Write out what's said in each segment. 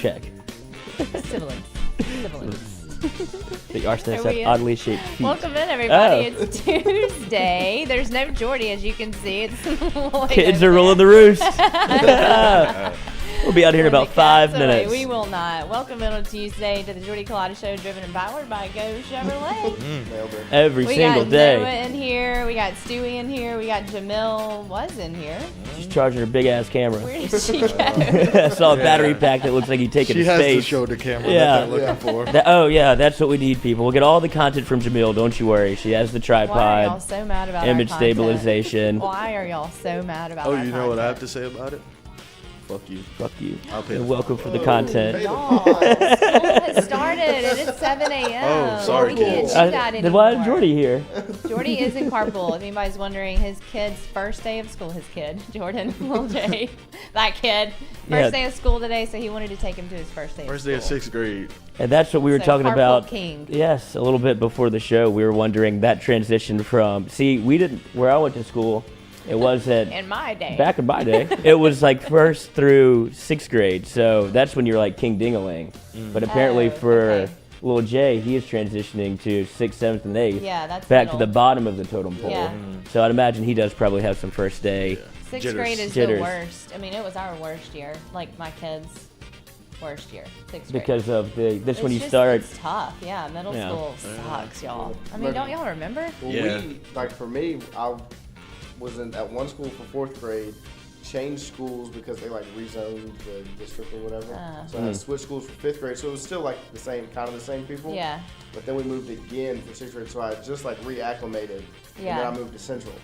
check. Sibilance. The arsonists have oddly shaped feet. Welcome in, everybody. It's Tuesday. There's no Jordy, as you can see. It's Lloyd. Kids are rolling the roost. We'll be out here in about 5 minutes. We will not. Welcome in on Tuesday to the Jordy Culotta Show, driven and powered by Go Chevrolet. Every single day. We got Noah in here. We got Stewie in here. We got Jamil was in here. She's charging her big-ass camera. Where did she go? I saw a battery pack that looks like you take it to space. She has to show the camera that they're looking for. That's what we need, people. We'll get all the content from Jamil, don't you worry. She has the tripod. Why are y'all so mad about image our content? stabilization. Why are y'all so mad about our content? Oh, you know what I have to say about it? Fuck you. Fuck you. I'll pay You're the welcome for the content. Y'all, school has started and it's 7 a.m. Oh, sorry, We can't kids. do that Then why is anymore. Jordy here? Jordy is in carpool. If anybody's wondering, his kid's first day of school, Jordan, little Jay, that kid, first day of school today, so he wanted to take him to his first day First of day school. of 6th grade. And that's what we were So talking carpool about. king. Yes, a little bit before the show. We were wondering that transition from, we didn't, where I went to school, it was In my day. back in my day, it was like 1st through 6th grade. So that's when you're like King Ding-a-ling. But apparently for little Jay, he is transitioning to 6th, 7th, and 8th. Yeah, that's back middle. to the bottom of the totem pole. Yeah. So I'd imagine he does probably have some first day. Sixth Jitters. grade is Jitters. the worst. I mean, it was our worst year. Like my kids' worst year. 6th grade. Because of this It's when you just- start. It's tough. Yeah, middle Yeah. school sucks, y'all. I mean, don't y'all remember? Well, Yeah. for me, I was at one school for 4th grade, changed schools because they like rezoned the district or whatever. So I had to switch schools for 5th grade. So it was still like the same people. Yeah. But then we moved again for 6th grade, so I just like reacclimated. Yeah. And then I moved to Central.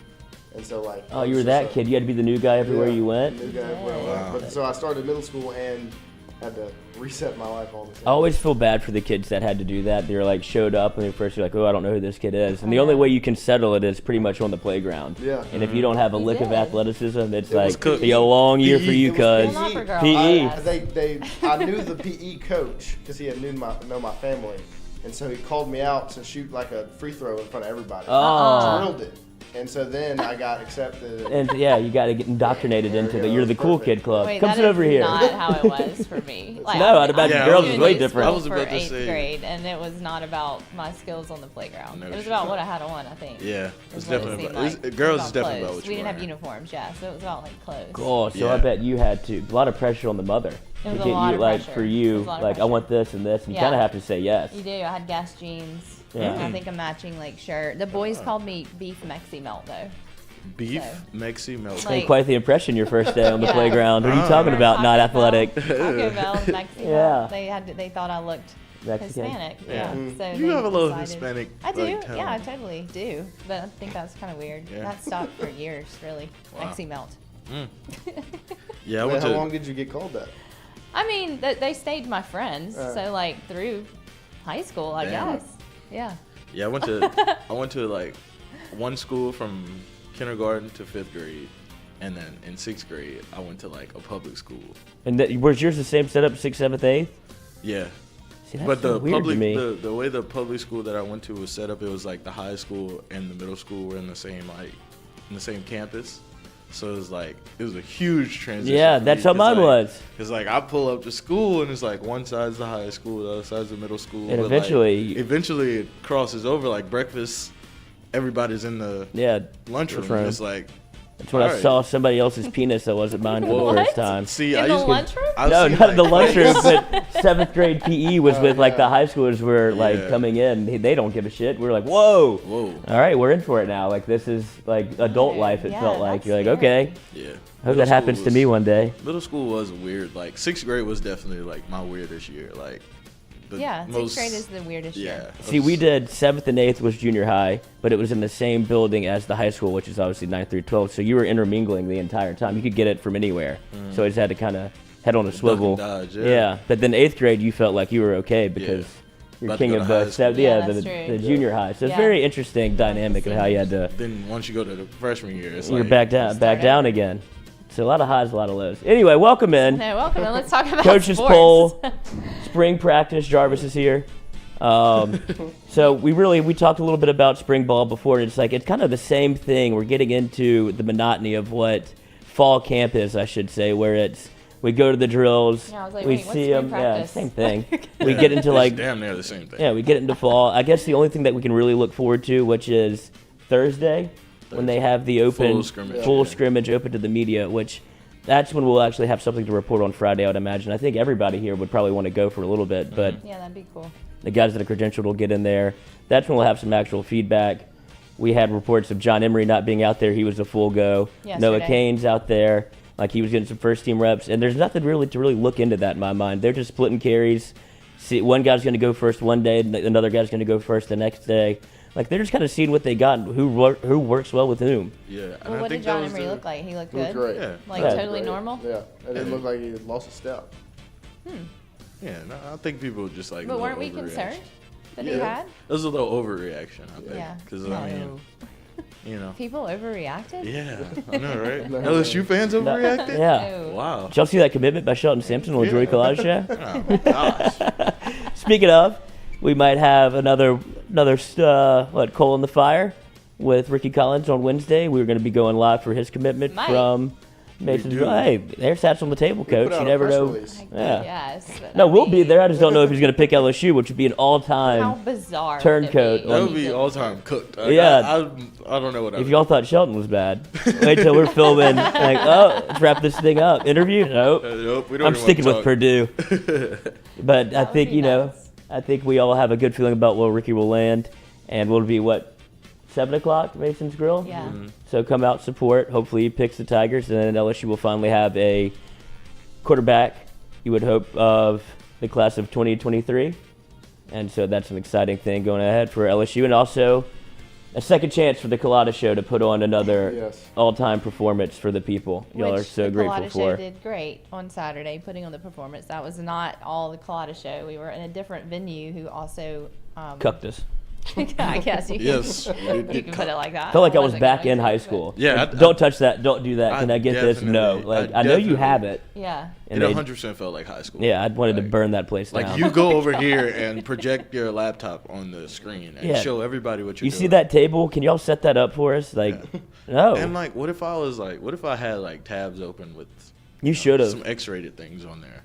And so like. Oh, you were that kid. You had to be the new guy everywhere you went. New guy everywhere I went. But so I started middle school and had to reset my life all the time. I always feel bad for the kids that had to do that. They're like showed up and at first you're like, oh, I don't know who this kid is. And the only way you can settle it is pretty much on the playground. Yeah. And if you don't have a lick of did. athleticism, it's was like cooked. be a long year for you, It was cuz. Well, not for girls. PE. I knew the PE coach because he had know my family, and so he called me out to shoot like a free throw in front of everybody. Oh. Drilled it, and so then I got accepted. And yeah, you got to get indoctrinated into the you're the cool kid club. Wait, Come that sit over is here. not how it was for me. Like, No, I'd imagine girls was is way way different. I was for about to 8th say- grade, and it was not about my skills on the playground. No It was shit. about what I had on, I think. Yeah. is It's what it definitely seemed about, like. girls It was is definitely about clothes. what We you didn't have wearing. uniforms, yeah, so it was about like clothes. Cool. So I Yeah. bet you had to a lot of pressure on the mother to was a get lot you of like pressure. for It you was a lot of like I pressure. want this and this and you Yeah. kind of have to say yes. You do. I had Guess jeans. Yeah. I think a matching like shirt. The boys called me Beef Mexi Melt though. Beef, So. Mexi, milk. Like- Made quite the impression your first day on the Yeah. playground. What are you Oh. talking about? Not Taco Bell- athletic. Taco Bell, Mexi Yeah. Melt. They thought I looked Mexican. Hispanic. Yeah. So You they have a little decided- Hispanic, I do. like, tone. Yeah, I totally do. But I think that's kind of weird. Yeah. That stopped for years, really. Wow. Mexi Melt. Yeah, I Man, went how to. long did you get called that? I mean, they stayed my friends. So like through high school, I Damn. guess. Yeah. Yeah, I went to like one school from kindergarten to 5th grade, and then in 6th grade I went to like a public school. And was yours the same setup, 6th, 7th, 8th? Yeah. See, that's But so the weird public, to me. the way the public school that I went to was set up, it was like the high school and the middle school were in the same campus. So it was a huge transition. Yeah, that's how mine was. Because like I pull up to school and it's like one side's the high school, the other side's the middle school. And but, eventually it crosses over. Like breakfast, everybody's in the lunchroom. lunchroom. It's like That's when I alright. saw somebody else's penis that wasn't mine for the What? first time. See, In I the used to, lunchroom? I've No, seen, not in the like, lunchroom, but 7th grade PE was with like the high schoolers were like Yeah. coming in. They don't give a shit. We're like, whoa. Whoa. All right, we're in for it now. Like this is like adult life. It Yeah, felt like that's you're like, scary. okay, Yeah. I hope that happens to me one day. Middle school was weird. Like 6th grade was definitely like my weirdest year. Like the Yeah, most, 6th grade is the weirdest year. Yeah. See, we did 7th and 8th was junior high, but it was in the same building as the high school, which is obviously 9th through 12th. So you were intermingling the entire time. You could get it from anywhere. So I just had to kind of head on a swivel. dodge, yeah. But then 8th grade, you felt like you were okay because you're About to king go of to high the school. Yeah, the that's true. junior high. So it's Yeah. very interesting dynamic of how you had to. Then once you go to the freshman year, it's You're like back down over. again. So a lot of highs, a lot of lows. Anyway, welcome in. No, welcome. And let's talk about Coach's sports. poll, spring practice. Jarvis is here. So we talked a little bit about spring ball before. It's like it's kind of the same thing. We're getting into the monotony of what fall camp is, I should say, where We go to the drills. Yeah, I was like, we wait, what's see spring them. Yeah, practice? same thing. We get into like damn near the same thing. yeah, we get into fall. I guess the only thing that we can really look forward to, which is Thursday, when they have the open full scrimmage, scrimmage open to the media, which that's when we'll actually have something to report on Friday, I would imagine. I think everybody here would probably want to go for a little bit, but Yeah, that'd be cool. the guys that are credentialed will get in there. That's when we'll have some actual feedback. We had reports of John Emery not being out there. He was a full go. Yesterday. Noah Kane's out there. Like, he was getting some first-team reps. And there's nothing really to really look into that in my mind. They're just splitting carries. See, one guy's going to go first one day, another guy's going to go first the next day. Like, they're just kind of seeing what they got and who works well with whom. Yeah. And Well, I what think did John that was Emery look like? He looked good? Great. Yeah. Like, Yeah. totally Great. normal? Yeah, it didn't look like he had lost a step. Yeah, no, I think people just like. But a weren't we little concerned that he Yeah. had? It was a little overreaction, I think. Yeah. Because No. I mean, you know. People overreacted? Yeah, I know, right? No. LSU fans overreacted. Yeah. No. Wow. Did y'all see that commitment by Shelton Sampson on the Jordy Culotta show? Oh my gosh. Speaking of, we might have another coal in the fire with Ricky Collins on Wednesday. We're going to be going live for his commitment Might. from Mason's. do. Hey, there's stats on the table, We Coach. put out You a never press know. release. Yeah. Yes. but No, I we'll be mean, there. I just don't know if he's going to pick LSU, which would be an How all-time. bizarre. Turncoat. That would He be did- all time cooked. Yeah. I don't know what I If would y'all thought Shelton was bad, wait till we're filming. Like, oh, let's wrap this thing up. Interview? Nope. Nope, we don't I'm even sticking with talk. Purdue. But I That would think, be you know, nuts. I think we all have a good feeling about where Ricky will land. And we'll be, 7 o'clock, Mason's Grill? Yeah. Mm-hmm. So come out, support. Hopefully he picks the Tigers, and then LSU will finally have a quarterback, you would hope, of the class of 2023. And so that's an exciting thing going ahead for LSU. And also a second chance for the Culotta Show to put on another Yes. all-time performance for the people. Y'all are Which so the grateful Culotta for. Show did great on Saturday, putting on the performance. That was not all the Culotta Show. We were in a different venue who also. Cucked us. I guess you can, Yes, you can put it like that. I felt like I was wasn't back going in to, high but- school. Yeah, Like, I- don't touch that. Don't do that. I Can I get this? No. definitely- Like, I I know you definitely- have it. Yeah. And It they, 100% felt like high school. yeah, I wanted to Like- burn that place down. Like, you go over here and project your laptop on the screen and Yeah. show everybody what you're You doing. see that table? Can y'all set that up for us? Like, no. And like, what if I had like tabs open with You should have. some X-rated things on there?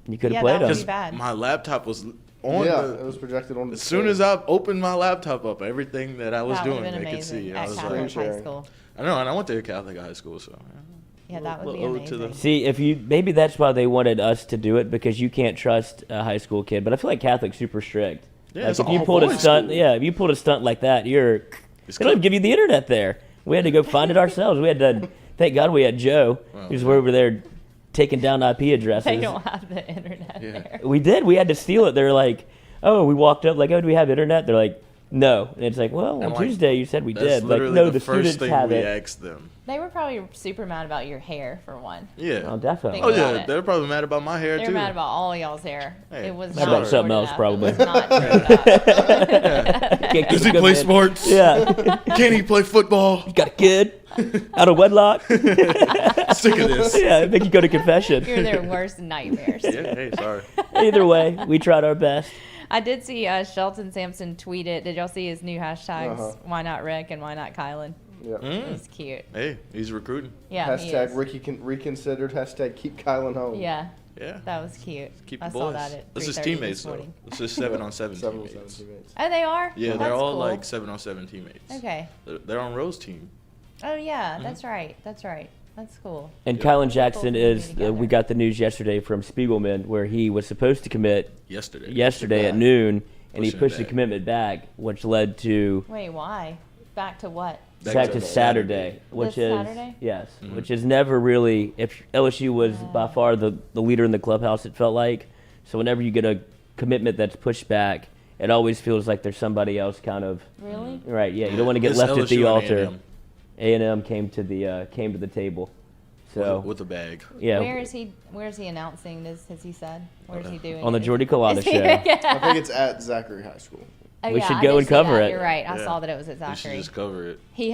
You could have Yeah, played that them. would be Because bad. my laptop was on. Yeah, the, it was projected on the as soon screen. as I opened my laptop up, everything that I was That doing, would have they been could amazing see. I at was Catholic like, Screen high sharing. school. I know, and I went to a Catholic high school, so Yeah, that would be Little ode to amazing. the- See, if you maybe that's why they wanted us to do it, because you can't trust a high school kid. But I feel like Catholic's super strict. Yeah, Like, it's if you all pulled a boys stunt, school. yeah, if you pulled a stunt like that, you're. It's They don't even cooked. give you the internet there. We had to go find it ourselves. We had to. Thank God we had Joe. He was over there taking down IP addresses. They don't have the internet Yeah. there. We did. We had to steal it. They're like, oh, we walked up like, oh, do we have internet? They're like, no. And it's like, well, on And, like, Tuesday you said we That's did. Like, literally no, the, the first students thing have we it. asked them. They were probably super mad about your hair, for one. Yeah. Oh, definitely. Oh Think about yeah, it. they're probably mad about my hair They too. were mad about all y'all's hair. Hey, It was mad not about something short else, enough. probably. It was not short enough. Can't Does keep he play coming in. sports? Yeah. Can he play football? You got a kid out of wedlock. Sick of this. Yeah, make you go to confession. You're their worst nightmares. Yeah, hey, sorry. Either way, we tried our best. I did see Shelton Sampson tweet it. Did y'all see his new hashtags? Uh-huh. Why not Rick and why not Kylan? Yeah. It was cute. Hey, he's recruiting. Yeah, he Hashtag is. Ricky reconsidered. Hashtag keep Kylan home. Yeah, Yeah. that was cute. Keep I the saw boys. that at This is 3:30 teammates this though. morning. This is 7-on-7 7 on teammates. 7 teammates. Oh, they are? Yeah, That's they're all cool. like 7-on-7 teammates. Okay. They're on Rose's team. Oh, yeah, Mm-hmm. that's right. That's right. That's cool. And Yeah. Kylan Jackson Both is, together. we got the news yesterday from Spiegelman where he was supposed to commit yesterday at back. noon, and he Pushing it pushed the back. commitment back, which led to Wait, why? Back to what? back to Saturday, which This is Saturday? yes, Mm-hmm. which is never really. If LSU was by far the leader in the clubhouse, it felt like. So whenever you get a commitment that's pushed back, it always feels like there's somebody else kind of Really? right. Yeah, you don't want to get It's left at the LSU and altar. A&M A&M came to the table. So with a bag. yeah, Where is he announcing this? Has he said? Where is he doing on the it? Jordy Culotta Is he- show. I think it's at Zachary High School. Oh, We yeah, should I go did and see cover that. it. You're right. I Yeah. saw that it was at We should Zachary. just cover it. We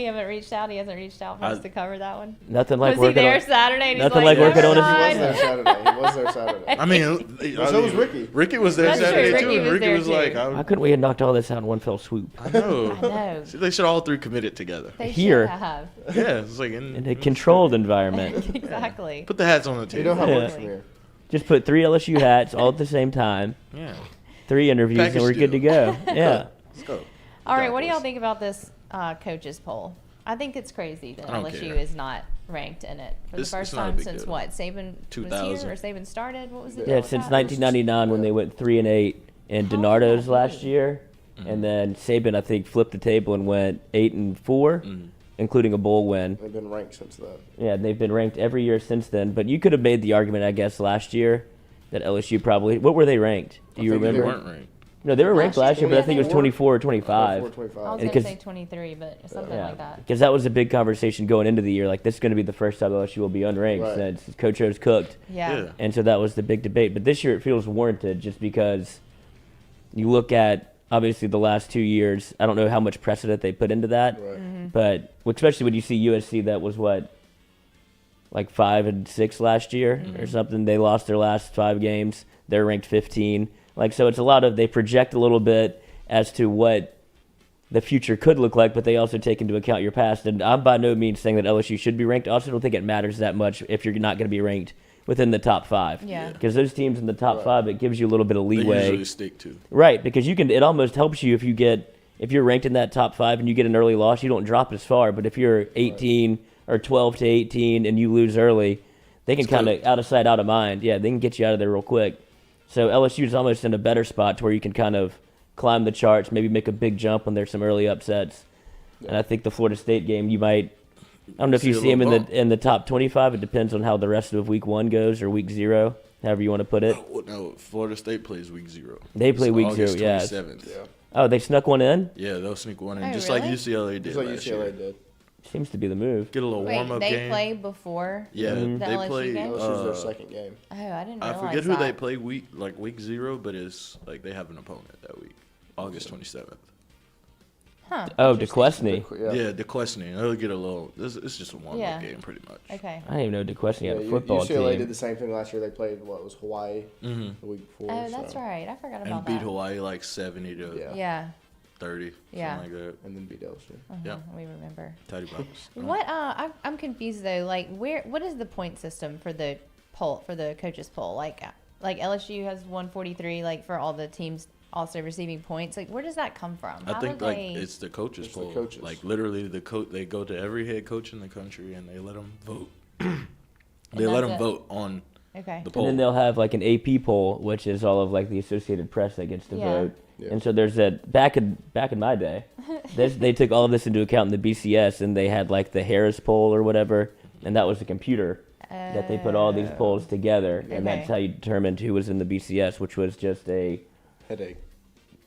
haven't reached out. He hasn't reached out for us to cover that one. Nothing like Was he working there on. Saturday? And nothing he's like working on "Never his- He was mind." there Saturday. He was there Saturday. I mean, So was Ricky. Ricky was there That's true. Saturday Ricky too. was Ricky there, was too. like, Why couldn't we have knocked all this out in one fell swoop? I know. I know. See, they should all three commit it together. They Here. should have. Yeah, it's like In a controlled environment. Exactly. Put the hats on the You know table. how it Yeah. works from here. Just put 3 LSU hats all at the same time, Yeah. 3 interviews, and Package we're good to go. Yeah. Let's go. All right, what do y'all Cowboys. think about this coaches poll? I think it's crazy that I don't LSU care. is not ranked in it for the It's first not a time big since deal. what? Saban was 2000. here or Saban started? What was it? Yeah, since 1999 when they went 3-8 in How DiNardo's did that last be? year, and then Saban I think flipped the table and went 8-4, Mhm. including a bowl win. They've been ranked since then. Yeah, they've been ranked every year since then. But you could have made the argument, I guess, last year that LSU probably. What were they ranked? Do you I think they They remember? weren't ranked. No, they were ranked Last last year, year, but I think it was 24 or 25. 25. I was And going to 'cause- say 23, but something Yeah, like that. because that was a big conversation going into the year. Like, this is going to be the first time LSU will be unranked Right. since Coach O's cooked. Yeah. And so that was the big debate. But this year it feels warranted just because you look at, obviously, the last 2 years. I don't know how much precedent they put into that. Right. Mm-hmm. But especially when you see USC that was, what, like 5-6 last year or something. They lost their last 5 games. They're ranked 15. Like, so it's a lot of, they project a little bit as to what the future could look like, but they also take into account your past. And I'm by no means saying that LSU should be ranked. I also don't think it matters that much if you're not going to be ranked within the top 5. Yeah. Because those teams in the top Right. 5, it gives you a little bit of They leeway. usually stick to. Right, because you can. It almost helps you if you're ranked in that top 5 and you get an early loss, you don't drop as far. But if you're 18 or 12-18 and you lose early, they can It's kind of good. out of sight, out of mind. Yeah, they can get you out of there real quick. So LSU is almost in a better spot to where you can kind of climb the charts, maybe make a big jump when there's some early upsets. And I think the Florida State game, you might. I don't know if you See a see him little bump. in the top 25. It depends on how the rest of week 1 goes or week 0, however you want to put it. Well, no, Florida State plays week 0. They play It's week August 0, yeah. 27th. Yeah. Oh, they snuck one in. Yeah, they'll sneak one in, Oh, just really? like UCLA did Just like last UCLA year. did. Seems to be the move. Get a little Wait, warm-up they game. play before? Yeah, Mhm. The they LSU play. game? LSU's their second game. Oh, I didn't I realize forget who that. they play week 0, but it's like they have an opponent that week, August 27th. Huh. Oh, interesting. DeQuestney. Yeah, the questioning. They'll get a little. It's just a warm-up Yeah. game, pretty much. Okay. I didn't even know DeQuestney had a Yeah, football UCLA team. did the same thing last year. They played what was Hawaii Mm-hmm. the week before. Oh, that's so- right. I forgot And about beat that. Hawaii like 70 to Yeah. Yeah. 30, Yeah. something like that. And then beat LSU. Yeah. We remember. Tidy Broncos. What? I'm confused though. Like, what is the point system for the poll for the coaches poll? Like LSU has 143. Like for all the teams also receiving points. Like, where does that come from? I How think do like they- it's the coaches It's the poll. coaches. Like literally, they go to every head coach in the country and they let them vote. they And let that's them it? vote on okay. the And poll. then they'll have like an AP poll, which is all of like the Associated Press that gets to Yeah. vote. Yeah. And so there's that back in my day, they took all of this into account in the BCS, and they had like the Harris poll or whatever, and that was a computer that they put all these polls together, and Okay. that's how you determined who was in the BCS, which was just a Headache.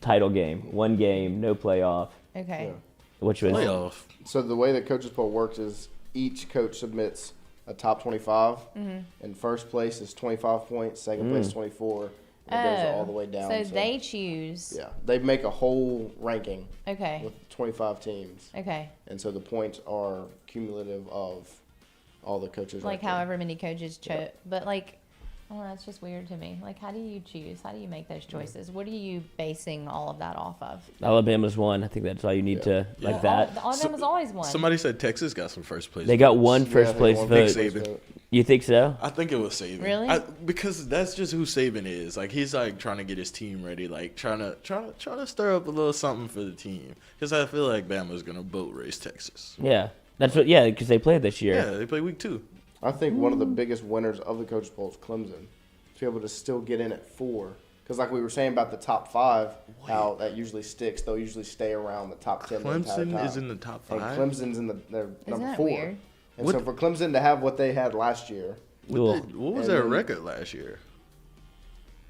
title game, one game, no playoff, Okay. Yeah. which was Playoff. So the way the coaches poll works is each coach submits a top 25, and first place is 25 points, second place 24, and it goes all the way down. So they choose. yeah, they make a whole ranking Okay. with 25 teams, Okay. and so the points are cumulative of all the coaches. Like ranking. however many coaches chose, but like, well, that's just weird to me. Like, how do you choose? How do you make those choices? What are you basing all of that off of? Alabama's one. I think that's all you need to Yeah. like that. Alabama's always won. Somebody said Texas got some first place. They got votes. one first Yeah, place they won vote. first place Saban. vote. You think so? I think it was Saban. Really? Because that's just who Saban is. Like he's like trying to get his team ready, like trying to stir up a little something for the team. Because I feel like Bama's gonna boat race Texas. Yeah, that's what. Yeah, because they played this year. Yeah, they play week 2. I think one of the biggest winners of the coaches poll is Clemson. To be able to still get in at 4. Because like we were saying about the top 5, how that usually sticks. They'll usually stay around the top 10 the entire Clemson time. is in the top And 5. Clemson's in they're Isn't number that 4. weird? And What so the- for Clemson to have what they had last year, Cool. What was And their then- record last year?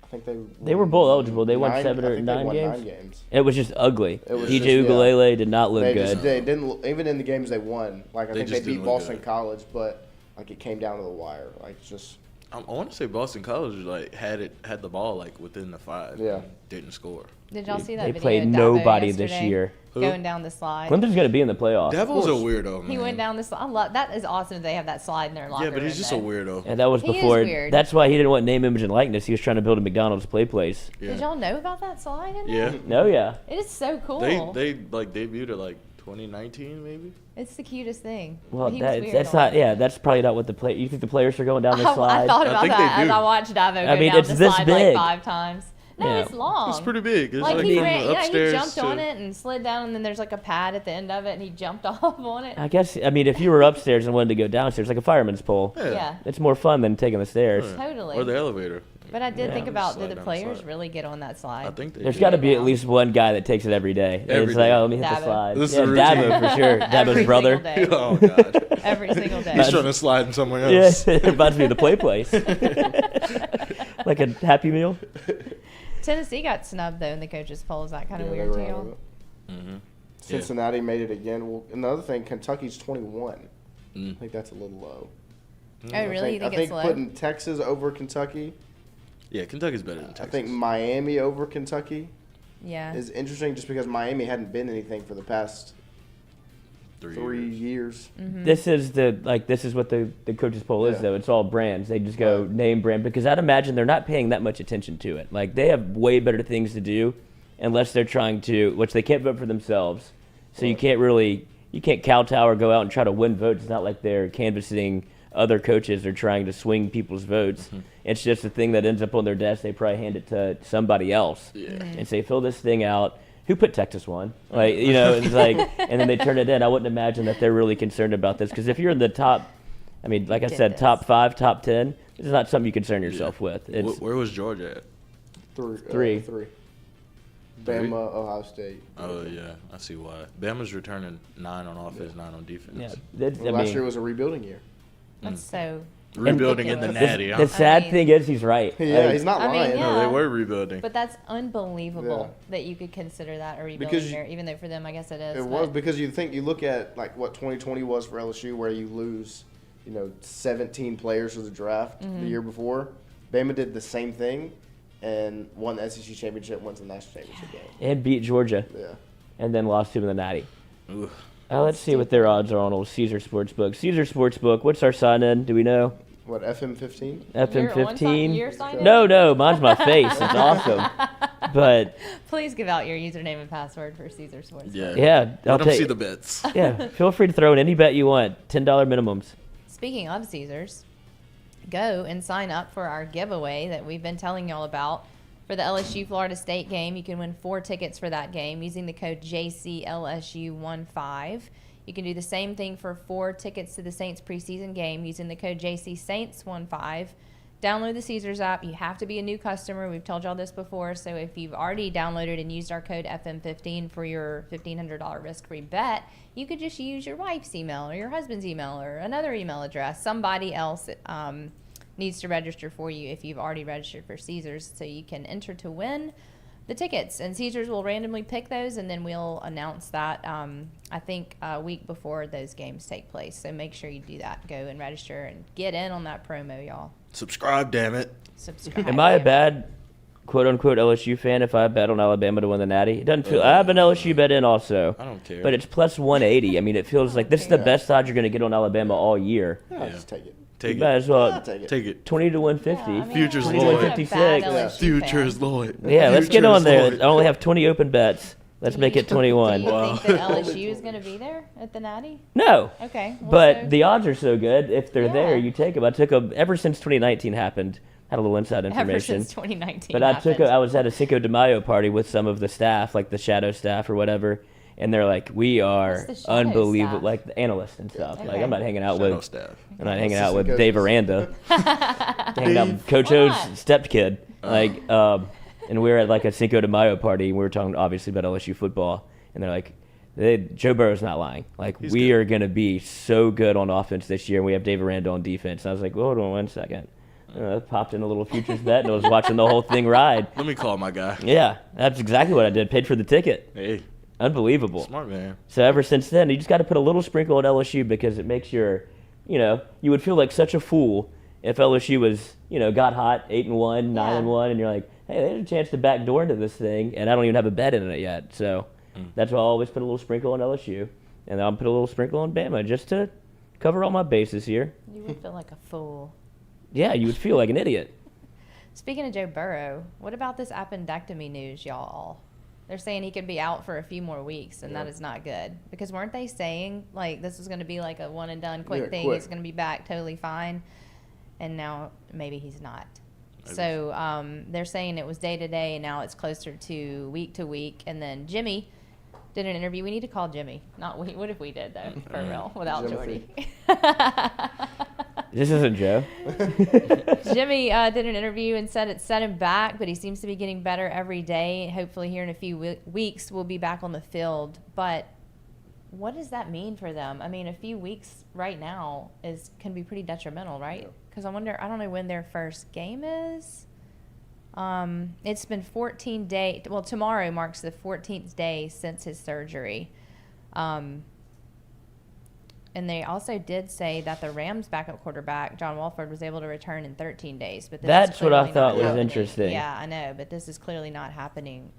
I think they They were bowl eligible. They won 9 7 or I think they 9 won games? 9 games. It was just ugly. It was DJ just- yeah. Ukulele did not look They good. just they didn't even in the games they won. Like I They think they just beat didn't look Boston good. College, but like it came down to the wire. Like it's just I want to say Boston College like had the ball like within the 5. Yeah. Didn't score. Did y'all see that They video? played of Dabo nobody this yesterday year. Going down the slide. Clemson's going to be in the playoffs. Devil's a weirdo, man. He went down the slide. I love that. Is awesome. They have that slide in their locker Yeah, but he's room, just though. a weirdo. And that was He is before. weird. That's why he didn't want name, image, and likeness. He was trying to build a McDonald's play place. Yeah. Did y'all know about that slide in there? Yeah. No, yeah. It is so cool. They like debuted it like 2019 maybe. It's the cutest thing. Well, He was that's weird not. on it. Yeah, that's probably not what the play. You think the players are going down the I slide? thought I about think that they as do. I watched Davo go I mean, down it's the this slide big. like 5 times. No, Yeah. it's long. It's pretty big. It's Like like he from ran, he upstairs jumped to, on it and slid down, and then there's like a pad at the end of it, and he jumped off on it. I guess. I mean, if you were upstairs and wanted to go downstairs, like a fireman's pole, Yeah, it's more fun than taking the stairs. Yeah. totally. Or the elevator. But I did Yeah. think about, Slide did the down the players slide. really get on that slide? I think they There's did. got to be at Yeah. least one guy that takes it every day. And Every it's like, day. oh, let me hit the Dabo. slide. This is Yeah, the Dabo for sure. Every Dabo's brother. single day. Oh god. Every single day. He's trying to slide in somewhere Yeah, else. it reminds me of the play place. Like a Happy Meal. Tennessee got snubbed though in the coaches poll. Is that kind of Yeah, they weird were to out of y'all? it. Mm-hmm. Cincinnati made it again. Well, another thing, Kentucky's 21. Mm. I think that's a little low. Oh, really? You think I think it's low? putting Texas over Kentucky. Yeah, Kentucky's better than Texas. I think Miami over Kentucky Yeah. is interesting, just because Miami hadn't been anything for the past 3 years. years. Mm-hmm. This is what the coaches poll is Yeah. though. It's all brands. They just go name brand because I'd imagine they're not paying that much attention to it. Like they have way better things to do, unless they're trying to, which they can't vote for themselves. So you can't kowtow or go out and try to win votes. It's not like they're canvassing other coaches or trying to swing people's votes. It's just a thing that ends up on their desk. They probably hand it to somebody else Yeah. and say, fill this thing out. Who put Texas one? Like, it's like, and then they turn it in. I wouldn't imagine that they're really concerned about this because if you're in the top, I mean, like I said, Goodness. top 5, top 10, this is not something you concern yourself with. It's Where was Georgia at? Three. Bama, Ohio State. Oh yeah, I see why. Bama's returning 9 on offense, 9 on defense. yeah. Well, last year was a rebuilding year. That's so. Rebuilding in the ridiculous. natty. The Huh? sad mean- thing is he's right. Yeah, Like, he's not I mean, lying. yeah. No, they were rebuilding. But that's unbelievable Yeah. that you could consider that a rebuilding Because year, even though for them, I guess it is. It was because you look at like what 2020 was for LSU, where you lose, 17 players to the draft the year before. Bama did the same thing, and won the SEC championship, went to the national championship game. and beat Georgia Yeah. and then lost to him in the Natty. Ooh. Let's see what their odds are on old Caesar Sportsbook. Caesar Sportsbook, what's our sign-in? Do we know? What, FM15? FM15? Your sign-in? No, mine's my face. It's awesome. But Please give out your username and password for Caesar Sports. Yeah. yeah, I'll Let them take. see the bets. Yeah, feel free to throw in any bet you want. $10 minimums. Speaking of Caesars, go and sign up for our giveaway that we've been telling y'all about for the LSU Florida State game. You can win 4 tickets for that game using the code JCLSU15. You can do the same thing for 4 tickets to the Saints preseason game using the code JCSaints15. Download the Caesars app. You have to be a new customer. We've told y'all this before. So if you've already downloaded and used our code FM15 for your $1,500 risk-free bet, you could just use your wife's email or your husband's email or another email address. Somebody else needs to register for you if you've already registered for Caesars, so you can enter to win the tickets. And Caesars will randomly pick those, and then we'll announce that, I think, a week before those games take place. So make sure you do that. Go and register and get in on that promo, y'all. Subscribe, damn it. Subscribe. Am I a bad quote-unquote LSU fan if I bet on Alabama to win the Natty? It doesn't feel. I have an LSU bet in also. I don't care. But it's plus 180. I mean, it feels like this is the best odds you're going to get on Alabama all year. Yeah, just take it. Take You might it. as well I'll take it. Take it. 20 to 150. Yeah, I mean, Futures I'm Lloyd. not a bad 56. LSU Future fan. is Lloyd. Yeah, let's get Future on is there. Lloyd. I only have 20 open bets. Let's make it 21. Do you Wow. think that LSU is going to be there at the Natty? No. Okay. well, But so- the odds are so good. If they're there, Yeah. you take them. I took them ever since 2019 happened. Had a little inside ever information. since 2019 But I happened. I was at a Cinco de Mayo party with some of the staff, like the shadow staff or whatever, and they're like, "We are What's the shadow unbelievable," staff? like the analysts and stuff. Like Okay. I'm not hanging out Shadow with, staff. I'm not hanging out What's with the Dave Cinco's? Aranda, hanging out with Coach Why O's not? stepkid. And we were at like a Cinco de Mayo party, and we were talking obviously about LSU football, and they're like, Joe Burrow's not lying. Like, He's we good. are going to be so good on offense this year, and we have Dave Aranda on defense. And I was like, well, hold on 1 second. Popped in a little futures bet, and I was watching the whole thing ride. Let me call my guy. Yeah, that's exactly what I did. Paid for the ticket. Hey, Unbelievable. smart man. So ever since then, you just got to put a little sprinkle on LSU because it makes you would feel like such a fool if LSU was, got hot, 8-1, 9-1, and you're like, hey, there's a chance to backdoor into this thing, and I don't even have a bet in it yet. So that's why I always put a little sprinkle on LSU, and I'll put a little sprinkle on Bama just to cover all my bases here. You would feel like a fool. Yeah, you would feel like an idiot. Speaking of Joe Burrow, what about this appendectomy news, y'all? They're saying he could be out for a few more weeks, and that is not good. Because weren't they saying, like, this was going to be like a one-and-done quick thing? Quick. He's going to be back totally fine. And now maybe he's not. So they're saying it was day-to-day, and now it's closer to week. And then Jimmy did an interview. We need to call Jimmy. Not we. What if we did, though, for real, without Jordy? This isn't Joe. Jimmy did an interview and said it set him back, but he seems to be getting better every day. Hopefully here in a few weeks we'll be back on the field. But what does that mean for them? I mean, a few weeks right now can be pretty detrimental, right? Because I don't know when their first game is. It's been 14 days. Well, tomorrow marks the 14th day since his surgery. And they also did say that the Rams' backup quarterback, John Wolford, was able to return in 13 days. But That's what I clearly thought not was happening. interesting. Yeah, I know, but this is clearly not happening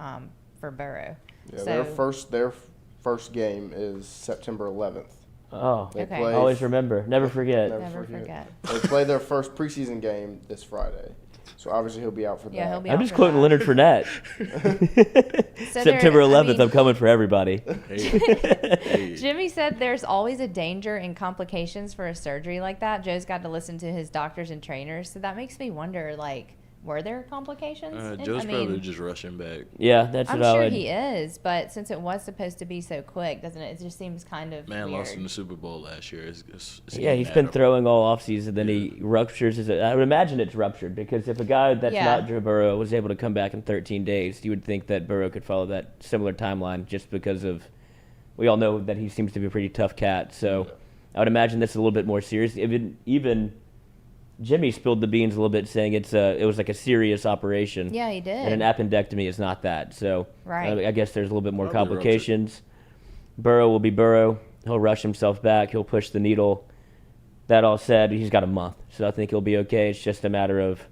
for Burrow. Yeah, So, their first game is September 11th. Oh, They Okay. play, always remember. Never forget. Never forget. They play their first preseason game this Friday. So obviously he'll be out for that. Yeah, he'll be I'm out just for quoting that. Leonard Fournette. So September I 11th, mean- I'm coming for everybody. Hey. Jimmy said there's always a danger and complications for a surgery like that. Joe's got to listen to his doctors and trainers. So that makes me wonder, like, were there complications? Joe's probably just rushing back. Yeah, that's I'm what I sure would. he is, but since it was supposed to be so quick, doesn't it? It just seems kind of Man weird. lost in the Super Bowl last year. It's Yeah, he's been throwing all offseason, then he ruptures his. I would imagine it's ruptured because if a guy that's Yeah. not Joe Burrow was able to come back in 13 days, you would think that Burrow could follow that similar timeline just because of. We all know that he seems to be a pretty tough cat, so I would imagine this is a little bit more serious. Even Jimmy spilled the beans a little bit, saying it was like a serious operation. Yeah, he did. And an appendectomy is not that. So Right. I guess there's a little bit more Probably complications. Burrow will be Burrow. He'll rush himself back. He'll push the needle. That all said, he's got a month. So I think he'll be okay. It's just a matter of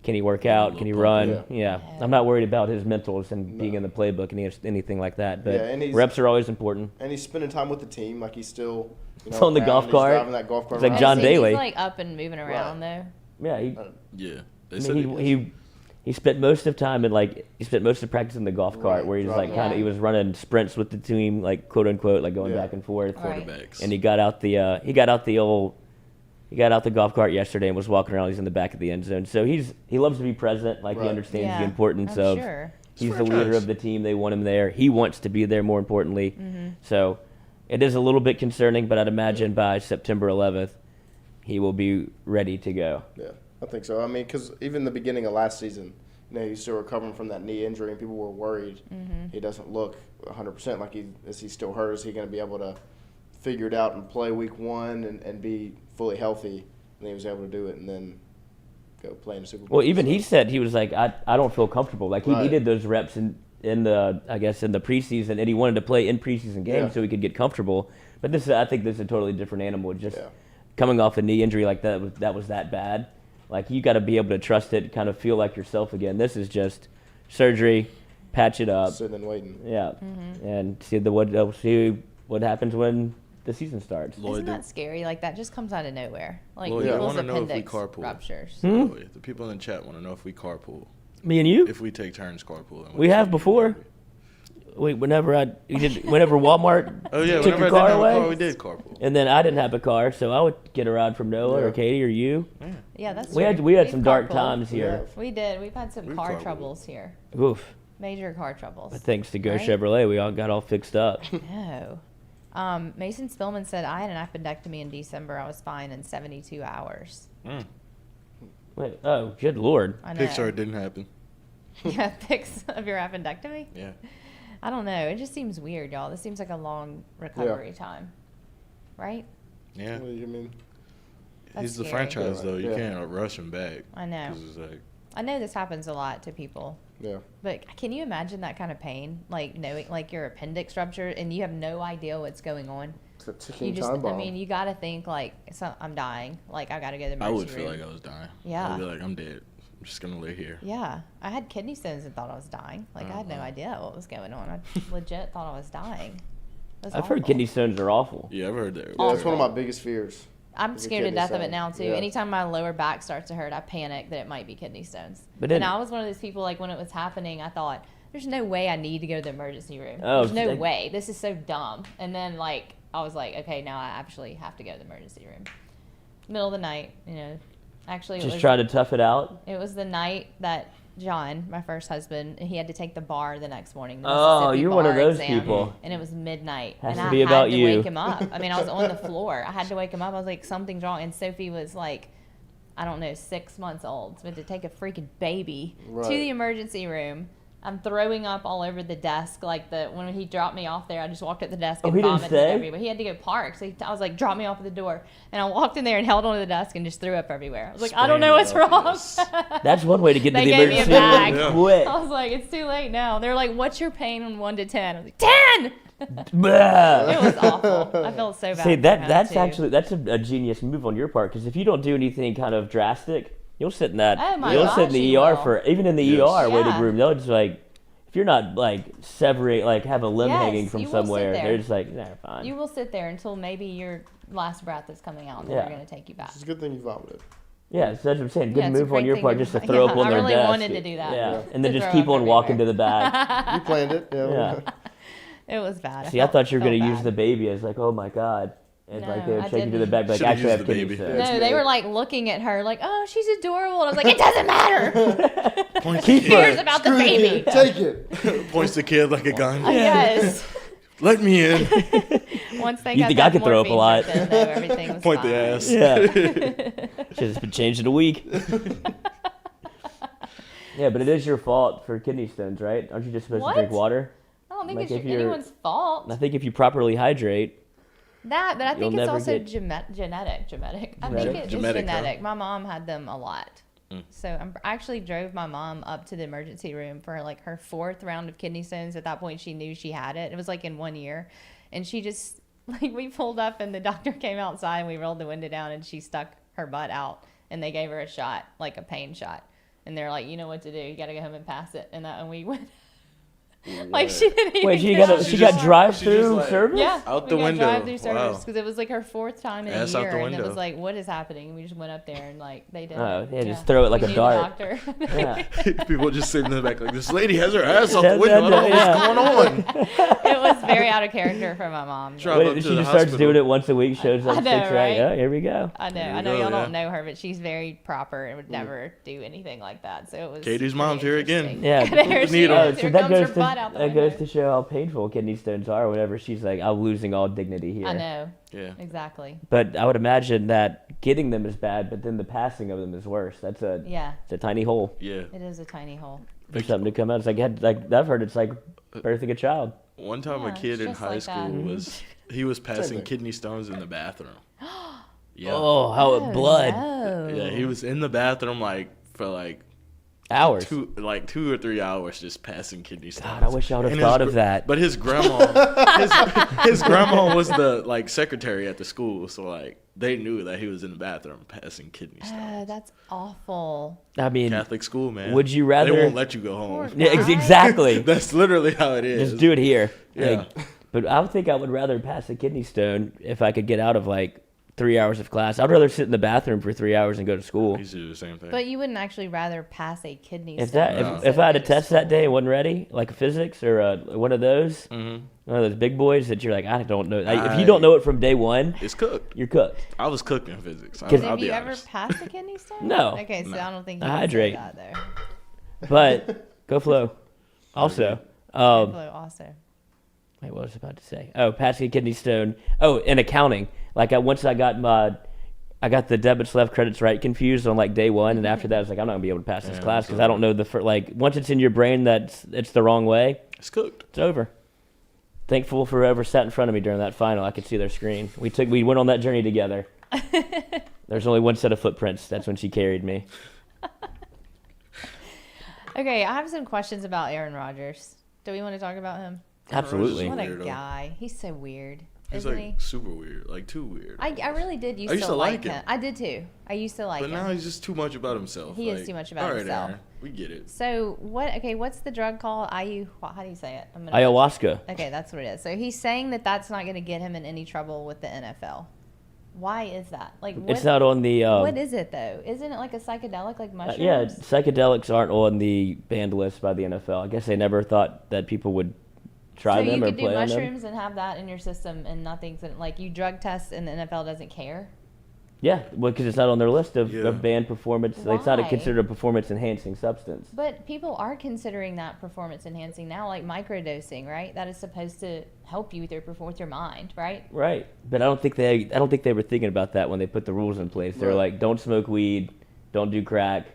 can he work out? Can he run? Yeah. I'm not worried about his mentals and being in the playbook and anything like that. But and he's- reps are always important. And he's spending time with the team. Like he's still, He's on the around, golf he's cart. driving that golf cart It's like around. John See, Daly. He's like up and moving around though. Yeah. Yeah. They I said mean, he spent most of time he spent most of practice in the golf cart Right, where he's driving. like kind of he was running sprints with the team like quote unquote like going Yeah. back and forth. Right. quarterbacks. And he got out the golf cart yesterday and was walking around. He's in the back of the end zone. So he loves to be present. Like he Right. understands Yeah, the importance I'm of. sure. He's the leader of the team. They want him there. He wants to be there. More importantly, so it is a little bit concerning. But I'd imagine by September 11th, he will be ready to go. Yeah, I think so. I mean, because even the beginning of last season, he's still recovering from that knee injury, and people were worried he doesn't look 100%. Like, is he still hurt? Is he going to be able to figure it out and play week one and be fully healthy? And he was able to do it, and then go play in the Super Bowl. Well, even he said he was like, I don't feel comfortable. Like he Right. needed those reps in the preseason, and he wanted to play in preseason games Yeah. so he could get comfortable. But I think this is a totally different animal. Just Yeah. coming off a knee injury like that was that bad. Like you got to be able to trust it, kind of feel like yourself again. This is just surgery, patch it up, Sitting and waiting. yeah, and see what happens when the season starts. Isn't that scary? Like that just comes out of nowhere. Like Lloyd, I people's wanna know if we appendix carpool. ruptures. The people in the chat want to know if we carpool. Me and you, If we take turns carpooling. we have before. Wait, whenever Walmart Oh yeah, took whenever your I didn't car have a away, car, we did carpool. and then I didn't have a car, so I would get a ride from Noah or Yeah. Katie or you. Yeah, that's We true. had We've some dark carpooled. times here. We did. We've had some We've car carpooled. troubles here. Oof. Major car troubles. But thanks to Go Right? Chevrolet, we all got all fixed up. No. Mason Spillman said, I had an appendectomy in December. I was fine in 72 hours. Wait, oh, good lord. I know. Pixar didn't happen. Yeah, pics of your appendectomy? Yeah. I don't know. It just seems weird, y'all. This seems like a long recovery time. Right? Yeah. What do you mean? That's He's the scary. franchise though. You Yeah. can't rush him back. I know. 'Cause it's like, I know this happens a lot to people. Yeah. But can you imagine that kind of pain? Like knowing like your appendix ruptured and you have no idea what's going on? It's a ticking You just, time bomb. I mean, you got to think like, I'm dying. Like, I got to go to the I emergency would feel room. like I was dying. Yeah. I'd be like, I'm dead. I'm just gonna lay here. Yeah, I had kidney stones and thought I was dying. Like, I had no idea what was going on. I legit thought I was dying. It was I've heard awful. kidney stones are awful. Yeah, I've heard that. Yeah, that's one of my biggest fears. I'm Is a scared to kidney death of stone. it now too. Yeah. Anytime my lower back starts to hurt, I panic that it might be kidney stones. But then- and I was one of those people, like when it was happening, I thought, "There's no way I need to go to the emergency room. Oh, There's no like- way. This is so dumb." And then like I was like, "Okay, now I actually have to go to the emergency room." Middle of the night, you know. Actually, it Just was, try to tough it out. It was the night that John, my first husband, he had to take the bar the next morning. The Oh, Mississippi you're one of bar those exam, people. And it was midnight. Has and to I be had about to you. wake him up. I mean, I was on the floor. I had to wake him up. I was like, something's wrong. And Sophie was like, I don't know, 6 months old. So we had to take a freaking baby Right. to the emergency room. I'm throwing up all over the desk. Like when he dropped me off there, I just walked at the desk and he didn't vomited stay? everywhere. He had to go park. So I was like, drop me off at the door. And I walked in there and held onto the desk and just threw up everywhere. I was like, I don't know what's Spraying it wrong. up, yes. That's one way to get to They the gave me a emergency room bag. Yeah. quick. I was like, it's too late now. They're like, what's your pain on 1 to 10? I was like, 10! Blah. It was awful. I felt so bad. See, for him, that's too. actually a genius move on your part, because if you don't do anything kind of drastic, you'll sit in that. Oh my you'll sit in gosh, the you ER will. for even in the Yes. ER waiting Yeah. room. They'll just like, if you're not like separate, like have a limb Yes, hanging from you will sit somewhere, there. they're just like, nah, fine. You will sit there until maybe your last breath is coming out, and then Yeah. they're going to take you back. It's a good thing you vomited. Yeah, so that's what I'm saying. Good Yeah, it's a move on great your thing part to- just to throw yeah, up on I their really desk. wanted to do that. Yeah, Yeah. and then To just throw keep up on walking to everywhere. the back. You planned it. Yeah. Yeah. It was bad. See, I thought you were felt going to use bad. the baby as like, oh my god, and like they No, would I take you to the didn't. back, like Should've actually used have the kidney baby. stones. No, they were like looking at her like, oh, she's adorable. And I was like, it doesn't matter. Points Keep the Who her. cares about the Screw the baby? kid. Take it. kid. Points the kid like a gun. Yes. Let me in. Once they You got think that I could throw up a morphine lot? drip in, though, everything was Point fine. the ass. Yeah, should have been changed in a week. Yeah, but it is your fault for kidney stones, right? Aren't you just supposed What? to drink water? I don't think Like, it's if you're- anyone's fault. I think if you properly hydrate, That, but I You'll think it's never also get- genetic. I think Genetic? it is Genetic, huh? genetic. My mom had them a lot. So I actually drove my mom up to the emergency room for like her 4th round of kidney stones. At that point, she knew she had it. It was like in 1 year. And she just, like, we pulled up and the doctor came outside and we rolled the window down and she stuck her butt out and they gave her a shot, like a pain shot. And they're like, you know what to do. You got to go home and pass it. And we went. Like she didn't even wait, she get got out she the got car. drive-through like- service? Yeah, Out we the got window. drive-through service Wow. because it was like her 4th time in Ass a out year, the and it window. was like, what is happening? And we just went up there and like they did. Oh, it. yeah, just throw it like We a knew dart. The doctor. Yeah. People just sitting in the back like, this lady has her ass out Yeah, the window. I don't know yeah. what's going on. It was very out of character for my mom. Drive Wait, up to she the just starts hospital. doing it once a week, shows up, I know, sticks right. right? Oh, here we go. I know. There you I know go, y'all yeah. don't know her, but she's very proper and would never do anything like that. So it was. Katie's pretty mom's here again. interesting. Yeah. There she Needle. is. So Here that comes her goes butt out the that goes window. to show how painful kidney stones are. Whenever she's like, I'm losing all dignity here. I know. Yeah. Exactly. But I would imagine that getting them is bad, but then the passing of them is worse. That's Yeah. it's a tiny hole Yeah. It is a tiny hole. for something to come out. It's like I've heard it's like birthing a child. One time Yeah, a kid it's in just high like school that. he was passing thing. kidney stones in the bathroom. Yeah. Oh, how Oh, blood no. Yeah, he was in the bathroom like for like hours. 2 or 3 hours just passing kidney stones. God, I wish I would have And thought his of gr- that. But his grandma, his grandma was the like secretary at the school, so like they knew that he was in the bathroom passing kidney stones. That's awful. I mean, Catholic school, man. would you rather- They won't let you go home. Poor yeah, guy. exactly. That's literally how it is. Just do it here. Yeah. Like, but I would think I would rather pass a kidney stone if I could get out of like 3 hours of class. I'd rather sit in the bathroom for 3 hours and go to school. I used to do the same thing. But you wouldn't actually rather pass a kidney If stone. that No. if I had a instead of test that school. day and wasn't ready, like a physics or one of those, Mhm. one of those big boys that you're like, I don't know. If you don't know it from day one, It's cooked. you're cooked. I was cooked in physics. Because- I'll Have be you ever honest. passed a kidney stone? No. Okay, so No. I don't think you I can hydrate. say that though. But go flow. Also, Buffalo also. wait, what was I about to say? Oh, passing a kidney stone. Oh, in accounting, like once I got the debits left, credits right confused on like day one, and after that, it's like I'm not gonna be able to pass this Yeah, class it's because I don't know like once it's in your brain that it's the wrong way, It's cooked. it's over. Thankful for whoever sat in front of me during that final. I could see their screen. We went on that journey together. There's only one set of footprints. That's when she carried me. Okay, I have some questions about Aaron Rodgers. Do we want to talk about him? Absolutely. What a Weirdo. guy. He's so weird. He's isn't like he? super weird, like too weird. I really did used to like him. I did too. I used to like but him. now he's just too much about himself. He is too much about all right, himself. Aaron, we get it. So what? Okay, what's the drug called? How do you say it? Ayahuasca. Okay, that's what it is. So he's saying that that's not going to get him in any trouble with the NFL. Why is that? Like, It's not on the. What is it though? Isn't it like a psychedelic, like mushrooms? Yeah, psychedelics aren't on the banned list by the NFL. I guess they never thought that people would try them or play on them. So you could do mushrooms and have that in your system, and nothing's like you drug test, and the NFL doesn't care. Yeah, well, because it's not on their list of banned performance. Why? It's not considered a performance-enhancing substance. But people are considering that performance-enhancing now, like microdosing, right? That is supposed to help you with your mind, right? Right, but I don't think they were thinking about that when they put the rules in place. They're like, don't smoke weed, don't do crack,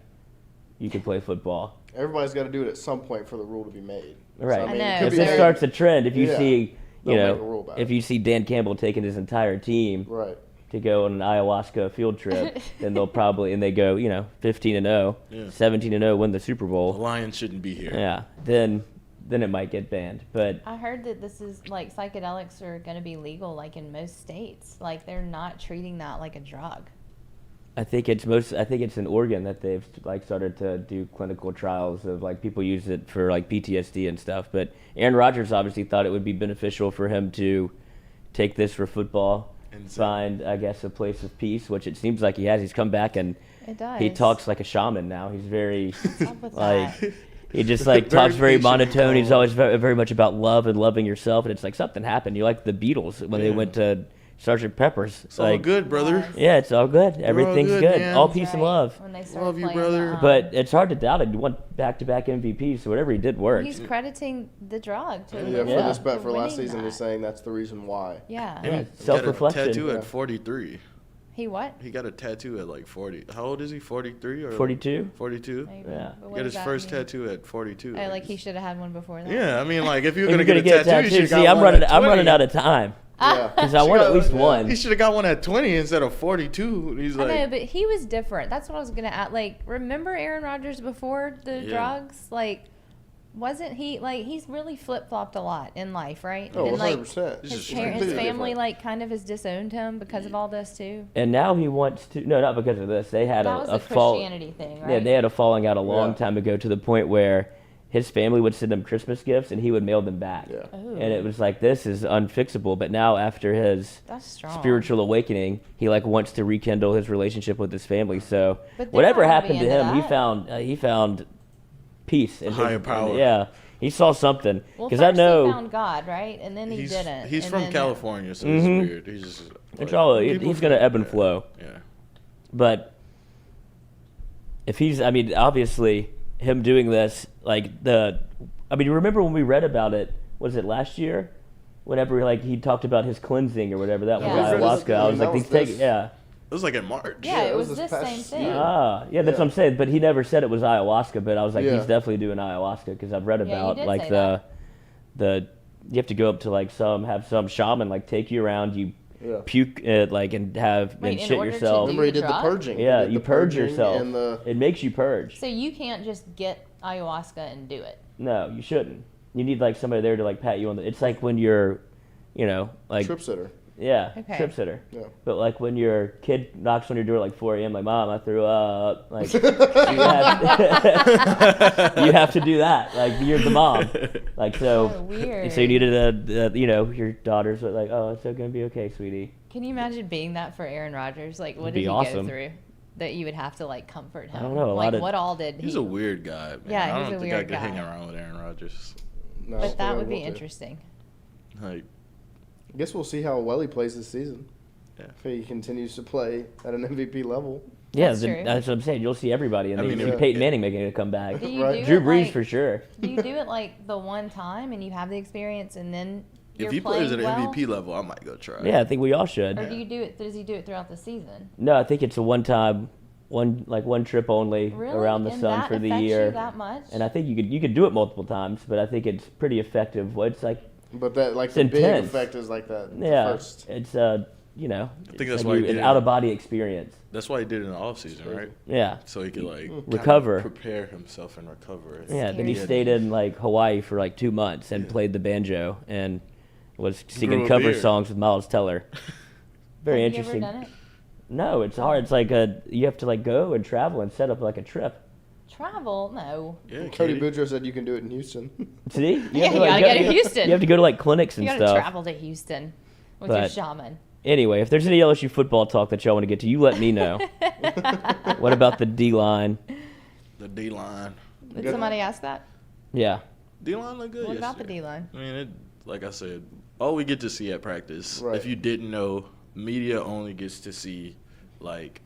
you can play football. Everybody's got to do it at some point for the rule to be made. Right. So, I know. If this starts a trend, if you see, They'll make a rule about if it. you see Dan Campbell taking his entire team Right. to go on an ayahuasca field trip, then they'll probably, and they go, 15-0, 17-0, win the Super The Bowl. Lions shouldn't be here. Yeah, then it might get banned. But I heard that this is like psychedelics are going to be legal, like in most states. Like they're not treating that like a drug. I think it's in Oregon that they've like started to do clinical trials of like people use it for like PTSD and stuff. But Aaron Rodgers obviously thought it would be beneficial for him to take this for football and find, I guess, a place of peace, which it seems like he has. He's come back and he talks like a shaman now. He's very like he just like talks very monotone. He's always very much about love and loving yourself. And it's like something happened. You like the Beatles when they went to Sgt. Pepper's. It's all good, brother. Yeah, it's all good. Everything's good. Man. All peace and love. When they Love you, brother. But it's hard to doubt it. He won back-to-back MVPs, so whatever he did worked. He's crediting the drug to Yeah, for this bet for last winning season, that. he's saying that's the reason why. Yeah. Yeah, He got a self-reflection. tattoo at 43. He what? He got a tattoo at like 40. How old is he? 43 or 42? 42. Maybe. Yeah. But He what got does his that first mean? tattoo at 42. Oh, like he should have had one before that. Yeah, I mean, like if you're If gonna you're get a tattoo, you should see, have I'm got one at 20. running out of time. Yeah. Because I want at least one. He should have got one at 20 instead of 42. He's like, I know, but he was different. That's what I was gonna add. Like, remember Aaron Rodgers before the drugs? Like, wasn't he like he's really flip flopped a lot in life, right? Oh, and like 100%. his completely family different. like kind of has disowned him because of all this too. And now he wants to. No, not because of this. They had That was a the fall. Christianity thing, right? Yeah, they had a falling out a long Yeah. time ago to the point where his family would send him Christmas gifts and he would mail them back. Yeah. Ooh. And it was like, this is unfixable. But now after his That's strong. spiritual awakening, he like wants to rekindle his relationship with his family. So But they're whatever not gonna happened be to into him, that. he found peace in Higher his, power. Yeah, he saw something. Well, Because first I know he found God, right, and then he didn't. He's and from then- California, so it's weird. He's just. it's like, all people he's gonna from- ebb and flow. Yeah. But if he's, I mean, obviously him doing this, remember when we read about it? Was it last year? Whenever like he talked about his cleansing or whatever that Yeah. was Yeah. ayahuasca. I was That like, was these take, this- yeah. It was like in March. Yeah, it was this this past same thing. year. Yeah, that's what I'm saying. But he never said it was ayahuasca. But I was like, Yeah. he's definitely doing ayahuasca because I've read Yeah, you about did like say the you have to go up to like have some shaman like take you around, you Yeah. puke like and have Wait, and in shit order to yourself. do- Remember he did the drug? purging. Yeah, He did you the purge purging yourself. And the, It makes you purge. So you can't just get ayahuasca and do it. No, you shouldn't. You need like somebody there to like pat you on the. It's like when you're, like trip sitter. yeah, Okay. trip sitter. Yeah. But like when your kid knocks on your door like 4 a.m. like, Mom, I threw up. Like you have to do that. Like you're the mom. Like so. Oh, weird. So you needed your daughter's like, oh, it's gonna be okay, sweetie. Can you imagine being that for Aaron Rodgers? Like, what It'd did be he awesome. go through that you would have to like comfort him? I don't know, a Like, lot of- what all did he? He's a weird guy. Man. Yeah, I he's don't a think I weird could hang guy. around with Aaron Rodgers. No, But that we would be won't do. interesting. Like, I guess we'll see how well he plays this season. Yeah. If he continues to play at an MVP level. Yeah, That's true. that's what I'm saying. You'll see everybody, and I then you mean, see Peyton Manning making a comeback. Do you Right. do Drew it Brees like, for sure. Do you do it like the one time and you have the experience and then you're if he playing plays at an well? MVP level, I might go try. Yeah, I think we all should. Or do you do it? Does he do it throughout the season? No, I think it's a one-time, one trip only Really? around the And sun that for the affects you year. that much? And I think you could do it multiple times, but I think it's pretty effective. Well, it's like But that like It's the big intense. effect is like that. yeah, First. it's think it's that's like why he did an it. out-of-body experience. That's why he did it in the offseason, right? Yeah, So he could like kind of Recover. prepare himself and recover. yeah. Then he Scary. stayed in like Hawaii for like 2 months and Yeah. played the banjo, and was singing Grew a cover beard. songs with Miles Teller. Very Have interesting. You ever done it? No, it's hard. It's like you have to like go and travel and set up like a trip. Travel? No. Yeah, Cody Katie. Boudreaux said you can do it in Houston. See? You Yeah, have you like, gotta go to Houston. You have to go to like clinics and You gotta stuff. travel to Houston with But- your shaman. Anyway, if there's any LSU football talk that y'all want to get to, you let me know. What about the D-line? The D-line. Did Good. somebody ask that? Yeah. D-line looked good What about the yesterday. D-line? I mean, like I said, all we get to see at practice. Right. If you didn't know, media only gets to see, like,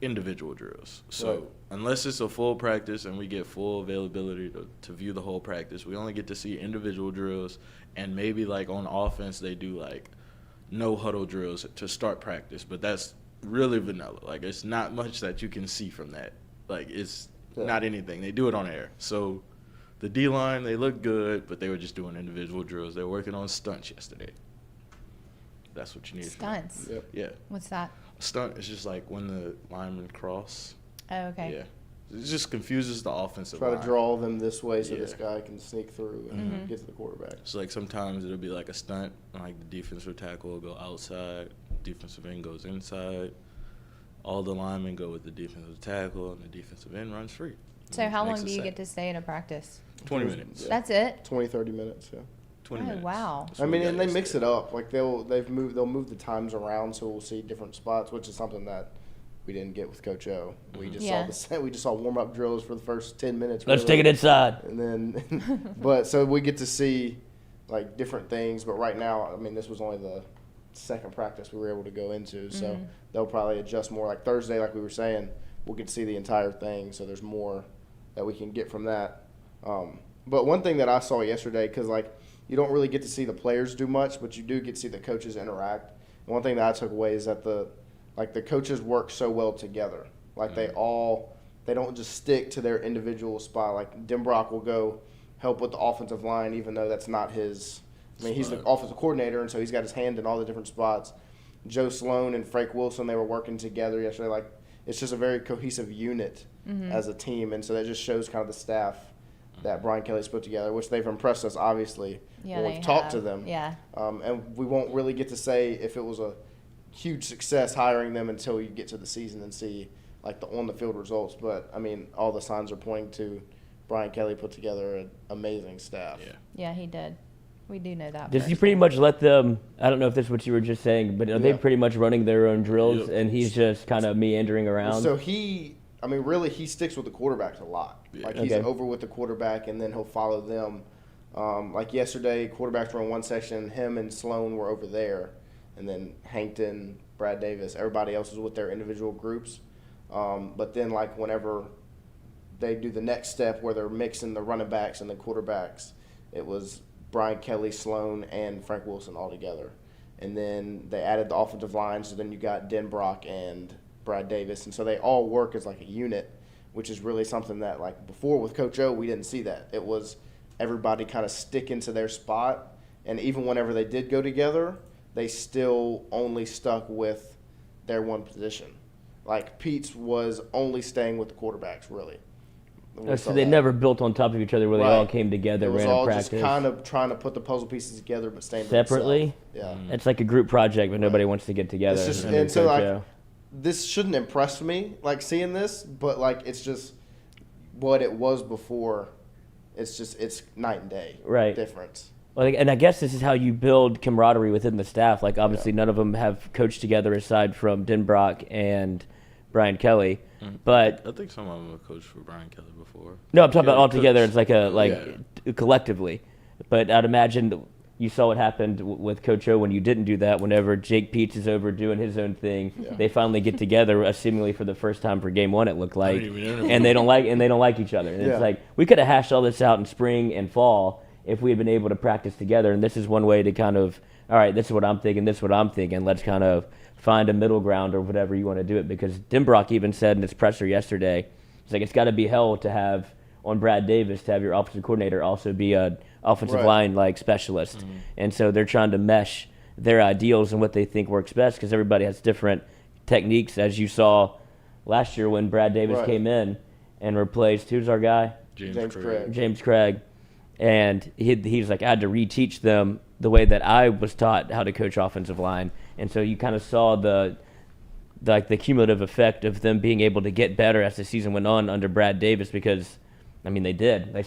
individual drills. So Right. unless it's a full practice and we get full availability to view the whole practice, we only get to see individual drills. And maybe, like, on offense, they do, like, no huddle drills to start practice. But that's really vanilla. Like, it's not much that you can see from that. Like, it's not anything. They do it on air. So the D-line, they look good, but they were just doing individual drills. They were working on stunts yesterday. That's what you need. Stunts. Yep. Yeah. What's that? A stunt is just like when the linemen cross. Oh, okay. Yeah. It just confuses the offensive Try line. to draw them this way so Yeah. this guy can sneak through and get to the quarterback. So, like, sometimes it'll be like a stunt, and, like, the defensive tackle will go outside, defensive end goes inside. All the linemen go with the defensive tackle, and the defensive end runs free. So how long do you get to stay in a practice? 20 minutes. Yeah. That's it? 20, 30 minutes, yeah. 20 Oh, minutes. wow. That's I what mean, we and got they mix yesterday. it up. Like they'll move the times around, so we'll see different spots, which is something that we didn't get with Coach O. We just Yeah. we just saw warm up drills for the first 10 minutes. Let's really. take it inside. And then, but so we get to see like different things. But right now, I mean, this was only the second practice we were able to go into, so they'll probably adjust more. Like Thursday, like we were saying, we'll get to see the entire thing. So there's more that we can get from that. But one thing that I saw yesterday, because like you don't really get to see the players do much, but you do get to see the coaches interact. And one thing that I took away is that the coaches work so well together. Like they don't just stick to their individual spot. Like Denbrock will go help with the offensive line, even though that's not his. I mean, he's the offensive coordinator, and so he's got his hand in all the different spots. Joe Sloan and Frank Wilson, they were working together yesterday. Like it's just a very cohesive unit as a team, and so that just shows kind of the staff that Brian Kelly's put together, which they've impressed us obviously Yeah, when they we've talked to have. them. Yeah. And we won't really get to say if it was a huge success hiring them until you get to the season and see like the on the field results. But I mean, all the signs are pointing to Brian Kelly put together an amazing staff. Yeah. Yeah, he did. We do know that. Does he personally. pretty much let them? I don't know if that's what you were just saying, but are they Yeah. pretty much running their own drills, Yep. and he's just kind of meandering around? So really he sticks with the quarterbacks a lot. Yeah. Like he's Okay. over with the quarterback and then he'll follow them. Like yesterday, quarterbacks were in one section, him and Sloan were over there, and then Hankton, Brad Davis, everybody else was with their individual groups. But then like whenever they do the next step where they're mixing the running backs and the quarterbacks, it was Brian Kelly, Sloan, and Frank Wilson all together. And then they added the offensive line, so then you got Denbrock and Brad Davis. And so they all work as like a unit, which is really something that like before with Coach O, we didn't see that. It was everybody kind of sticking to their spot. And even whenever they did go together, they still only stuck with their one position. Like Pete's was only staying with the quarterbacks, really. We Oh, saw so they that. never built on top of each other where they Right. all came together, It was ran a all practice just kind of trying to put the puzzle pieces together, but staying to separately. themselves. Yeah. It's like a group project, but nobody wants to get together. It's just, under and so Coach like, O. this shouldn't impress me, like seeing this, but like it's just what it was before. It's night and day, Right. difference. Well, and I guess this is how you build camaraderie within the staff. Like, obviously, none of them have coached together aside from Denbrock and Brian Kelly. But I think some of them have coached for Brian Kelly before. no, I'm talking about Kelly all together. coached. It's like collectively. But I'd imagine you saw what happened with Coach O when you didn't do that. Whenever Jake Peets is over doing his own thing, they finally get together, seemingly for the first time for game one. It looked like, even interview. and they don't like each other. And Yeah. it's like we could have hashed all this out in spring and fall if we had been able to practice together. And this is one way to kind of, all right, this is what I'm thinking, this is what I'm thinking. Let's kind of find a middle ground or whatever you want to do it. Because Denbrock even said in his presser yesterday, it's like it's got to be hell to have on Brad Davis to have your offensive coordinator also be a offensive Right. line like specialist. And so they're trying to mesh their ideals and what they think works best because everybody has different techniques, as you saw last year when Brad Davis Right. came in and replaced who's our guy? James Craig. James Craig. And he's like, I had to reteach them the way that I was taught how to coach offensive line. And so you kind of saw the cumulative effect of them being able to get better as the season went on under Brad Davis, because, I mean, they did. They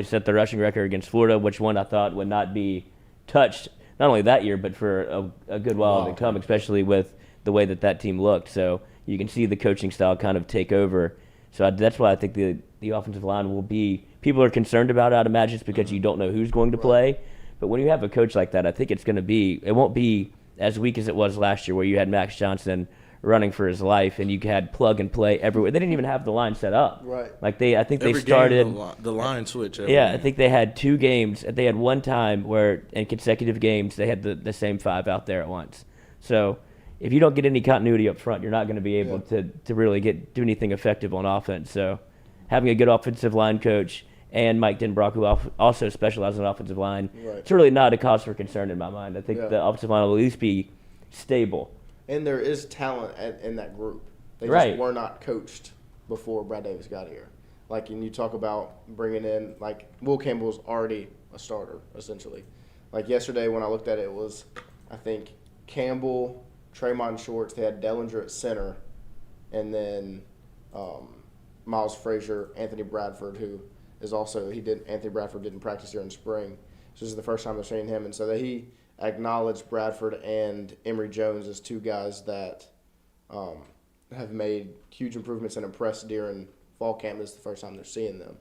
set the rushing record against Florida, which one I thought would not be touched, not only that year, but for a good while to come, especially with the way that team looked. So you can see the coaching style kind of take over. So that's why I think the offensive line will be – people are concerned about it, I'd imagine, just because you don't know who's going to play. But when you have a coach like that, I think it's going to be – it won't be as weak as it was last year where you had Max Johnson running for his life and you had plug and play everywhere. They didn't even have the line set up. Right. Like I think every they started game, the line switch. I think they had 2 games. They had one time where in consecutive games they had the same 5 out there at once. So if you don't get any continuity up front, you're not going to be able to really do anything effective on offense. So having a good offensive line coach and Mike Denbrock, who also specializes in offensive line, it's really not a cause for concern in my mind. I think the offensive line will at least be stable. And there is talent in that group. They just were not coached before Brad Davis got here. Like, and you talk about bringing in, like, Will Campbell's already a starter, essentially. Like, yesterday when I looked at it, it was, I think, Campbell, Tremont Shorts, they had Dellinger at center, and then Miles Frazier, Anthony Bradford, who is also, Anthony Bradford didn't practice here in spring. So this is the first time they're seeing him. And so he acknowledged Bradford and Emory Jones as 2 guys that have made huge improvements and impressed during fall camp. This is the first time they're seeing them.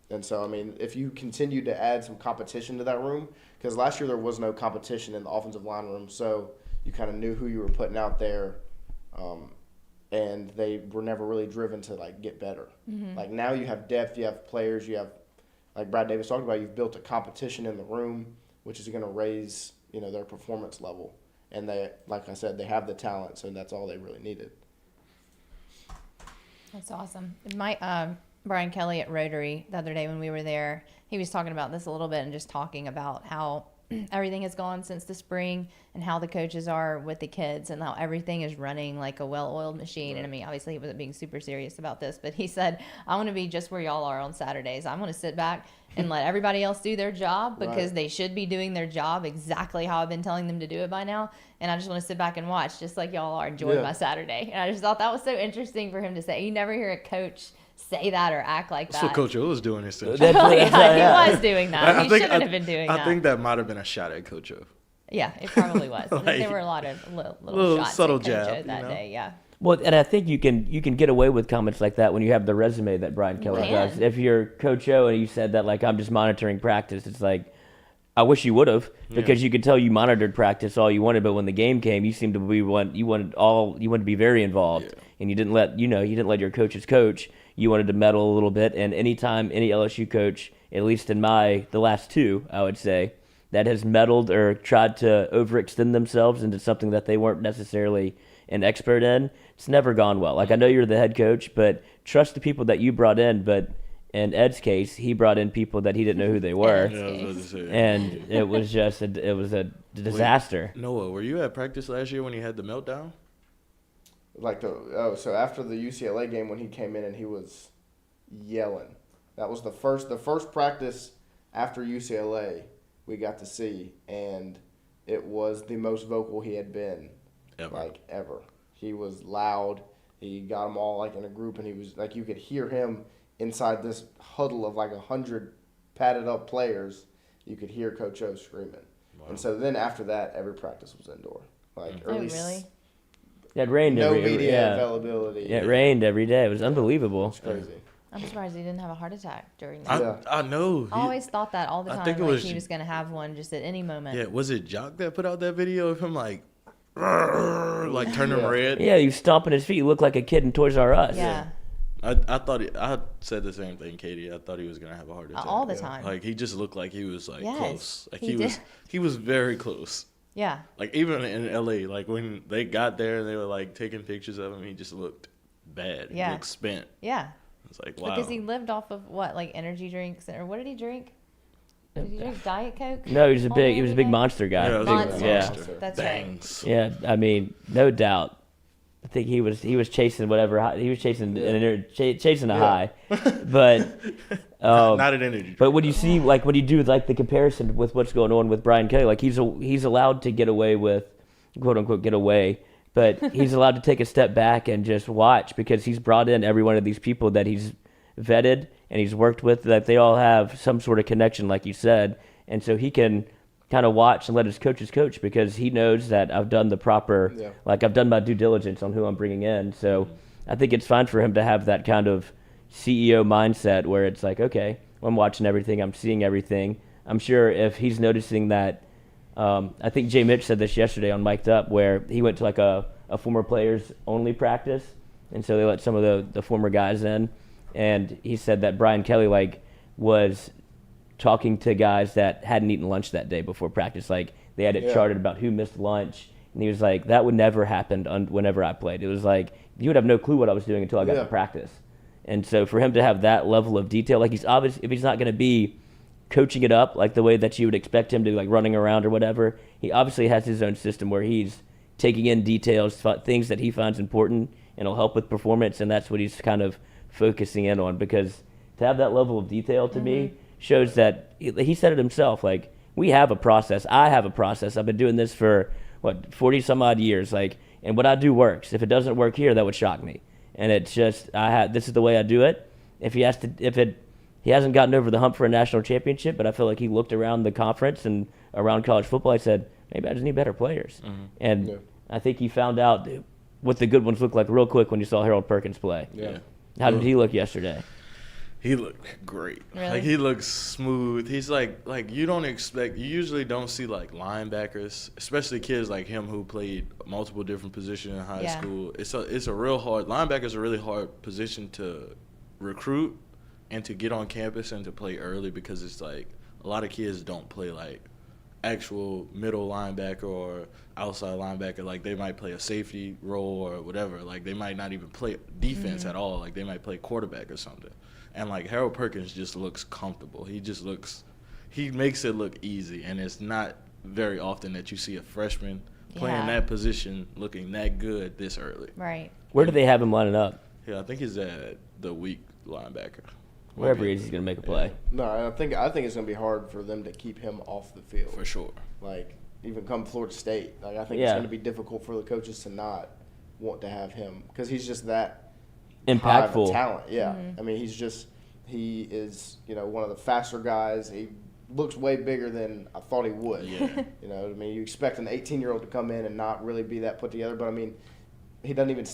And so, I mean, if you continue to add some competition to that room, because last year there was no competition in the offensive line room, so you kind of knew who you were putting out there, and they were never really driven to, like, get better. Mm-hmm. Like, now you have depth, you have players, you have, like Brad Davis talked about, you've built a competition in the room, which is going to raise, their performance level. And they, like I said, they have the talent, so that's all they really needed. That's awesome. Brian Kelly at Rotary the other day when we were there, he was talking about this a little bit and just talking about how everything has gone since the spring and how the coaches are with the kids and how everything is running like a well-oiled machine. Right. And I mean, obviously he wasn't being super serious about this, but he said, I want to be just where y'all are on Saturdays. I'm going to sit back and let everybody else do their job because they should be doing their job exactly how I've been telling them to do it by now. And I just want to sit back and watch just like y'all are enjoying my Saturday. And I just thought that was so interesting for him to say. You never hear a coach say that or act like that. That's what Coach O was doing this he was doing that. He shouldn't have been doing that. I think that might have been a shot at Coach O. Yeah, it probably was. There were a lot of little shots subtle at Coach O jab, that day, yeah. Well, and I think you can get away with comments like that when you have the resume that Brian Kelly does. If you're Coach O and you said that, like, I'm just monitoring practice, it's like, I wish you would have, because you could tell you monitored practice all you wanted, but when the game came, you seemed to be you wanted to be very involved, and you didn't let your coaches coach. You wanted to meddle a little bit, and anytime any LSU coach, at least in the last 2, I would say, that has meddled or tried to overextend themselves into something that they weren't necessarily an expert in, it's never gone well. Like, I know you're the head coach, but trust the people that you brought in. But in Ed's case, he brought in people that he didn't know who they were, and it was just a disaster. Wait, Noah, were you at practice last year when he had the meltdown? So after the UCLA game when he came in and he was yelling, that was the first practice after UCLA we got to see, and it was the most vocal he had been ever. He was loud. He got them all in a group, and he was you could hear him inside this huddle of 100 padded up players. You could hear Coach O screaming. Wow. And so then after that, every practice was indoor. Or at least really? It rained no media availability. Yeah, it rained every day. It was unbelievable. It's crazy. I'm surprised he didn't have a heart attack during that. I know. I always thought that all the time. I think he was going to have one just at any moment. Yeah, was it Jock that put out that video of him turning red? Yeah, he was stomping his feet. He looked like a kid in Toys R Us. Yeah. I thought I said the same thing, Katie. I thought he was gonna have a heart attack all the time. He just looked like he was close. He was very close. Yeah. Even in LA, when they got there and they were taking pictures of him, he just looked bad. Yeah. He looked spent. Yeah. It's wow. Because he lived off of what, energy drinks, or what did he drink? Did he drink Diet Coke? No, he was a big Monster guy. Yeah, Monster. Monster. That's Bangs. right. Yeah, I mean, no doubt. I think he was chasing whatever he was chasing chasing a high, but not an energy drink. But when you see when you do the comparison with what's going on with Brian Kelly, he's allowed to get away with quote unquote get away, but he's allowed to take a step back and just watch because he's brought in every one of these people that he's vetted and he's worked with that they all have some sort of connection, like you said, and so he can kind of watch and let his coaches coach because he knows that I've done the proper, I've done my due diligence on who I'm bringing in. So I think it's fine for him to have that kind of CEO mindset where it's like, okay, I'm watching everything, I'm seeing everything. I'm sure if he's noticing that, I think Jay Mitch said this yesterday on Mic'd Up where he went to a former players only practice. And so they let some of the former guys in. And he said that Brian Kelly was talking to guys that hadn't eaten lunch that day before practice. They had it charted about who missed lunch. And he was like, that would never happen whenever I played. It was like, you would have no clue what I was doing until I got to practice. And so for him to have that level of detail, he's obvious, if he's not going to be coaching it up the way that you would expect him to, running around or whatever, he obviously has his own system where he's taking in details, things that he finds important, and will help with performance. And that's what he's kind of focusing in on because to have that level of detail to me shows that he said it himself. We have a process. I have a process. I've been doing this for 40 some odd years. And what I do works. If it doesn't work here, that would shock me. And it's just this is the way I do it. He hasn't gotten over the hump for a national championship, but I feel like he looked around the conference and around college football. I said maybe I just need better players. And I think he found out what the good ones look like real quick when you saw Harold Perkins play. Yeah. How did he look yesterday? He looked great. Really? He looks smooth. He's you usually don't see linebackers, especially kids like him who played multiple different positions in high school. It's a real hard, linebacker's a really hard position to recruit and to get on campus and to play early because it's a lot of kids don't play actual middle linebacker or outside linebacker. They might play a safety role or whatever. They might not even play defense at all. They might play quarterback or something. And Harold Perkins just looks comfortable. He makes it look easy. And it's not very often that you see a freshman playing that position looking that good this early. Right. Where do they have him lining up? Yeah, I think he's at the weak linebacker. Wherever he is, he's going to make a play. No, I think it's going to be hard for them to keep him off the field. For sure. Even come Florida State. I think it's going to be difficult for the coaches to not want to have him because he's just that impactful talent. Yeah. I mean, he is, one of the faster guys. He looks way bigger than I thought he would. Yeah. You expect an 18-year-old to come in and not really be that put together, but he doesn't even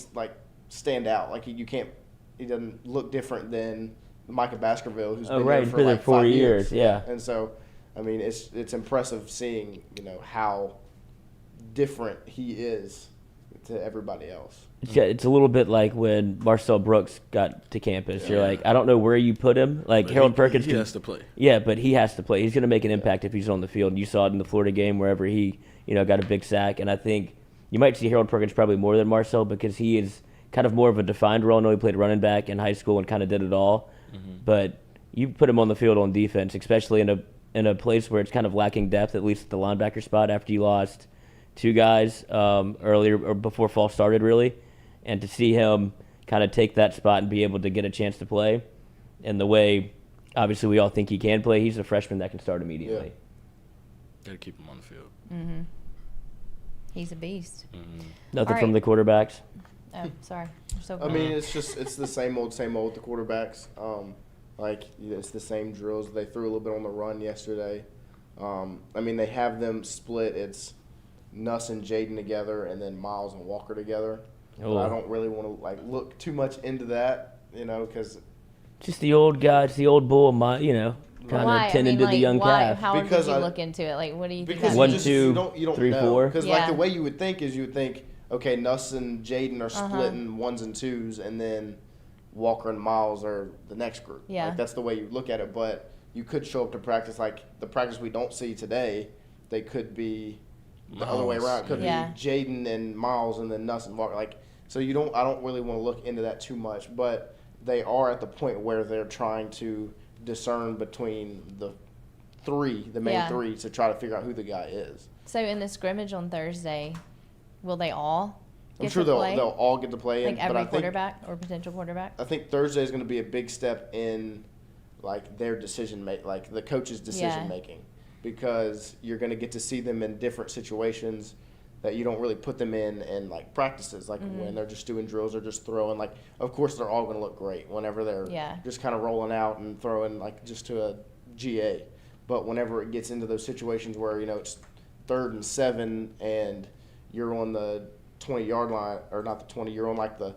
stand out. He doesn't look different than Micah Baskerville, who's been there for 4 years. Yeah. And so, it's impressive seeing, how different he is to everybody else. It's a little bit like when Marcel Brooks got to campus. You're I don't know where you put him. Harold Perkins. He has to play. Yeah, but he has to play. He's going to make an impact if he's on the field. And you saw it in the Florida game wherever he, got a big sack. And I think you might see Harold Perkins probably more than Marcel because he is kind of more of a defined role. I know he played running back in high school and kind of did it all. But you put him on the field on defense, especially in a place where it's kind of lacking depth, at least at the linebacker spot after you lost two guys earlier or before fall started, really. And to see him kind of take that spot and be able to get a chance to play and the way, obviously, we all think he can play, he's a freshman that can start immediately. Got to keep him on the field. Mm-hmm. He's a beast. Nothing from the quarterbacks? Oh, sorry. It's the same old with the quarterbacks. It's the same drills. They threw a little bit on the run yesterday. They have them split. It's Nuss and Jaden together and then Miles and Walker together. Oh. I don't really want to look too much into that, because just the old guy, it's the old bull, kind of tending to the young calf. How did you look into it? What do you think? Because 1, 2, you don't 3, know. 4. Because the way you would think is okay, Nuss and Jaden are splitting 1s and 2s, and then Walker and Miles are the next group. Yeah. That's the way you look at it. But you could show up to practice the practice we don't see today. They could be the other way around. It could be Jaden and Miles and then Nuss and Walker. So I don't really want to look into that too much. But they are at the point where they're trying to discern between the main three, to try to figure out who the guy is. So in the scrimmage on Thursday, will they all I'm get sure to they'll play? all get to play. Like but every I think, quarterback or potential quarterback? I think Thursday is going to be a big step in like their like the coach's decision making, because you're going to get to see them in different situations that you don't really put them in like practices, like when they're just doing drills or just throwing. Like, of course, they're all going to look great whenever they're just kind of rolling out and throwing like just to a GA. But whenever it gets into those situations where, you know, it's 3rd and 7 and you're on the 20-yard line, or not the 20, you're on like the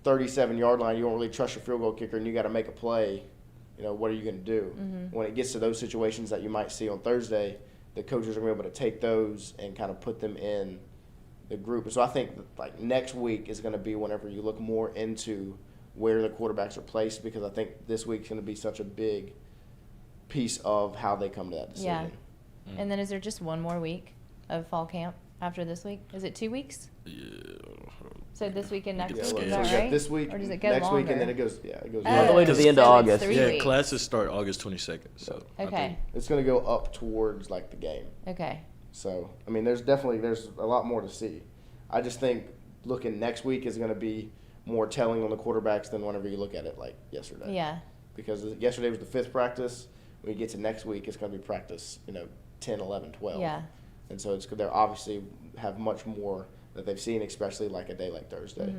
37-yard line, you don't really trust your field goal kicker and you got to make a play, you know, what are you going to do? When it gets to those situations that you might see on Thursday, the coaches are going to be able to take those and kind of put them in the group. So I think like next week is going to be whenever you look more into where the quarterbacks are placed, because I think this week's going to be such a big piece of how they come to that decision. Yeah. And then is there just one more week of fall camp after this week? Is it 2 weeks? Yeah. So this week and next week, is so that we got right? this week, or does it go next longer? week, and then it goes, it goes all the way to the end of so it's August. 3 Yeah, weeks. classes start August 22nd. So I Okay. think It's going to go up towards like the game. Okay. So, I mean, there's a lot more to see. I just think looking next week is going to be more telling on the quarterbacks than whenever you look at it like yesterday. Yeah. Because yesterday was the 5th practice. When you get to next week, it's going to be practice, 10, 11, 12. Yeah. And so they're obviously have much more that they've seen, especially like a day like Thursday.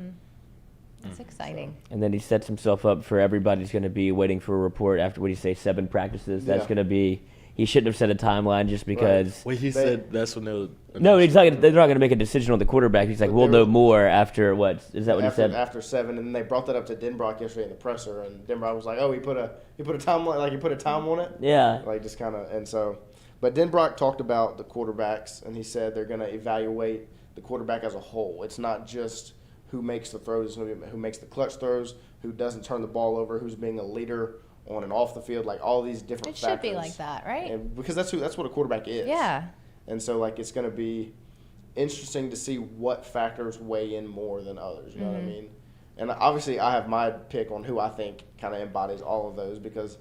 That's exciting. And then he sets himself up for everybody's going to be waiting for a report after, what do you say, 7 practices? That's Yeah. going to be – he shouldn't have set a timeline just because wait, he said that's when they'll. No, they're not going to make a decision on the quarterback. He's like, we'll know more after what? Is that what he said? After 7, and then they brought that up to Denbrock yesterday in the presser, and Denbrock was like, "Oh, he put a time on it." Yeah. Like just kind of, and so, but Denbrock talked about the quarterbacks, and he said they're going to evaluate the quarterback as a whole. It's not just who makes the throws, it's going to be who makes the clutch throws, who doesn't turn the ball over, who's being a leader on and off the field, like all these different It factors. should be like that, right? And because that's what a quarterback is. Yeah. And so, like, it's going to be interesting to see what factors weigh in more than others. You know what I mean? And obviously, I have my pick on who I think kind of embodies all of those, because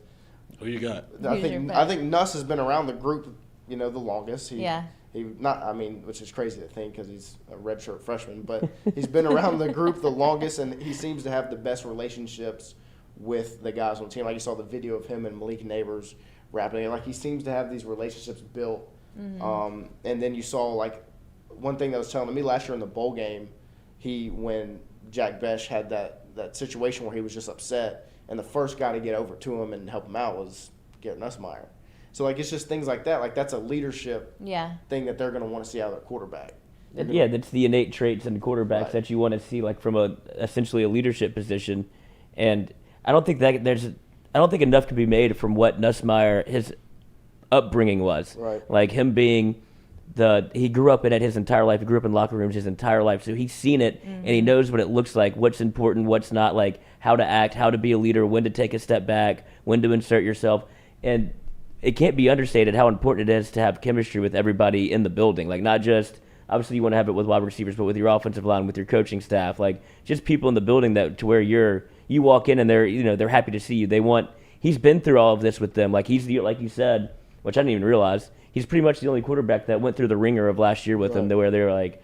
Who you got? I Who's your think pick? Nuss has been around the group, the longest. Yeah. Which is crazy to think because he's a redshirt freshman, but he's been around the group the longest, and he seems to have the best relationships with the guys on the team. Like you saw the video of him and Malik Neighbors rapping, like he seems to have these relationships built. And then you saw like one thing that was telling me last year in the bowl game, when Jack Besh had that situation where he was just upset, and the first guy to get over to him and help him out was Garrett Nussmeier. So like it's just things like that. Like that's a leadership thing that they're going to want to see out of their quarterback. Yeah, that's the innate traits in quarterbacks Right. that you want to see, like from essentially a leadership position. And I don't think enough can be made from what Nussmeier, his upbringing was. Right. Like him being he grew up in it his entire life. He grew up in locker rooms his entire life. So he's seen it and he knows what it looks like, what's important, what's not, like how to act, how to be a leader, when to take a step back, when to insert yourself. And it can't be understated how important it is to have chemistry with everybody in the building. Like not just, obviously you want to have it with wide receivers, but with your offensive line, with your coaching staff, like just people in the building that to where you walk in and they're happy to see you. He's been through all of this with them. Like like you said, which I didn't even realize, he's pretty much the only quarterback that went through the ringer of last year with them, where they were like,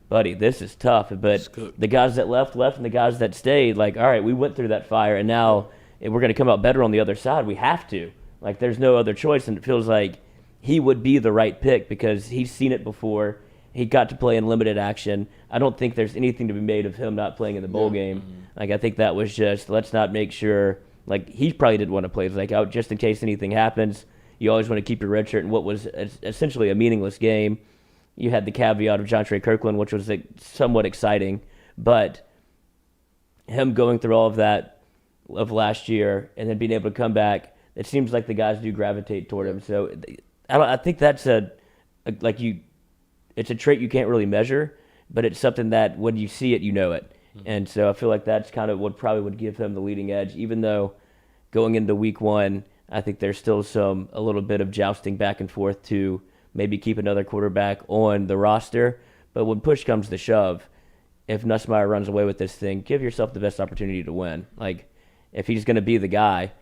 buddy, this is tough. But the guys that left, and the guys that stayed, like, all right, we went through that fire, and now we're going to come out better on the other side. We have to. Like, there's no other choice, and it feels like he would be the right pick because he's seen it before. He got to play in limited action. I don't think there's anything to be made of him not playing in the bowl game. Like, I think that was just, let's not make sure, like, he probably didn't want to play. It's like, out just in case anything happens. You always want to keep your red shirt in what was essentially a meaningless game. You had the caveat of Jontre Kirkland, which was somewhat exciting. But him going through all of that of last year and then being able to come back, it seems like the guys do gravitate toward him. So I think that's it's a trait you can't really measure, but it's something that when you see it, you know it. And so I feel like that's kind of what probably would give him the leading edge, even though going into week 1, I think there's still a little bit of jousting back and forth to maybe keep another quarterback on the roster. But when push comes to shove, if Nussmeier runs away with this thing, give yourself the best opportunity to win. Like, if he's going to be the guy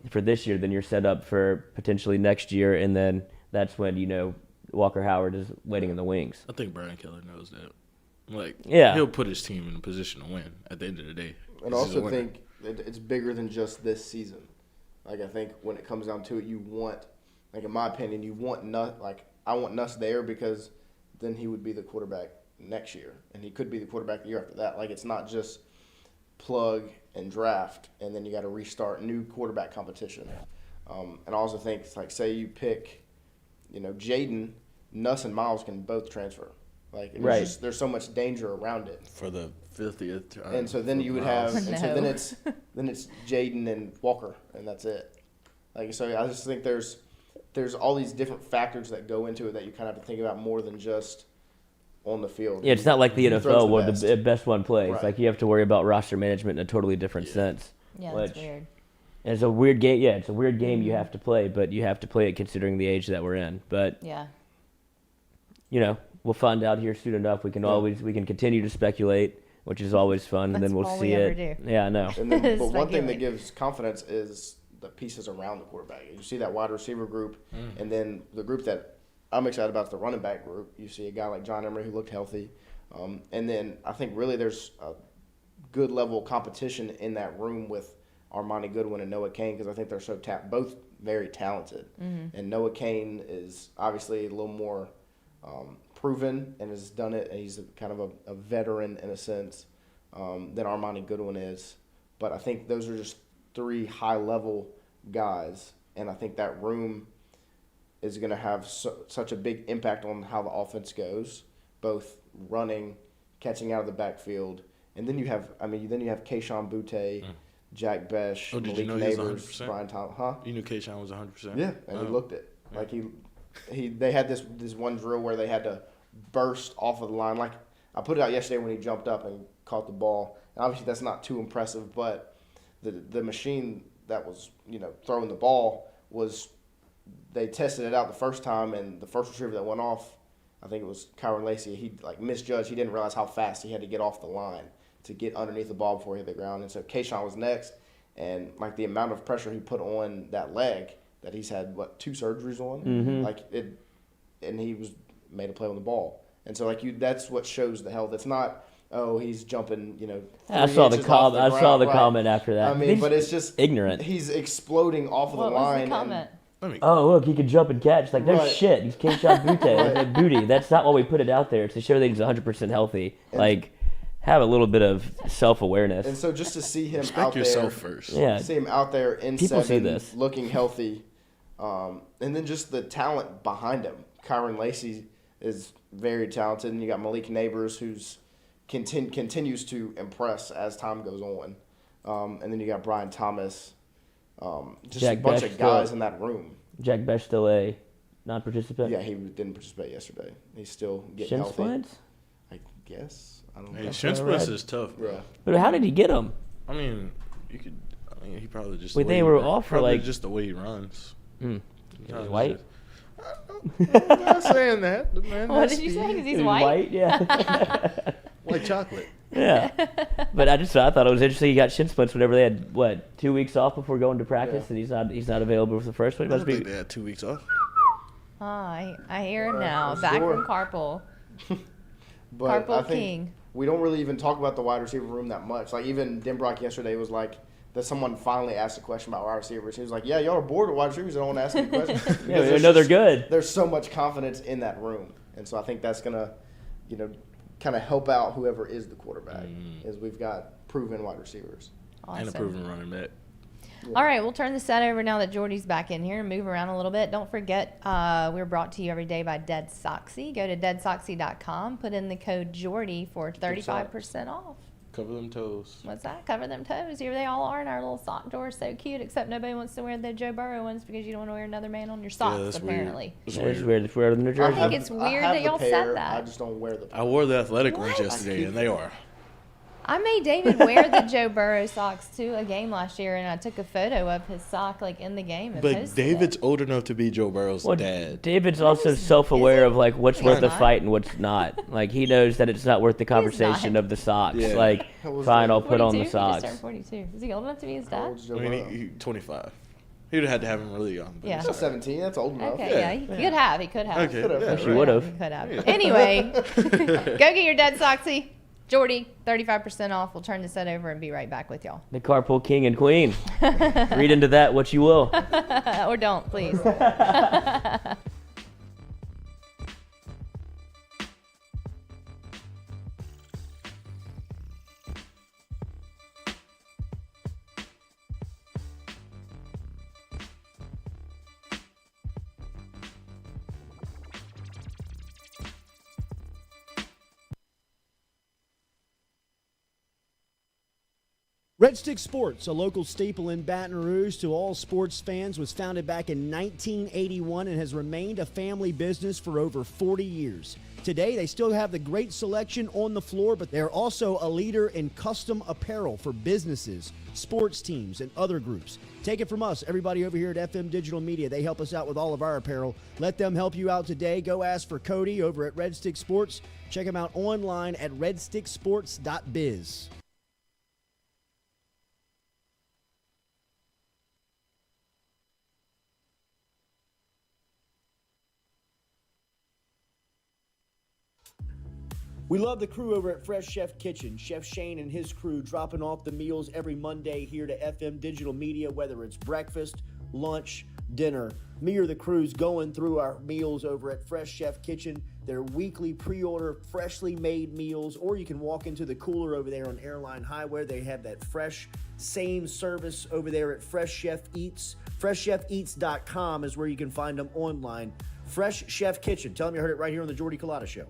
for this year, then you're set up for potentially next year, and then that's when, Walker Howard is waiting in the wings. I think Brian Keller knows that. Like, Yeah. he'll put his team in a position to win at the end of the day. And He's a also winner. think it's bigger than just this season. Like, I think when it comes down to it, you want, like, in my opinion, you want I want Nuss there because then he would be the quarterback next year, and he could be the quarterback the year after that. Like, it's not just plug and draft, and then you got to restart new quarterback competition. And I also think, like, say you pick, Jaden, Nuss and Miles can both transfer. Like, Right. there's so much danger around it. For the 50th time. And so then you would have, No. and so then it's Jaden and Walker, and that's it. Like, so I just think there's all these different factors that go into it that you kind of have to think about more than just on the field. Yeah, it's not like the Who throws NFL where best. the best one plays. Right. Like, you have to worry about roster management in a totally different sense. Yeah, Which- that's weird. It's a weird game. Yeah, it's a weird game you have to play, but you have to play it considering the age that we're in. But, Yeah. we'll find out here soon enough. We can continue to speculate, which is always fun, and That's then we'll all see we ever it. do. Yeah, I know. And then, but one thing Speculate. that gives confidence is the pieces around the quarterback. You see that wide receiver group, and then the group that I'm excited about is the running back group. You see a guy like John Emery who looked healthy. And then I think really there's a good level of competition in that room with Armani Goodwin and Noah Kane because I think they're so both very talented. And Noah Kane is obviously a little more proven and has done it, and he's kind of a veteran in a sense than Armani Goodwin is. But I think those are just three high-level guys, and I think that room is going to have such a big impact on how the offense goes, both running, catching out of the backfield, and then you have Keyshawn Butte, Jack Besh, Oh, did you Malik know he was Neighbors, 100%? Brian Thomas. Huh? You knew Keyshawn was 100%? Yeah, and he looked it. Like they had this one drill where they had to burst off of the line. Like I put it out yesterday when he jumped up and caught the ball. And obviously that's not too impressive, but the machine that was throwing the ball they tested it out the first time, and the first receiver that went off, I think it was Kyron Lacey. He misjudged. He didn't realize how fast he had to get off the line to get underneath the ball before he hit the ground. And so Keyshawn was next, and the amount of pressure he put on that leg that he's had 2 surgeries on, and he was made a play on the ball. And so that's what shows the health. It's not he's jumping 3 I saw the inches off the I saw ground. the Right. comment after that. I mean, but it's just ignorant. He's exploding off of What the was line. the comment? Oh, look, he can jump and catch. Like, no Right. shit. He's Keyshawn Butte. Right. Like, booty. That's not why we put it out there. It's to show that he's 100% healthy. Like, have a little bit of self-awareness. And so just to see him Respect out yourself there, first. Yeah. see him out there in People see 7, this. looking healthy, and then just the talent behind him. Kyron Lacey is very talented, and you got Malik Neighbors, who's continues to impress as time goes on, and then you got Brian Thomas, just Jack a bunch Besh of guys still- in that room. Jack Besh still a non-participant? Yeah, he didn't participate yesterday. He's still getting Shin healthy. splints? I guess I don't know. Hey, shin splints read. is tough, bro. Yeah. But how did he get them? I mean, he probably just. Wait, the way they he were runs. off for, Probably like- just the way he runs. Mm. Probably white? just- I'm not saying that. The man What has did you say? speed. Because he's white? Yeah. White chocolate. Yeah. But I thought it was interesting. He got shin splints whenever they had, 2 weeks off before going to practice, Yeah. and he's not available for the first one. I He must don't be. think they had 2 weeks off. Oh, I hear him now. Let's Back do from it. carpool. But I Carpool think King. we don't really even talk about the wide receiver room that much. Like even Denbrock yesterday was like that. Someone finally asked a question about wide receivers. He was like, "Yeah, y'all are bored with wide receivers. I don't want to ask any questions." Yeah, Because we know they're good. There's so much confidence in that room, and so I think that's gonna, kind of help out whoever is the quarterback. Is we've got proven wide receivers. Awesome. And a proven running back. All right, we'll turn the set over now that Jordy's back in here and move around a little bit. Don't forget, we're brought to you every day by Dead Soxy. Go to deadsoxy.com, put in the code Jordy for 35% off. Cover them toes. What's that? Cover them toes. Here they all are in our little sock drawer. So cute, except nobody wants to wear the Joe Burrow ones because you don't want to wear another man on your socks, that's apparently. Weird. That's Yeah, it's weird. weird. It's weird in New Jersey. think it's weird have that the y'all said pair, that. I just don't wear the pair. I wore the athletic ones What? yesterday, and they are. I made David wear the Joe Burrow socks to a game last year, and I took a photo of his sock in the game. And But posted David's it. old enough to be Joe Burrow's Well, dad. David's also self-aware of what's He's worth a not. fight and what's not. Like he knows that it's not worth the conversation not. of the socks. Yeah. How old is Fine, David? I'll put on 42? the He just socks. turned 42. Is he old enough to be his How dad? old is Joe I mean, Burrow? he 25. He would have had to have him really young. Yeah. He's not 17. That's old enough. Okay, yeah, he could have. He could have. Okay. Could have. Yeah, She would have. He could have. Anyway, go get your dead Soxy. Jordy, 35% off. We'll turn the set over and be right back with y'all. The carpool king and queen. Read into that what you will. Or don't, please. Red Stick Sports, a local staple in Baton Rouge to all sports fans, was founded back in 1981 and has remained a family business for over 40 years. Today, they still have the great selection on the floor, but they're also a leader in custom apparel for businesses, sports teams, and other groups. Take it from us, everybody over here at FM Digital Media. They help us out with all of our apparel. Let them help you out today. Go ask for Cody over at Red Stick Sports. Check him out online at redsticksports.biz. We love the crew over at Fresh Chef Kitchen. Chef Shane and his crew dropping off the meals every Monday here to FM Digital Media, whether it's breakfast, lunch, dinner. Me or the crew's going through our meals over at Fresh Chef Kitchen. Their weekly pre-order, freshly made meals, or you can walk into the cooler over there on Airline Highway. They have that fresh, same service over there at Fresh Chef Eats. FreshChefEats.com is where you can find them online. Fresh Chef Kitchen. Tell them you heard it right here on the Jordy Culotta Show.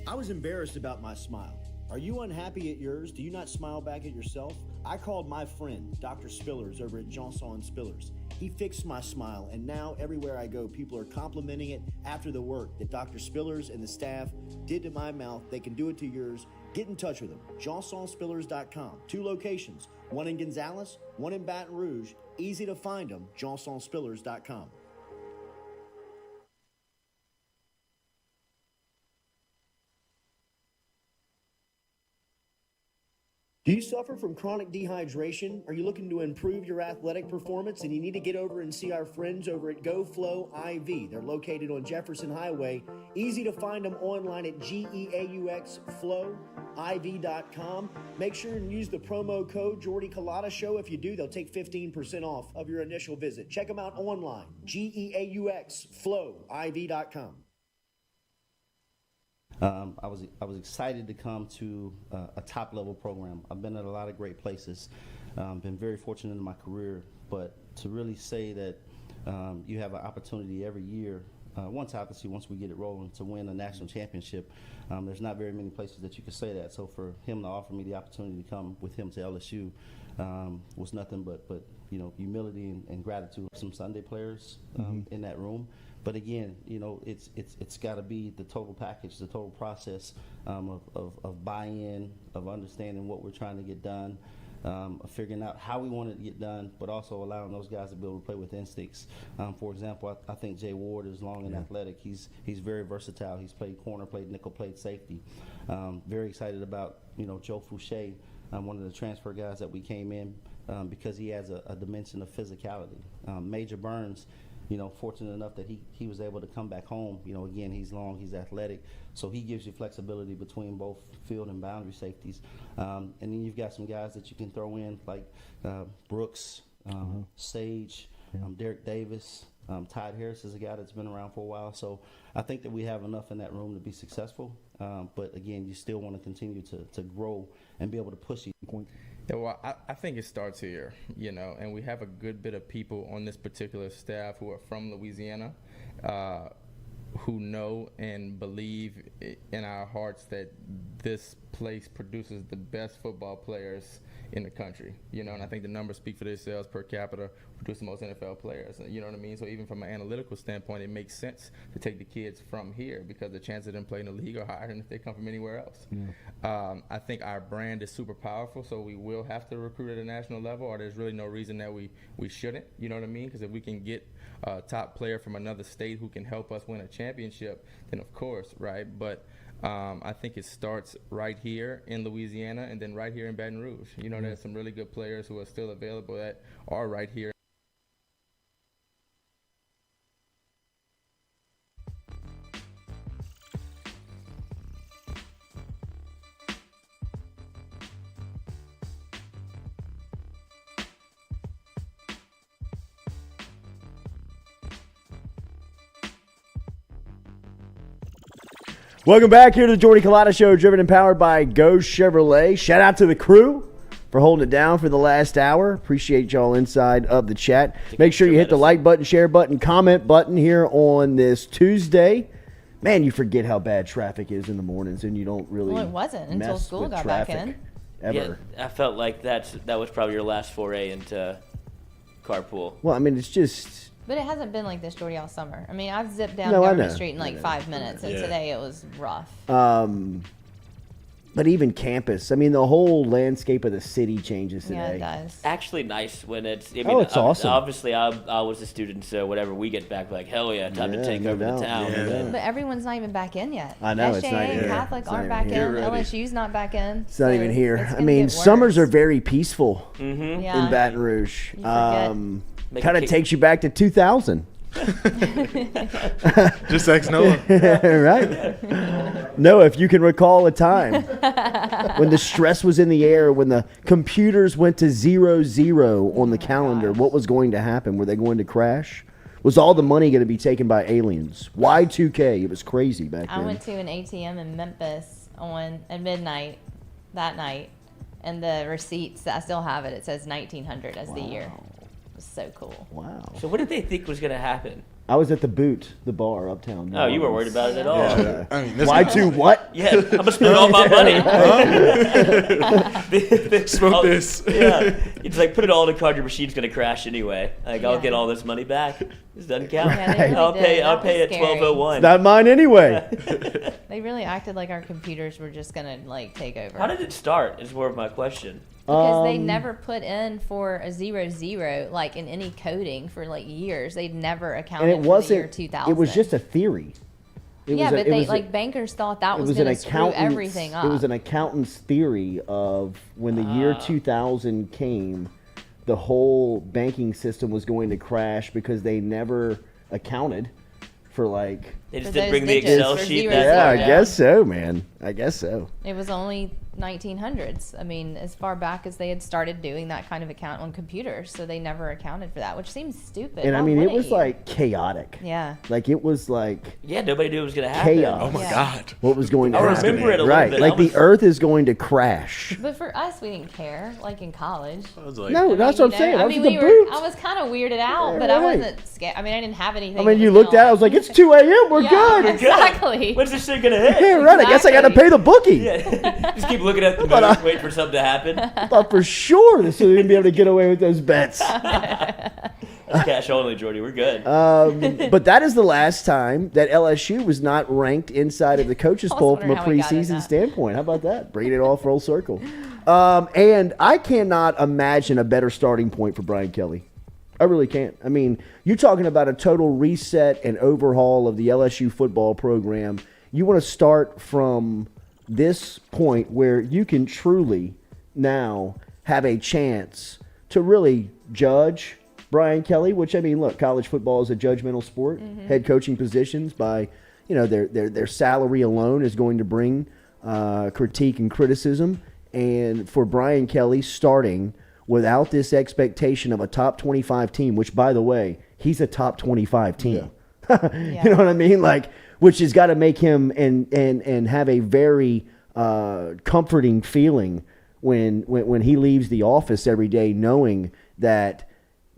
I was embarrassed about my smile. Are you unhappy at yours? Do you not smile back at yourself? I called my friend, Dr. Spillers, over at Johnson Spillers. He fixed my smile, and now everywhere I go, people are complimenting it after the work that Dr. Spillers and the staff did to my mouth. They can do it to yours. Get in touch with them. JohnsonSpillers.com. 2 locations, one in Gonzales, one in Baton Rouge. Easy to find them, JohnsonSpillers.com. Do you suffer from chronic dehydration? Are you looking to improve your athletic performance and you need to get over and see our friends over at GoFlow IV? They're located on Jefferson Highway. Easy to find them online at GEAUXFlowIV.com. Make sure and use the promo code Jordy Culotta Show. If you do, they'll take 15% off of your initial visit. Check them out online, GEAUXFlowIV.com. I was excited to come to a top level program. I've been at a lot of great places, been very fortunate in my career, but to really say that you have an opportunity every year, once we get it rolling, to win a national championship, there's not very many places that you can say that. So for him to offer me the opportunity to come with him to LSU was nothing but humility and gratitude. Some Sunday players in that room. But again, it's got to be the total package, the total process of buy-in, of understanding what we're trying to get done, of figuring out how we want it to get done, but also allowing those guys to be able to play with instincts. For example, I think Jay Ward is long and athletic. He's very versatile. He's played corner, played nickel, played safety. Very excited about Joe Fouché, one of the transfer guys that we came in because he has a dimension of physicality. Major Burns. Fortunate enough that he was able to come back home. Again, he's long, he's athletic, so he gives you flexibility between both field and boundary safeties. And then you've got some guys that you can throw in like Brooks, Sage, Derek Davis. Todd Harris is a guy that's been around for a while. So I think that we have enough in that room to be successful. But again, you still want to continue to grow and be able to push these points. Yeah, well, I think it starts here, and we have a good bit of people on this particular staff who are from Louisiana, who know and believe in our hearts that this place produces the best football players in the country, and I think the numbers speak for themselves. Per capita, produce the most NFL players, you know what I mean? So even from an analytical standpoint, it makes sense to take the kids from here because the chances of them playing in the league are higher than if they come from anywhere else. I think our brand is super powerful, so we will have to recruit at a national level, or there's really no reason that we shouldn't, you know what I mean? Because if we can get a top player from another state who can help us win a championship, then of course, right? But I think it starts right here in Louisiana and then right here in Baton Rouge. There's some really good players who are still available that are right here. Welcome back here to the Jordy Culotta Show, driven and powered by Go Chevrolet. Shout out to the crew for holding it down for the last hour. Appreciate y'all inside of the chat. Make sure you hit the like button, share button, comment button here on this Tuesday. Man, you forget how bad traffic is in the mornings, and you don't really. Well, it wasn't until mess school with got back traffic in. Ever. Yeah, I felt like that was probably your last foray into carpool. Well, I mean, it's just. But it hasn't been like this, Jordy, all summer. I mean, I've zipped down No, I Government know. Street in like 5 minutes, and Yeah. today it was rough. But even campus, I mean, the whole landscape of the city changes today. Yeah, it does. Actually nice when it's. I mean, It's awesome. Obviously, I was a student, so whatever we get back, like hell yeah, time to Yeah, take no over doubt. the town. Yeah. And then- But everyone's not even back in yet. I know, it's SJA not and here. Catholic It's not aren't even back here. in. Get ready. LSU's not back in. It's not So even here. it's I gonna mean, get summers are worse. very peaceful Yeah. in Baton Rouge. You forget. Make Kind a of kick- takes you back to 2000. Just ask Noah. Right? No, if you can recall a time when the stress was in the air, when the computers went to 0-0 on the calendar, what was going to happen? Were they going to crash? Was all the money going to be taken by aliens? Y2K, it was crazy back I then. went to an ATM in Memphis at midnight that night, and the receipts, I still have it. It says 1900 as the year. It was so cool. Wow. So what did they think was going to happen? I was at the Boot, the bar uptown. Oh, you weren't worried about it at all. Yeah. I mean, this Y2 what? Yeah, I'm gonna spend all my money. Smoke this. Yeah, it's like put it all in a card. Your machine's gonna crash anyway. Like I'll Yeah. get all this money back. This doesn't count. Yeah, they really I'll did. pay. I'll That pay was at scary. 12:01. Not mine anyway. They really acted like our computers were just gonna like take over. How did it start? Is more of my question. Because they never put in for a 0-0 like in any coding for like years. They'd never accounted And it for the year wasn't, 2000. it was just a theory. It yeah, was a- but it they was a- like bankers thought that it was was going an to screw accountant's everything up. It was an accountant's theory of when the year 2000 came, the whole banking system was going to crash because they never accounted for like. They just For didn't those bring the digits Excel for sheet 0, back. Yeah, I yeah. guess so, man. I guess so. It was only 1900s. I mean, as far back as they had started doing that kind of account on computers, so they never accounted for that, which seems stupid. And I Why mean, it wouldn't was you? like chaotic. Yeah. Like it was like Yeah, nobody knew it was gonna happen. chaos. Oh my Yeah. God. What was going to I happen? remember it a little right, bit. like I was- the Earth is going to crash. But for us, we didn't care. Like in college. I was like, No, that's You what I'm know, saying. I was mean, at the we were. Boot. I was kind of weirded out, Yeah, but I right. wasn't scared. I mean, I didn't have anything. I that mean, you was looked at it, I was like, it's 2 a.m. We're Yeah, good. exactly. When's this shit gonna hit? Yeah, right. I guess I got to Exactly. pay the bookie. Yeah. Just keep looking at the But, moon, wait for something to happen. I thought for sure this was going to be able to get away with those bets. That's cash only, Jordy. We're good. But that is the last time that LSU was not ranked inside of the coaches I was poll from a wondering how we got in preseason that. standpoint. How about that? Bringing it all full circle. And I cannot imagine a better starting point for Brian Kelly. I really can't. I mean, you're talking about a total reset and overhaul of the LSU football program. You want to start from this point where you can truly now have a chance to really judge Brian Kelly, which, I mean, look, college football is a judgmental sport. Head coaching positions by, their salary alone is going to bring critique and criticism. And for Brian Kelly starting without this expectation of a top 25 team, which, by the way, he's a top 25 team. Yeah. You know what I mean? Like, which has got to make him and have a very comforting feeling when he leaves the office every day, knowing that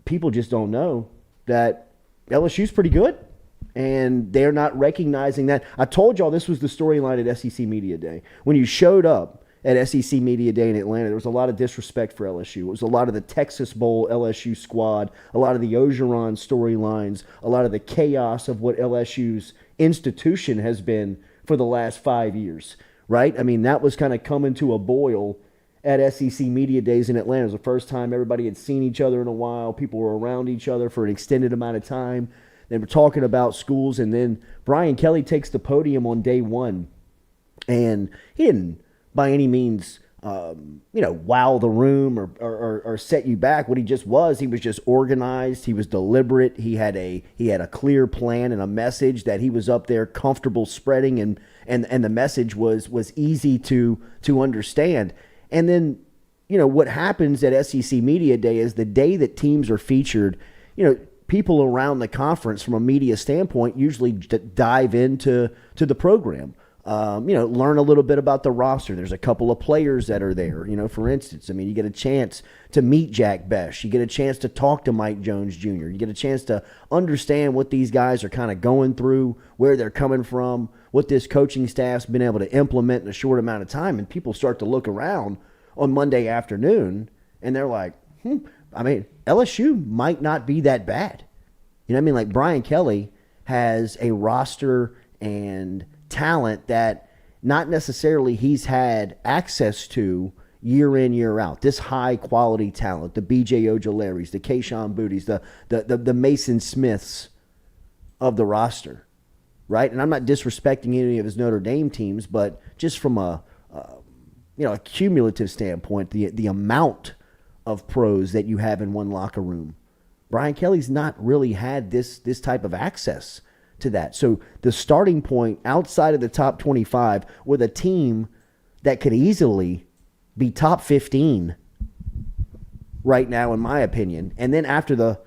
people just don't know that LSU's pretty good, and they're not recognizing that. I told y'all this was the storyline at SEC Media Day. When you showed up at SEC Media Day in Atlanta, there was a lot of disrespect for LSU. It was a lot of the Texas Bowl LSU squad, a lot of the Ogeron storylines, a lot of the chaos of what LSU's institution has been for the last 5 years, right? I mean, that was kind of coming to a boil at SEC Media Days in Atlanta. It was the first time everybody had seen each other in a while. People were around each other for an extended amount of time. They were talking about schools, and then Brian Kelly takes the podium on day one And he didn't by any means, wow the room or set you back. What he was just organized. He was deliberate. He had a clear plan and a message that he was up there comfortable spreading, and the message was easy to understand. And then, what happens at SEC Media Day is the day that teams are featured, people around the conference from a media standpoint usually dive into the program. Learn a little bit about the roster. There's a couple of players that are there. For instance, you get a chance to meet Jack Besh. You get a chance to talk to Mike Jones Jr. You get a chance to understand what these guys are kind of going through, where they're coming from, what this coaching staff's been able to implement in a short amount of time. And people start to look around on Monday afternoon, and they're like, LSU might not be that bad. Like Brian Kelly has a roster and talent that not necessarily he's had access to year in, year out. This high quality talent, the BJ Ojaleris, the Keyshawn Booties, the Mason Smiths of the roster, right? And I'm not disrespecting any of his Notre Dame teams, but just from a cumulative standpoint, the amount of pros that you have in one locker room, Brian Kelly's not really had this type of access to that. So the starting point outside of the top 25 with a team that could easily be top 15 right now, in my opinion. And then after the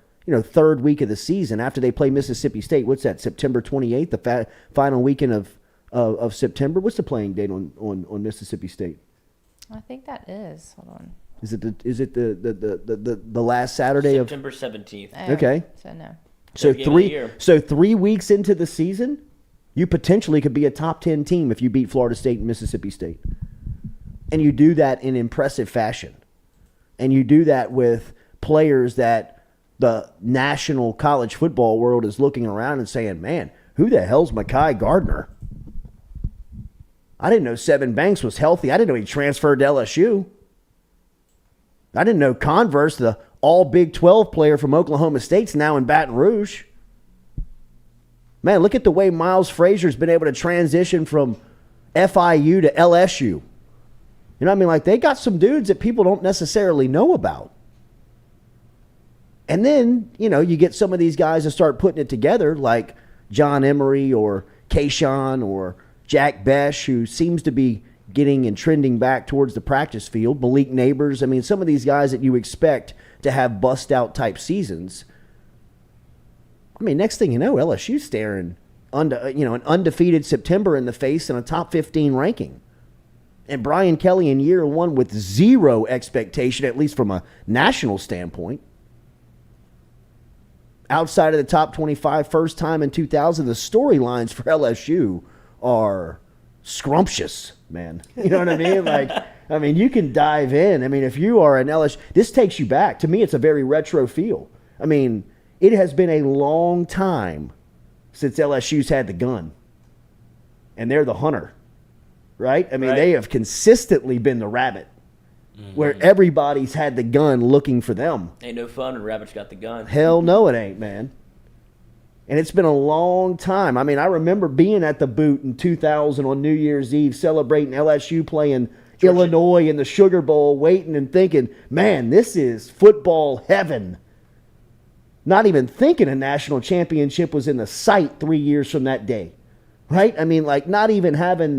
third week of the season, after they play Mississippi State, what's that, September 28th, the final weekend of September? What's the playing date on Mississippi State? I think that is. Hold on. Is it the last Saturday of September 17th? Okay. So no. So Game of the year. 3 weeks into the season, you potentially could be a top 10 team if you beat Florida State and Mississippi State. And you do that in impressive fashion. And you do that with players that the national college football world is looking around and saying, man, who the hell's Mekhi Gardner? I didn't know Seven Banks was healthy. I didn't know he transferred to LSU. I didn't know Converse, the all Big 12 player from Oklahoma State's now in Baton Rouge. Man, look at the way Miles Frazier's been able to transition from FIU to LSU. They got some dudes that people don't necessarily know about. And then, you get some of these guys that start putting it together, like John Emery or Keyshawn or Jack Besh, who seems to be getting and trending back towards the practice field. Malik Neighbors. Some of these guys that you expect to have bust-out type seasons. Next thing you know, LSU's staring an undefeated September in the face and a top 15 ranking. And Brian Kelly in year one with zero expectation, at least from a national standpoint. Outside of the top 25, first time in 2000, the storylines for LSU are scrumptious, man. You know what I mean? You can dive in. If you are an LSU, this takes you back. To me, it's a very retro feel. It has been a long time since LSU's had the gun. And they're the hunter, right? Right. They have consistently been the rabbit, where everybody's had the gun looking for them. Ain't no fun when Rabbit's got the gun. Hell no, it ain't, man. And it's been a long time. I remember being at the boot in 2000 on New Year's Eve, celebrating LSU playing Illinois in the Sugar Bowl, waiting and thinking, man, this is football heaven. Not even thinking a national championship was in the sight 3 years from that day, right? Not even having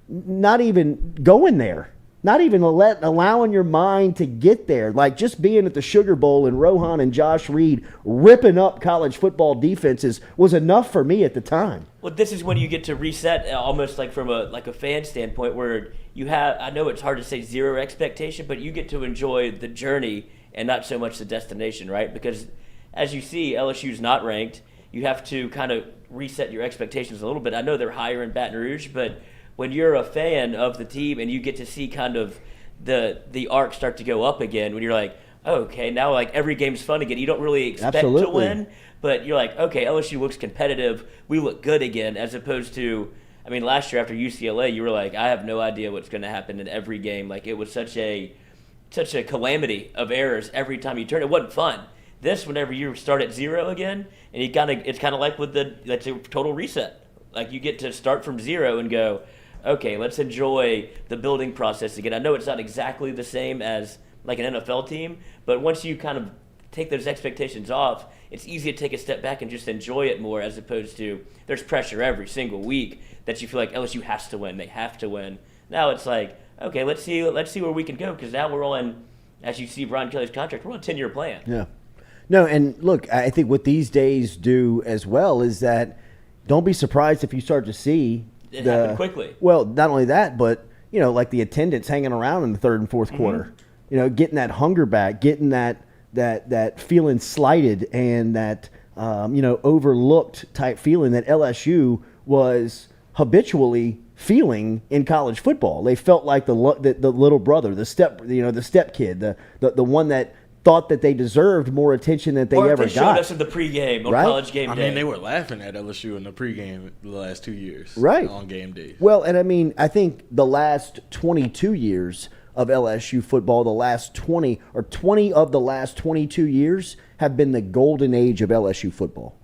not even going there. Not even allowing your mind to get there. Just being at the Sugar Bowl and Rohan and Josh Reed ripping up college football defenses was enough for me at the time. Well, this is when you get to reset, almost from a fan standpoint, where you have, I know it's hard to say zero expectation, but you get to enjoy the journey and not so much the destination, right? Because as you see, LSU's not ranked. You have to kind of reset your expectations a little bit. I know they're higher in Baton Rouge, but when you're a fan of the team and you get to see kind of the arc start to go up again, when you're like, oh, okay, now every game's fun again. You don't really expect to win, but you're like, okay, LSU looks competitive. We look good again, as opposed to, last year after UCLA, you were like, I have no idea what's going to happen in every game. It was such a calamity of errors every time you turn. It wasn't fun. This, whenever you start at zero again, and it's kind of like with that's a total reset. Like, you get to start from zero and go, okay, let's enjoy the building process again. I know it's not exactly the same as like an NFL team, but once you kind of take those expectations off, it's easy to take a step back and just enjoy it more, as opposed to there's pressure every single week that you feel like LSU has to win. They have to win. Now it's like, okay, let's see where we can go, because now we're on, as you see Brian Kelly's contract, we're on a 10-year plan. Yeah. No, and look, I think what these days do as well is that don't be surprised if you start to see It happened quickly. Well, not only that, but like the attendance hanging around in the third and fourth quarter. Getting that hunger back, getting that feeling slighted and that overlooked type feeling that LSU was habitually feeling in college football. They felt like the little brother, the step kid, the one that thought that they deserved more attention than they ever showed got. us in the pregame on Right? College Game Day. I mean, they were laughing at LSU in the pregame the last 2 years, Right. on game day. Well, and I mean, I think the last 22 years of LSU football, the last 20 of the last 22 years have been the golden age of LSU football.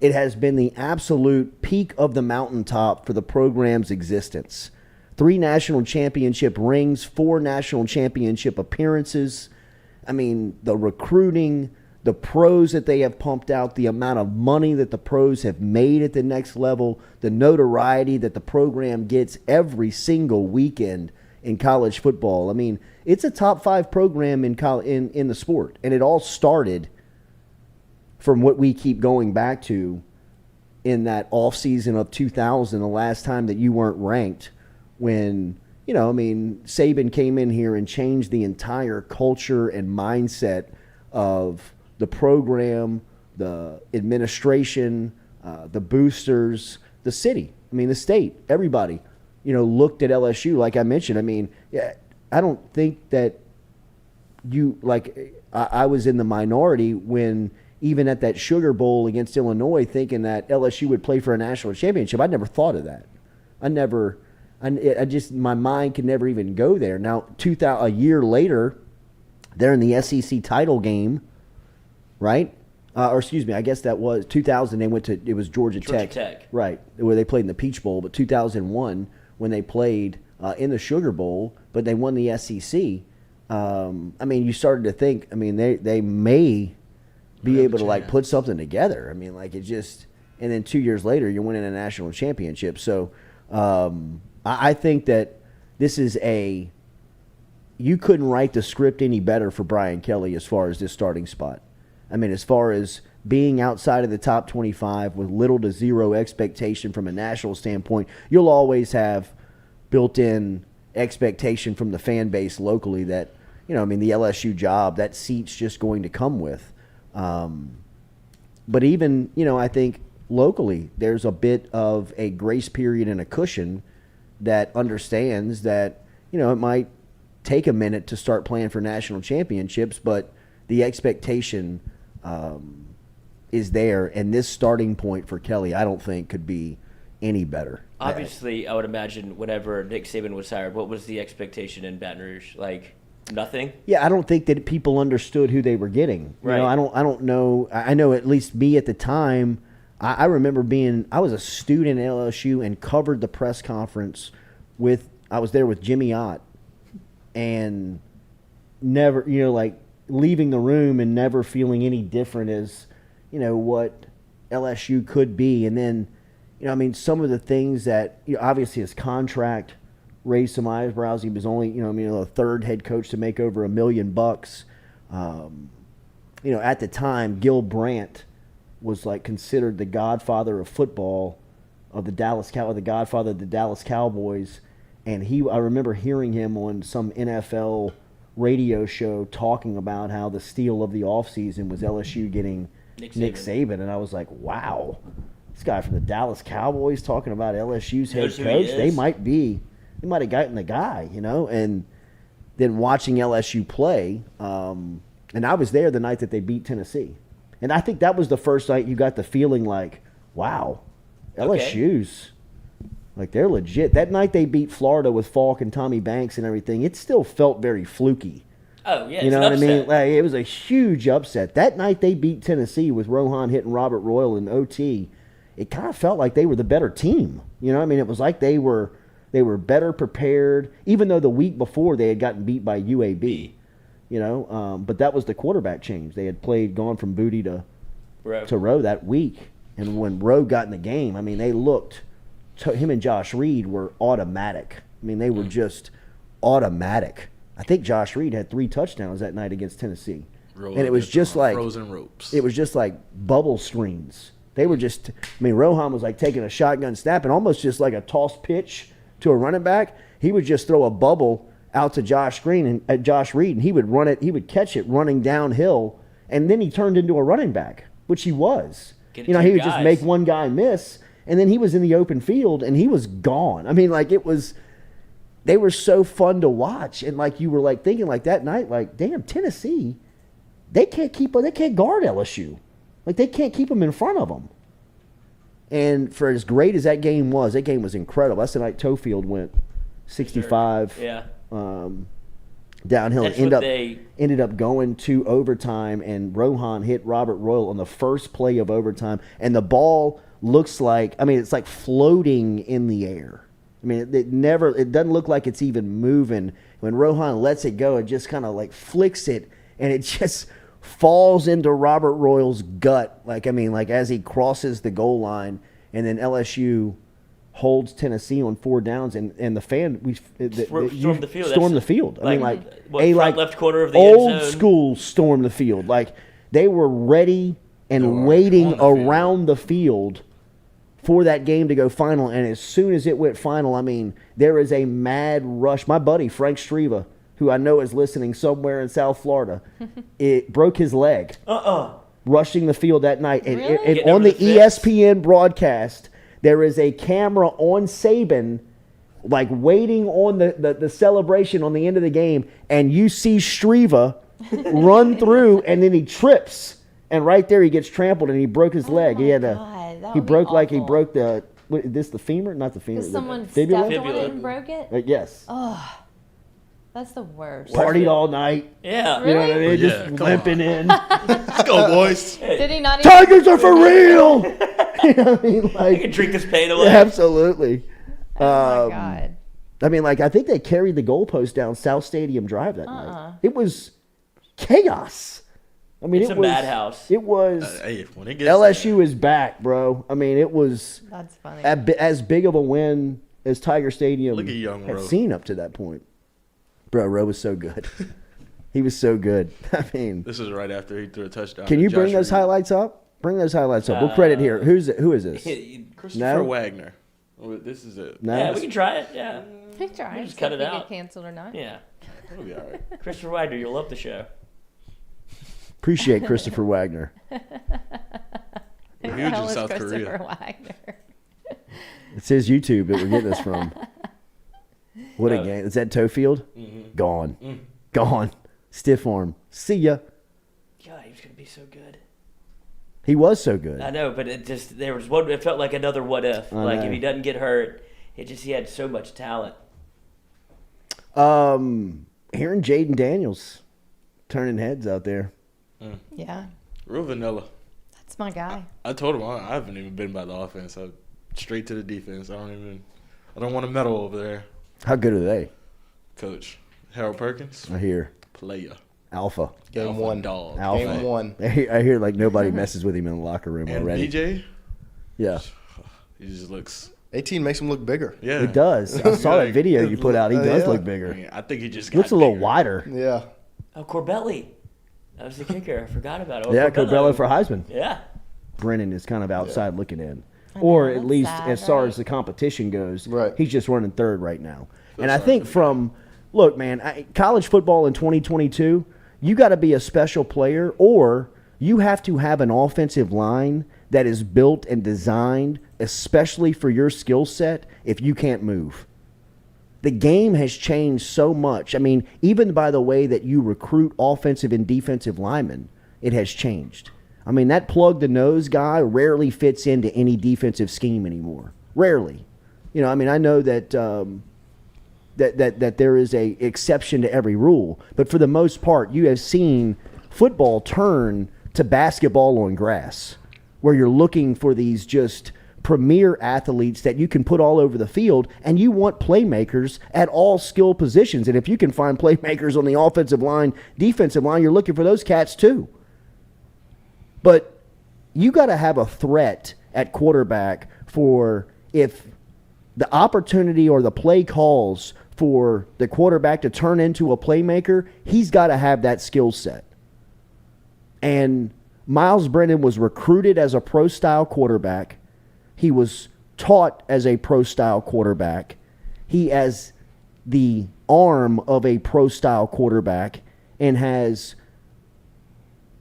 It has been the absolute peak of the mountaintop for the program's existence. 3 national championship rings, 4 national championship appearances. I mean, the recruiting, the pros that they have pumped out, the amount of money that the pros have made at the next level, the notoriety that the program gets every single weekend in college football. I mean, it's a top 5 program in the sport, and it all started from what we keep going back to in that offseason of 2000, the last time that you weren't ranked, when Saban came in here and changed the entire culture and mindset of the program, the administration, the boosters, the city. I mean, the state, everybody, looked at LSU. Like I mentioned, I mean, I don't think that I was in the minority when even at that Sugar Bowl against Illinois thinking that LSU would play for a national championship. I never thought of that. My mind could never even go there. Now, a year later, they're in the SEC title game, right? Or excuse me, I guess that was 2000. It was Georgia Tech, right? Where they played in the Peach Bowl. But 2001, when they played in the Sugar Bowl, but they won the SEC. I mean, you started to think. I mean, they may be able to put something together. I mean, and then 2 years later, you're winning a national championship. So. I think that this is you couldn't write the script any better for Brian Kelly as far as this starting spot. I mean, as far as being outside of the top 25 with little to zero expectation from a national standpoint, you'll always have built-in expectation from the fan base locally that, the LSU job, that seat's just going to come with. But even, I think locally, there's a bit of a grace period and a cushion that understands that, it might take a minute to start playing for national championships, but the expectation is there. And this starting point for Kelly, I don't think could be any better. Obviously, I would imagine whenever Nick Saban was hired, what was the expectation in Baton Rouge? Nothing? Yeah, I don't think that people understood who they were getting. Right. I don't know. I know at least me at the time, I remember I was a student at LSU and covered the press conference I was there with Jimmy Ott, and never, leaving the room and never feeling any different as, what LSU could be. And then, some of the things that, obviously his contract raised some eyebrows. He was only, the third head coach to make over $1 million. At the time, Gil Brandt was considered the godfather of football, the godfather of the Dallas Cowboys, and I remember hearing him on some NFL radio show talking about how the steal of the offseason was LSU getting Nick Saban, and I was like, wow, this guy from the Dallas Cowboys talking about LSU's head coach. They might have gotten the guy, and then watching LSU play, and I was there the night that they beat Tennessee. And I think that was the first night you got the feeling wow, LSU's, they're legit. That night they beat Florida with Falk and Tommy Banks and everything, it still felt very fluky. Oh, yeah, you know what I mean? It was a huge upset. That night they beat Tennessee with Rohan hitting Robert Royal in OT. it kind of felt like they were the better team. You know, I mean, it was like they were better prepared, even though the week before they had gotten beat by UAB. You know, but that was the quarterback change. They had gone from Booty to Rowe that week, and when Rowe got in the game, I mean, they looked. Him and Josh Reed were automatic. I mean, they were just automatic. I think Josh Reed had 3 touchdowns that night against Tennessee, and it was just like frozen ropes. It was just like bubble screens. They were just. I mean, Rohan was like taking a shotgun snap and almost just like a toss pitch to a running back. He would just throw a bubble out to Josh Reed, and he would run it. He would catch it running downhill, and then he turned into a running back, which he was. You know, he would just make one guy miss, and then he was in the open field, and he was gone. I mean, like it was. They were so fun to watch, and like you were like thinking like that night, like damn, Tennessee, they can't guard LSU, like they can't keep them in front of them. And for as great as that game was incredible. That's the night Tofield went 65. Yeah. Downhill That's and what ended up going to overtime, and Rohan hit Robert Royal on the first play of overtime, and the ball looks like, I mean, it's like floating in the air. I mean, it doesn't look like it's even moving. When Rohan lets it go, it just kind of like flicks it, and it just falls into Robert Royal's gut. Like, I mean, like as he crosses the goal line, and then LSU holds Tennessee on 4 downs, and the fan stormed the field. Stormed the field. I mean, like left corner of the old end zone. school storm the field. Like they were ready and waiting around the field for that game to go final. And as soon as it went final, I mean, there is a mad rush. My buddy Frank Streva, who I know is listening somewhere in South Florida, it broke his leg rushing the field that night. And, Really? and on the ESPN broadcast, there is a camera on Saban, like waiting on the celebration on the end of the game, and you see Streva run through, and then he trips, and right there he gets trampled, and he broke his leg. He had he broke the the femur, not the femur. Because someone the fibula. stepped on it and broke it? Yes. Oh, that's the worst. Partied all night. Yeah. You know what I mean? Yeah, Just come limping in. Let's go, boys. Did he not even... Tigers are for real. You know what I mean? I Like, can drink this pain away. absolutely. Oh, my God. I mean, like, I think they carried the goalpost down South Stadium Drive that night. It was chaos. I mean, It's it a was madhouse. It was Hey, when it gets LSU is back, bro. I mean, it was That's funny. as big of a win as Tiger Stadium Look at young had Rowe. seen up to that point. Bro, Rowe was so good. He was so good. I mean, This is right after he threw a touchdown. can to you bring Josh those Reed. highlights up? Bring those highlights up. We'll credit here. Who is this? Christopher No? Wagner. Oh, this is it. No. Yeah, we can try it. Yeah. We tried. just cut it If we out. get canceled or not. Yeah. It'll be all right. Christopher Wagner, you'll love the show. Appreciate Christopher Wagner. Who Huge the in hell is South Christopher Korea. Wagner? It's his YouTube that we're getting this from. What a game. Is that Tofield? Gone. Gone. Stiff arm. See ya. God, he was going to be so good. He was so good. I know, but it felt like another what if. I Like know. if he doesn't get hurt, he had so much talent. Hearing Jaden Daniels turning heads out there. Yeah. Real vanilla. That's my guy. I told him I haven't even been by the offense. I'm straight to the defense. I don't want to meddle over there. How good are they? Coach Harold Perkins, I hear. player. Alpha. Game Alpha one. dog. Alpha. Game one. I hear like nobody messes with him in the locker room And already. DJ, Yeah. he just looks. 18 makes him look bigger. Yeah, He does. I saw that video you put out. He does Yeah. look I bigger. mean, I think he just Looks got a little bigger. wider. Yeah. Oh, Corbelli. That was the kicker. I forgot about it. Yeah, Corbello for Heisman. Yeah. Brennan is kind of outside looking in. I Or know, at that's least sad, as far right? as the competition goes, Right. he's just running third right now. And I sorry think look, man, college football in 2022, you got to be a special player, or you have to have an offensive line that is built and designed especially for your skill set if you can't move. The game has changed so much. I mean, even by the way that you recruit offensive and defensive linemen, it has changed. I mean, that plug-the-nose guy rarely fits into any defensive scheme anymore. Rarely. You know, I mean, I know that that there is a exception to every rule, but for the most part, you have seen football turn to basketball on grass, where you're looking for these just premier athletes that you can put all over the field, and you want playmakers at all skill positions. And if you can find playmakers on the offensive line, defensive line, you're looking for those cats too. But you got to have a threat at quarterback for if the opportunity or the play calls for the quarterback to turn into a playmaker, he's got to have that skill set. And Miles Brennan was recruited as a pro-style quarterback. He was taught as a pro-style quarterback. He has the arm of a pro-style quarterback and has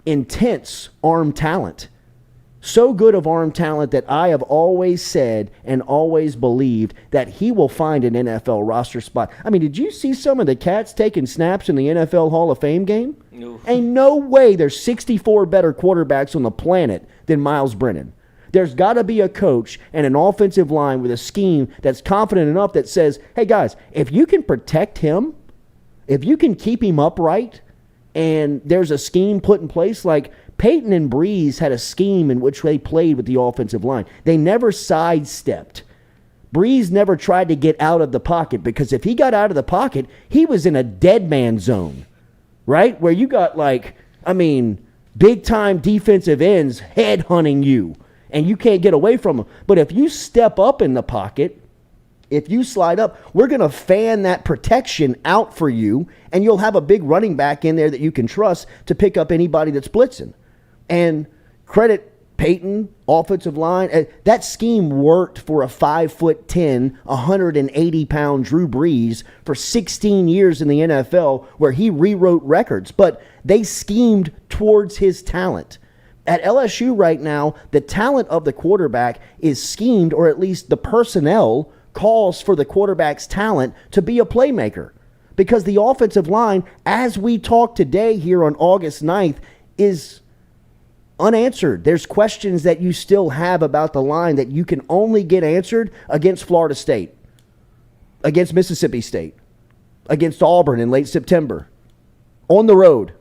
intense arm talent. So good of arm talent that I have always said and always believed that he will find an NFL roster spot. I mean, did you see some of the cats taking snaps in the NFL Hall of Fame game? No. Ain't no way there's 64 better quarterbacks on the planet than Miles Brennan. There's got to be a coach and an offensive line with a scheme that's confident enough that says, hey, guys, if you can protect him, if you can keep him upright, and there's a scheme put in place, like Peyton and Breeze had a scheme in which they played with the offensive line. They never sidestepped. Breeze never tried to get out of the pocket, because if he got out of the pocket, he was in a dead man zone, right? Where you got big-time defensive ends head-hunting you, and you can't get away from them. But if you step up in the pocket, if you slide up, we're going to fan that protection out for you, and you'll have a big running back in there that you can trust to pick up anybody that's blitzing. And credit Peyton, offensive line. That scheme worked for a 5'10", 180-pound Drew Brees for 16 years in the NFL, where he rewrote records. But they schemed towards his talent. At LSU right now, the talent of the quarterback is schemed, or at least the personnel calls for the quarterback's talent to be a playmaker, because the offensive line, as we talk today here on August 9th, is unanswered. There's questions that you still have about the line that you can only get answered against Florida State, against Mississippi State, against Auburn in late September, on the road.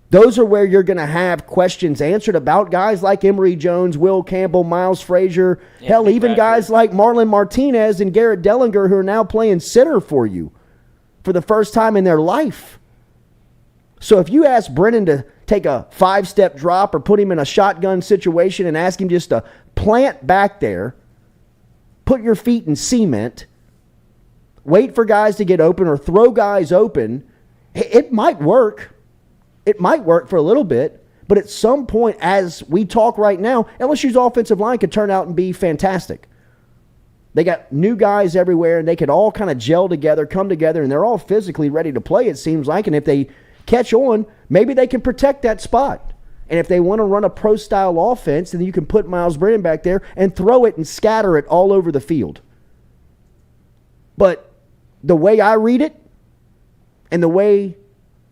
Those are where you're going to have questions answered about guys like Emory Jones, Will Campbell, Miles Frazier, hell, even guys like Marlon Martinez and Garrett Dellinger, who are now playing center for you for the first time in their life. So if you ask Brennan to take a 5-step drop or put him in a shotgun situation and ask him just to plant back there, put your feet in cement, wait for guys to get open or throw guys open, it might work. It might work for a little bit, but at some point, as we talk right now, LSU's offensive line could turn out and be fantastic. They got new guys everywhere, and they could all kind of gel together, come together, and they're all physically ready to play, it seems like. And if they catch on, maybe they can protect that spot. And if they want to run a pro-style offense, then you can put Miles Brennan back there and throw it and scatter it all over the field. But the way I read it and the way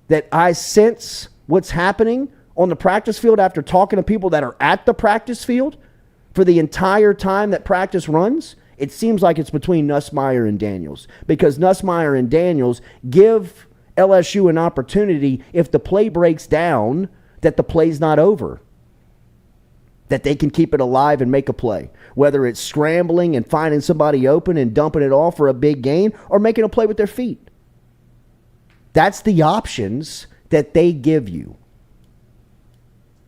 that I sense what's happening on the practice field after talking to people that are at the practice field for the entire time that practice runs, it seems like it's between Nussmeier and Daniels, because Nussmeier and Daniels give LSU an opportunity, if the play breaks down, that the play's not over, that they can keep it alive and make a play, whether it's scrambling and finding somebody open and dumping it off for a big gain, or making a play with their feet. That's the options that they give you.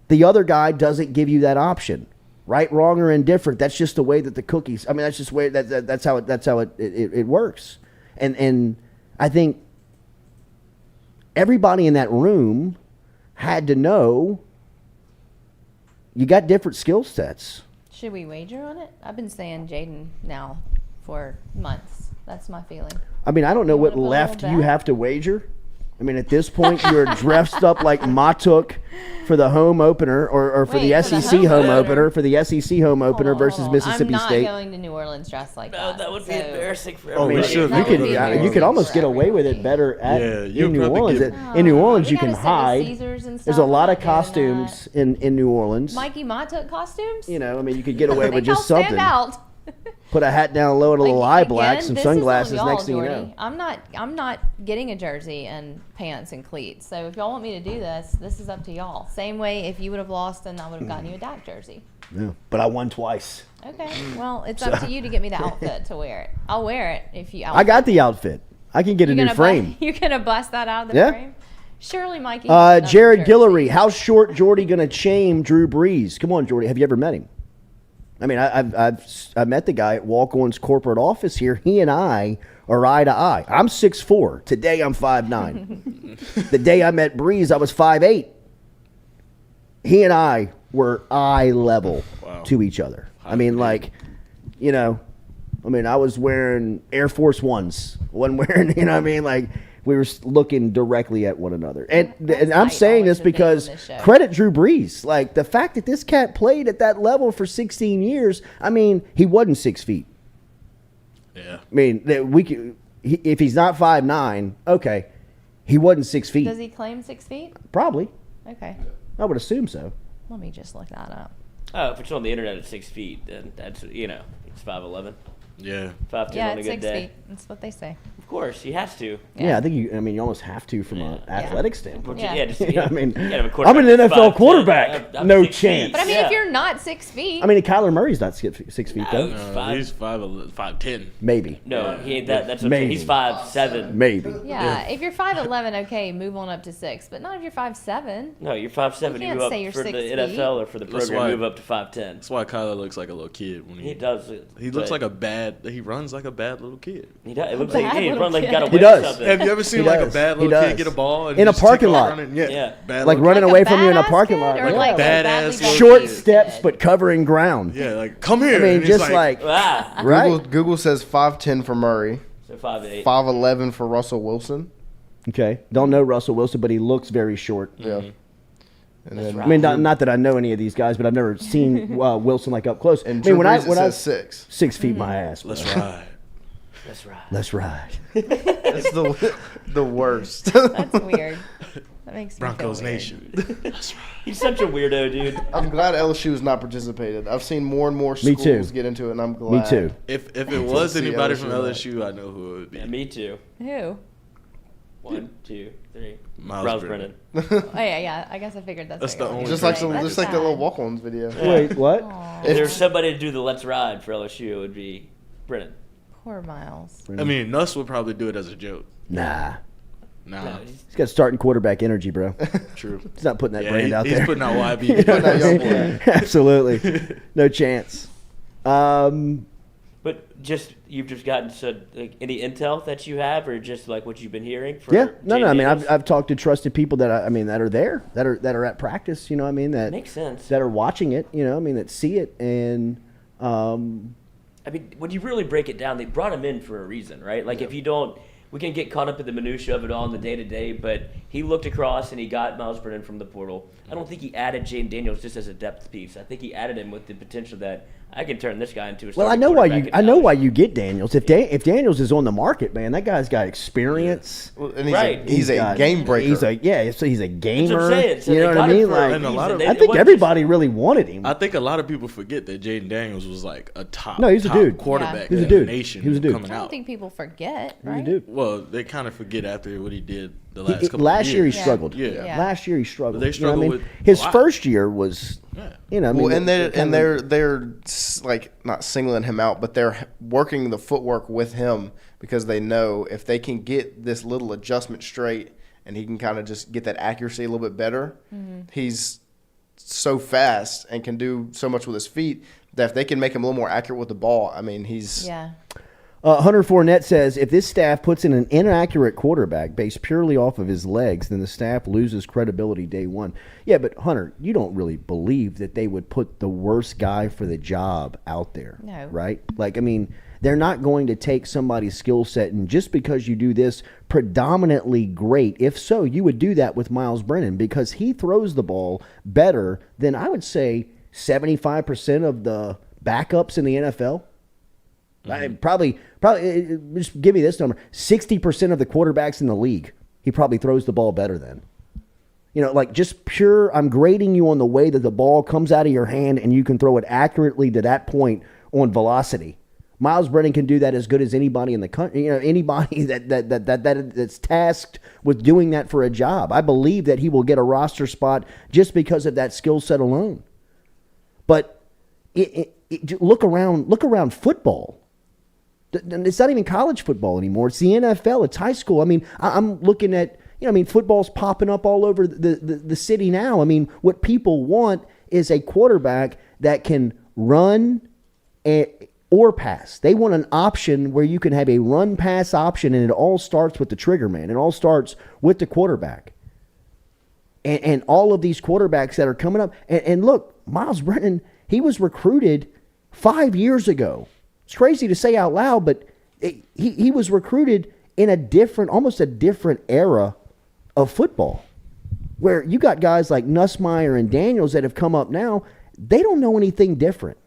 The other guy doesn't give you that option. Right, wrong, or indifferent. That's just the way that the cookies. I mean, that's just the way that's how it works. And I think everybody in that room had to know you got different skill sets. Should we wager on it? I've been saying Jaden now for months. That's my feeling. I mean, I don't know You what wanna put a left little you bet? have to wager. I mean, at this point, you're dressed up like Matuk for the home opener, or for Wait, the for the SEC home home opener? opener, for the SEC home opener versus Hold on. Mississippi I'm not State. going to New Orleans dressed like that. That would be so- embarrassing for Oh, everybody. we should. That would be embarrassing You could almost for get away with it everybody. better at Yeah, you'll in New probably Orleans. get- In New Orleans, we you gotta can sit with hide. Caesars and There's a stuff. lot I'm of not doing costumes in New Orleans. Mikey Mott took costumes? You know, I mean, you could get away I with think just I'll something. stand out. Put a hat down low and a little eye black, some this is on sunglasses. y'all, Next thing you Jordy. know, I'm not getting a jersey and pants and cleats. So if y'all want me to do this, this is up to y'all. Same way if you would have lost, then I would have gotten you a Dak jersey. Yeah. But I won twice. Okay. Well, it's up to you to get me the outfit to wear it. I'll wear it if you. I got the outfit. I can get a new frame. You're gonna bust that out of the Yeah. frame. Surely, Mikey. has enough Jared jersey. Guillory, how's short Jordy gonna chain Drew Brees? Come on, Jordy. Have you ever met him? I mean, I met the guy at Walk-On's corporate office here. He and I are eye to eye. I'm 6'4". Today I'm 5'9". The day I met Brees, I was 5'8". He and I were eye level to each other. I mean, like, you know, I was wearing Air Force Ones. Wasn't wearing, you know what I mean? Like, we were looking directly at one another. And I'm saying this because credit Drew Brees. Like, the fact that this cat played at that level for 16 years, I mean, he wasn't 6 feet. Yeah. I mean, if he's not 5'9", okay, he wasn't 6 feet. Does he claim 6 feet? Probably. Okay. I would assume so. Let me just look that up. Oh, if it's on the internet at 6 feet, then that's, you know, it's 5'11". Yeah. 5'10" Yeah, on a it's good 6 day. feet. That's what they say. Of course, he has to. Yeah, I think you almost have to from an athletic standpoint. Yeah. Yeah, just, You know what I mean, you gotta have a I'm an quarterback that's NFL 5'10". quarterback. I'm No 6 feet. chance. But I mean, Yeah. if you're not 6 feet, I mean, Kyler Murray's not 6 feet, though. He's 5'10". Maybe. No, he ain't that. That's what Maybe. he's 5'7". Maybe. yeah, if you're 5'11", okay, move on up to 6. But not if you're 5'7". No, you're 5'7". You You can't move up say you're for the 6 feet. NFL or for the That's program. why- Move up to 5'10". That's why Kyler looks like a little kid when He does. He looks but like he runs like a bad little kid. He does. It looks like Bad he little runs like he got kid. away He with does. something. Have you ever seen He like does. a bad He little does. kid get a ball and In a just parking take off lot. running? Yeah. Yeah. Bad Like little running Like a away from you in a badass parking kid lot. or Like like a badass badly little built short kid? steps, but covering ground. Yeah, like come here. I mean, And he's just like, Ah, right? Google says 5'10" for Murray, so 5'8". 5'11" for Russell Wilson. Okay. Don't know Russell Wilson, but he looks very short. Yeah. And then I mean, not that I know any of these guys, but I've never seen Wilson like up close. and I Drew mean, when Brees, it I says 6. 6 feet my ass. let's ride. That's right. Let's ride. That's the worst. That's weird. That makes me Broncos feel weird. Nation. He's such a weirdo, dude. I'm glad LSU has not participated. I've seen more and more Me schools too. get into it, and I'm glad. Me too. If it was see anybody LSU from in that. LSU, I know who it would be. Yeah, me too. Who? 1, 2, 3. Miles Brennan. Oh yeah. I guess I figured that's That's what the you're only Just going like with. That's just like the little walk-ons video. Wait, what? If there's somebody to do the Let's Ride for LSU, it would be Brennan. Poor Miles. I mean, Nuss would probably do it as a joke. Nah. Nah, No, he's- He's got starting quarterback energy, bro. true. He's not putting that Yeah, brand out he's there. putting out YB. You know what I young mean? Absolutely. No chance. But you've just gotten like any intel that you have, or just like what you've been hearing? For Yeah. No. Jaden I mean, Daniels? I've talked to trusted people that that are there, that are at practice. You know what I mean? That Makes sense. that are watching it. You know, I mean, that see it, and I mean, when you really break it down, they brought him in for a reason, right? Like, if you don't, we can get caught up in the minutia of it all in the day-to-day, but he looked across and he got Miles Brennan from the portal. I don't think he added Jaden Daniels just as a depth piece. I think he added him with the potential that I can turn this guy into a well, I starting know why quarterback I in know college. why you get Daniels. If Daniels is on the market, man, that guy's got experience. Well, and he's Right. he's a got- game breaker. He's a gamer. That's what I'm saying. So you they know what I got him mean? for a Like, And a lot reason. of- They- I it think wasn't everybody really wanted him. I think a lot of people forget that Jaden Daniels was like a top. No, he's a top dude. quarterback He was a in the dude. nation. He was a dude. coming I don't out. think people forget, He's a right? dude. Well, they kind of forget after what he did the last couple. Last of year he years. struggled. Yeah. Yeah. Last year he struggled. But they You know what I struggled mean? with His a lot. first year was, Yeah. you know, I mean, Well, and they kind of- they're like not singling him out, but they're working the footwork with him because they know if they can get this little adjustment straight and he can kind of just get that accuracy a little bit better. He's so fast and can do so much with his feet that if they can make him a little more accurate with the ball, I mean, he's Yeah. Hunter Fournette says, if this staff puts in an inaccurate quarterback based purely off of his legs, then the staff loses credibility day one. Yeah, but Hunter, you don't really believe that they would put the worst guy for the job out there, No. right? Like, I mean, they're not going to take somebody's skill set, and just because you do this predominantly great, if so, you would do that with Miles Brennan because he throws the ball better than, I would say, 75% of the backups in the NFL. Probably, just give me this number. 60% of the quarterbacks in the league, he probably throws the ball better than. You know, like just pure, I'm grading you on the way that the ball comes out of your hand and you can throw it accurately to that point on velocity. Miles Brennan can do that as good as anybody in the country. You know, anybody that's tasked with doing that for a job. I believe that he will get a roster spot just because of that skill set alone. But look around football. It's not even college football anymore. It's the NFL. It's high school. I mean, I'm looking at, football's popping up all over the city now. I mean, what people want is a quarterback that can run or pass. They want an option where you can have a run-pass option, and it all starts with the trigger man. It all starts with the quarterback. And all of these quarterbacks that are coming up. And look, Miles Brennan, he was recruited 5 years ago. It's crazy to say out loud, but he was recruited in almost a different era of football, where you got guys like Nussmeier and Daniels that have come up now. They don't know anything different.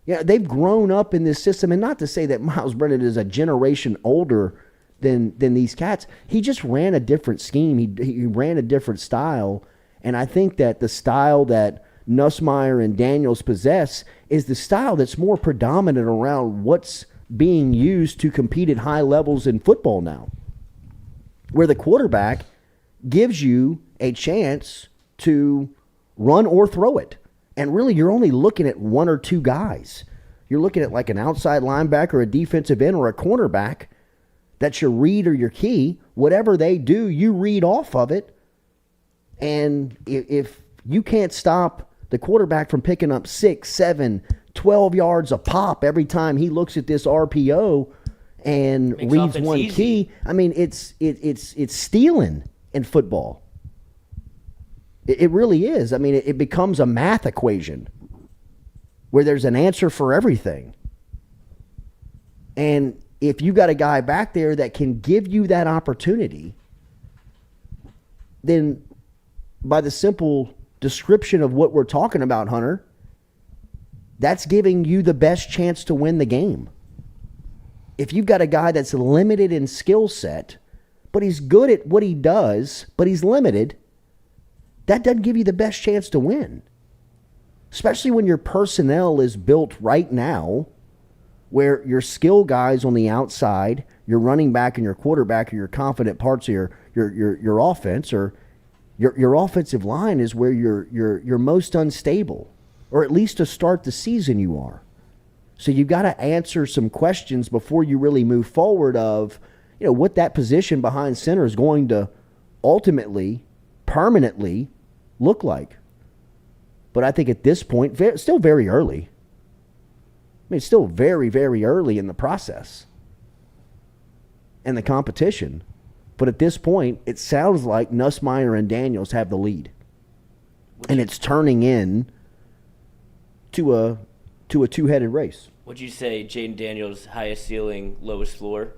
Yeah, they've grown up in this system, and not to say that Miles Brennan is a generation older than these cats. He just ran a different scheme. He ran a different style, and I think that the style that Nussmeier and Daniels possess is the style that's more predominant around what's being used to compete at high levels in football now, where the quarterback gives you a chance to run or throw it. And really, you're only looking at one or two guys. You're looking at like an outside linebacker, a defensive end, or a cornerback. That's your read or your key. Whatever they do, you read off of it. And if you can't stop the quarterback from picking up 6, 7, 12 yards a pop every time he looks at this RPO and reads one easy key, I mean, it's stealing in football. It really is. I mean, it becomes a math equation where there's an answer for everything. And if you got a guy back there that can give you that opportunity, then by the simple description of what we're talking about, Hunter, that's giving you the best chance to win the game. If you've got a guy that's limited in skill set, but he's good at what he does, but he's limited, that doesn't give you the best chance to win. Especially when your personnel is built right now, where your skill guys on the outside, your running back and your quarterback are your confident parts of your offense, or your offensive line is where you're most unstable, or at least to start the season you are. So you've got to answer some questions before you really move forward of, what that position behind center is going to ultimately, permanently look like. But I think at this point, still very early. I mean, it's still very, very early in the process and the competition. But at this point, it sounds like Nussmeier and Daniels have the lead. And it's turning in to a two-headed race. Would you say Jaden Daniels' highest ceiling, lowest floor?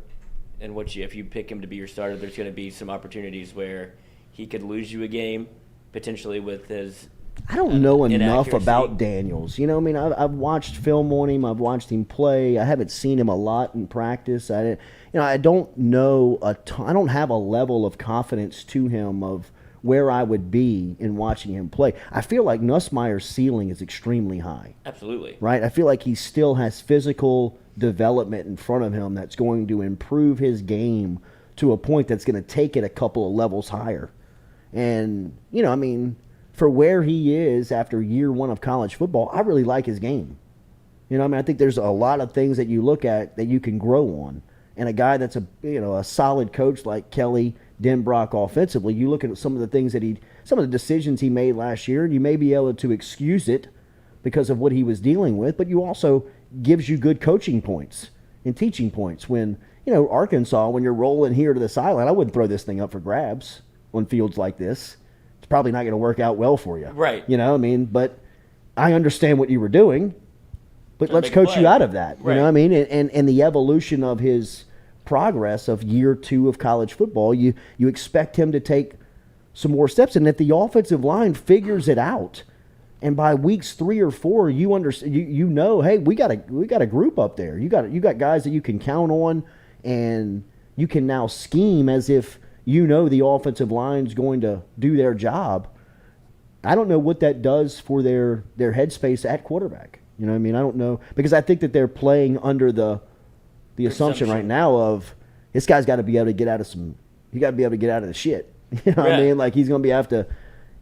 And if you pick him to be your starter, there's going to be some opportunities where he could lose you a game, potentially with his I don't know enough inaccuracy. about Daniels. I've watched film on him. I've watched him play. I haven't seen him a lot in practice. I don't know a ton. I don't have a level of confidence to him of where I would be in watching him play. I feel like Nussmeier's ceiling is extremely high. Absolutely. Right? I feel like he still has physical development in front of him that's going to improve his game to a point that's going to take it a couple of levels higher. And, for where he is after year one of college football, I really like his game. I think there's a lot of things that you look at that you can grow on. And a guy that's a solid coach like Kelly Denbrock offensively, you look at some of the things some of the decisions he made last year, and you may be able to excuse it because of what he was dealing with, but you also gives you good coaching points and teaching points. When, Arkansas, when you're rolling here to the sideline, I wouldn't throw this thing up for grabs on fields like this. It's probably not going to work out well for you. Right. But I understand what you were doing, but let's coach you out of that. Right. You know what I mean? And the evolution of his progress of year two of college football, you expect him to take some more steps. And if the offensive line figures it out, and by weeks 3 or 4, you understand, hey, we got a group up there. You got guys that you can count on, and you can now scheme as if the offensive line's going to do their job. I don't know what that does for their headspace at quarterback. I don't know, because I think that they're playing under the assumption right now of this guy's got to be able to get out of the shit. What I mean? Like he's going to be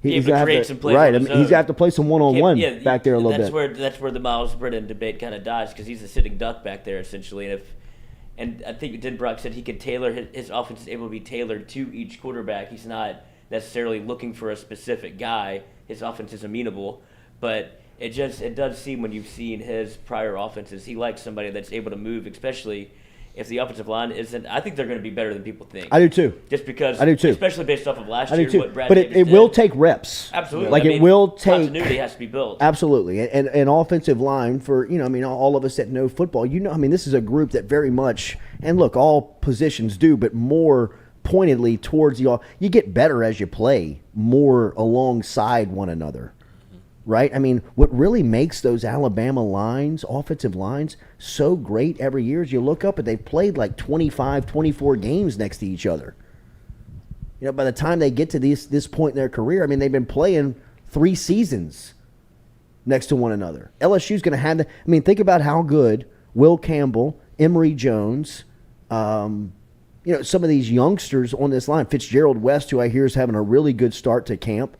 He's able to gonna create have some to, plays. right. on I his mean, he's own. got to play some one-on-one back there a little that's bit. That's where the Miles Brennan debate kind of dies because he's a sitting duck back there essentially, and I think Den Brock said he could tailor his offense is able to be tailored to each quarterback. He's not necessarily looking for a specific guy. His offense is amenable, but it does seem when you've seen his prior offenses, he likes somebody that's able to move, especially if the offensive line isn't. I think they're going to be better than people think. I do too. Just because I do too. Especially based off of last I do year, too. what Brad But Davis it did. will take reps. Absolutely. Like I it mean, will take continuity has to be built. Absolutely. And an offensive line for, I mean, all of us that know football, I mean, this is a group that very much, and look, all positions do, but more pointedly towards you get better as you play more alongside one another. Right? I mean, what really makes those Alabama lines, offensive lines, so great every year is you look up and they've played like 25, 24 games next to each other. By the time they get to this point in their career, I mean, they've been playing 3 seasons next to one another. LSU's going to have I mean, think about how good Will Campbell, Emory Jones, some of these youngsters on this line, Fitzgerald West, who I hear is having a really good start to camp.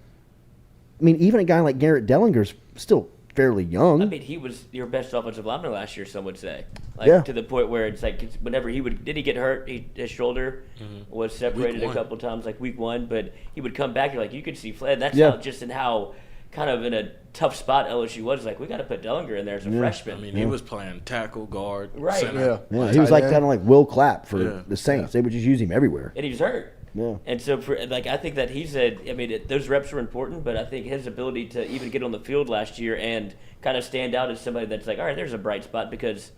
I mean, even a guy like Garrett Dellinger's still fairly young. I mean, he was your best offensive lineman last year, some would say. Yeah. To the point where it's like whenever did he get hurt? His shoulder was separated a couple times, like week 1, but he would come back. You're like, you could see Fled. That's how kind of in a tough spot LSU was. Like, we got to put Dellinger in there as a freshman. I mean, he was playing tackle, guard, Right. center. Yeah, he was like kind of like Will Clapp for the Saints. They would just use him everywhere. And he was hurt. Yeah. And so, I think that those reps were important, but I think his ability to even get on the field last year and kind of stand out as somebody that's like, all right, there's a bright spot because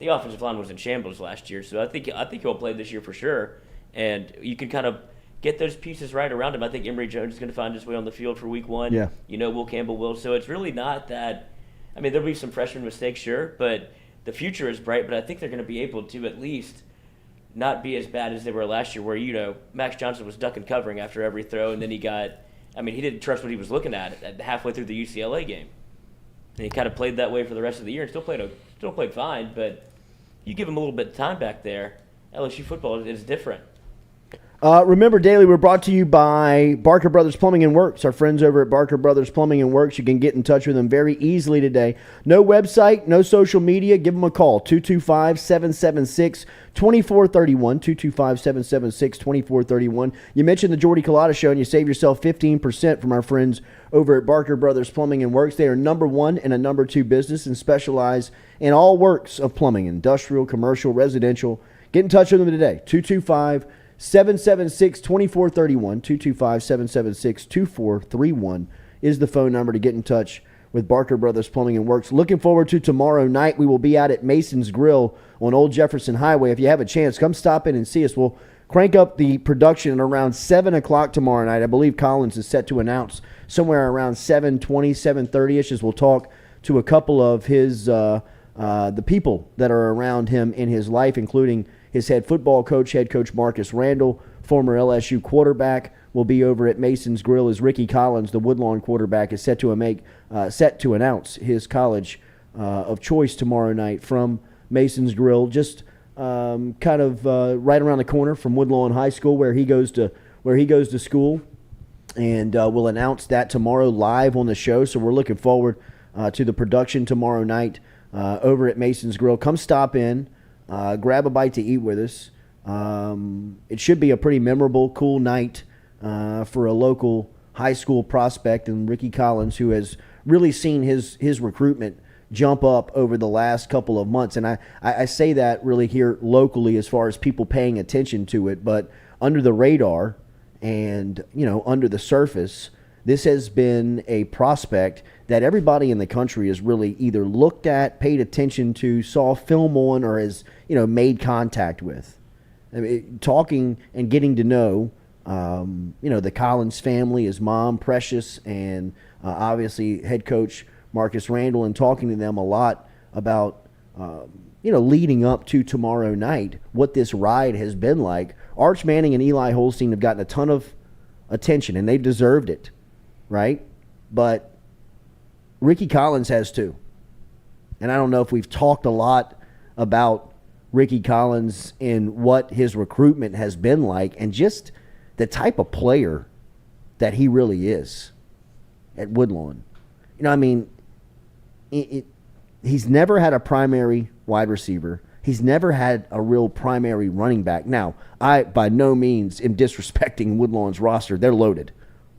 the offensive line was in shambles last year. So I think he'll play this year for sure. And you can kind of get those pieces right around him. I think Emory Jones is going to find his way on the field for week 1. Yeah. Will Campbell will. So it's really not that – I mean, there'll be some freshman mistakes, sure, but the future is bright. But I think they're going to be able to at least – not be as bad as they were last year where, Max Johnson was ducking covering after every throw, and then he didn't trust what he was looking at halfway through the UCLA game. And he kind of played that way for the rest of the year and still played fine, but you give him a little bit of time back there, LSU football is different. Remember, Daily, we're brought to you by Barker Brothers Plumbing and Works. Our friends over at Barker Brothers Plumbing and Works. You can get in touch with them very easily today. No website, no social media. Give them a call, 225-776-2431, 225-776-2431. You mentioned the Jordy Culotta Show, and you save yourself 15% from our friends over at Barker Brothers Plumbing and Works. They are number 1 and a number 2 business and specialize in all works of plumbing, industrial, commercial, residential. Get in touch with them today, 225-776-2431, 225-776-2431 is the phone number to get in touch with Barker Brothers Plumbing and Works. Looking forward to tomorrow night. We will be out at Mason's Grill on Old Jefferson Highway. If you have a chance, come stop in and see us. We'll crank up the production at around 7 o'clock tomorrow night. I believe Collins is set to announce somewhere around 7:20, 7:30ish as we'll talk to a couple of his the people that are around him in his life, including his head football coach, head coach Marcus Randall, former LSU quarterback, will be over at Mason's Grill as Ricky Collins, the Woodlawn quarterback, is set to announce his college of choice tomorrow night from Mason's Grill, just right around the corner from Woodlawn High School, where he goes to school, and we'll announce that tomorrow live on the show. So we're looking forward to the production tomorrow night over at Mason's Grill. Come stop in. Grab a bite to eat with us. It should be a pretty memorable, cool night for a local high school prospect, and Ricky Collins, who has really seen his recruitment jump up over the last couple of months. And I say that really here locally as far as people paying attention to it, but under the radar and, under the surface, this has been a prospect that everybody in the country has really either looked at, paid attention to, saw film on, or has, made contact with. I mean, talking and getting to know, the Collins family, his mom, Precious, and obviously head coach Marcus Randall, and talking to them a lot about, leading up to tomorrow night, what this ride has been like. Arch Manning and Eli Holstein have gotten a ton of attention, and they've deserved it, right? But Ricky Collins has too. And I don't know if we've talked a lot about Ricky Collins and what his recruitment has been like and just the type of player that he really is. at Woodlawn. You know, I mean, he's never had a primary wide receiver. He's never had a real primary running back. Now, I by no means am disrespecting Woodlawn's roster. They're loaded,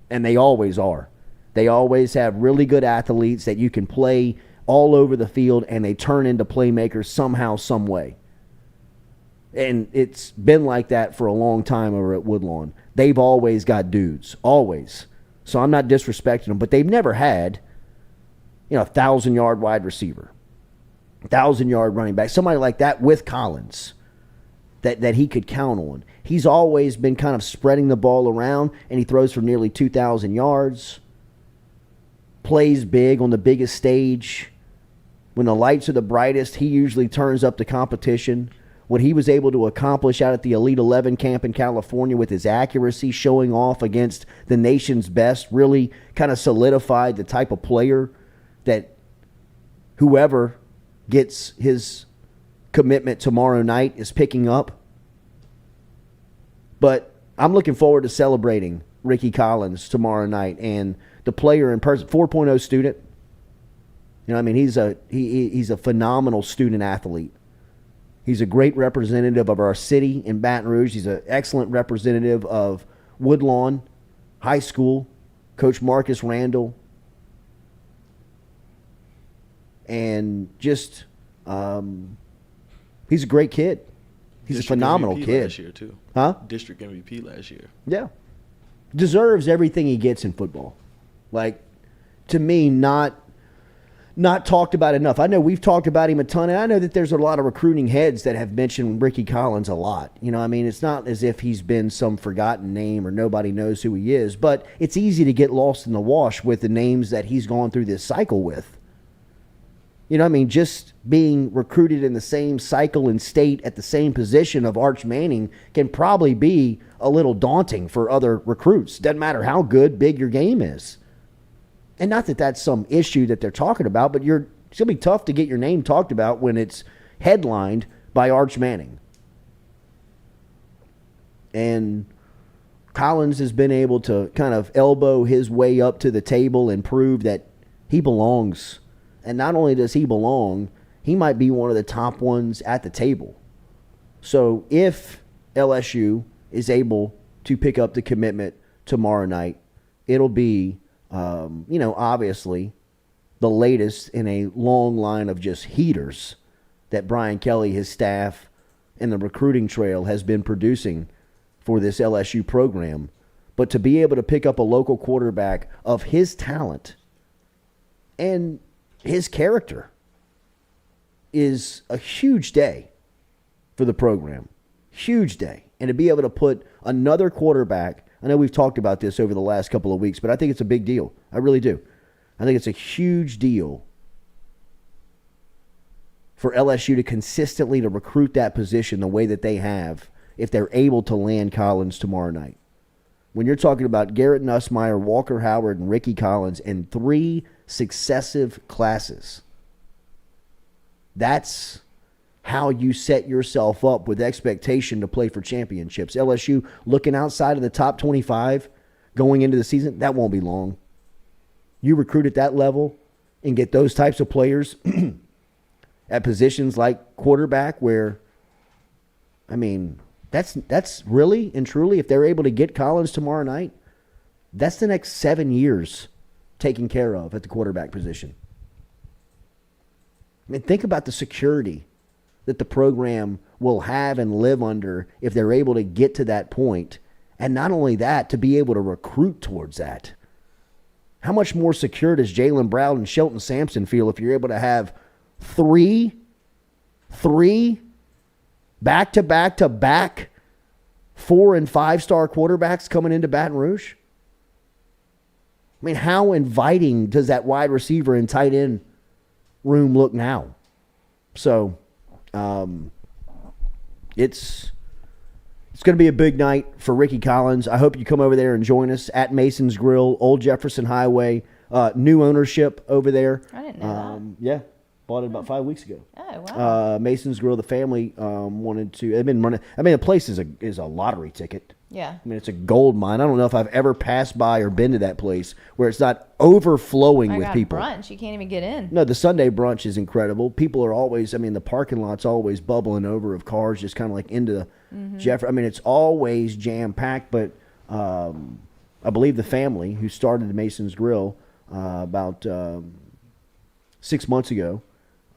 and they always are. They always have really good athletes that you can play all over the field, and they turn into playmakers somehow, some way. And it's been like that for a long time over at Woodlawn. They've always got dudes, always. So I'm not disrespecting them, but they've never had, a 1,000-yard wide receiver. 1,000-yard running back, somebody like that with Collins that he could count on. He's always been kind of spreading the ball around, and he throws for nearly 2,000 yards, plays big on the biggest stage. When the lights are the brightest, he usually turns up the competition. What he was able to accomplish out at the Elite 11 camp in California with his accuracy showing off against the nation's best really kind of solidified the type of player that whoever gets his commitment tomorrow night is picking up. But I'm looking forward to celebrating Ricky Collins tomorrow night, and the player in person, 4.0 student. He's a phenomenal student athlete. He's a great representative of our city in Baton Rouge. He's an excellent representative of Woodlawn High School, Coach Marcus Randall. And just, he's a great kid. He's District a phenomenal MVP kid. Last year too. Huh? District MVP last year. Yeah. Deserves everything he gets in football. Like, to me, not talked about enough. I know we've talked about him a ton, and I know that there's a lot of recruiting heads that have mentioned Ricky Collins a lot. It's not as if he's been some forgotten name or nobody knows who he is, but it's easy to get lost in the wash with the names that he's gone through this cycle with. Just being recruited in the same cycle and state at the same position of Arch Manning can probably be a little daunting for other recruits. Doesn't matter how big your game is. And not that that's some issue that they're talking about, but it's going to be tough to get your name talked about when it's headlined by Arch Manning. And Collins has been able to kind of elbow his way up to the table and prove that he belongs. And not only does he belong, he might be one of the top ones at the table. So if LSU is able to pick up the commitment tomorrow night, it'll be, obviously the latest in a long line of just heaters that Brian Kelly, his staff, and the recruiting trail has been producing for this LSU program. But to be able to pick up a local quarterback of his talent and his character is a huge day for the program. Huge day. And to be able to put another quarterback, I know we've talked about this over the last couple of weeks, but I think it's a big deal. I really do. I think it's a huge deal for LSU to consistently to recruit that position the way that they have if they're able to land Collins tomorrow night. When you're talking about Garrett Nussmeier, Walker Howard, and Ricky Collins in 3 successive classes, that's how you set yourself up with expectation to play for championships. LSU looking outside of the top 25 going into the season, that won't be long. You recruit at that level and get those types of players at positions like quarterback where, that's really and truly, if they're able to get Collins tomorrow night, that's the next 7 years taken care of at the quarterback position. Think about the security that the program will have and live under if they're able to get to that point. And not only that, to be able to recruit towards that. How much more secure does Jalen Brown and Shelton Sampson feel if you're able to have three back-to-back-to-back 4- and 5-star quarterbacks coming into Baton Rouge? How inviting does that wide receiver and tight end room look now? So, it's going to be a big night for Ricky Collins. I hope you come over there and join us at Mason's Grill, Old Jefferson Highway. New ownership over there. I didn't know Yeah. Bought it about 5 weeks ago. Oh, wow. Mason's Grill, the family wanted to. They've been running. I mean, the place is a lottery ticket. Yeah. I mean, it's a gold mine. I don't know if I've ever passed by or been to that place where it's not overflowing I with got people. brunch. You can't even get in. No, the Sunday brunch is incredible. People are always. I mean, the parking lot's always bubbling over of cars, just kind of like into Jeff. I mean, it's always jam packed. But I believe the family who started Mason's Grill about 6 months ago.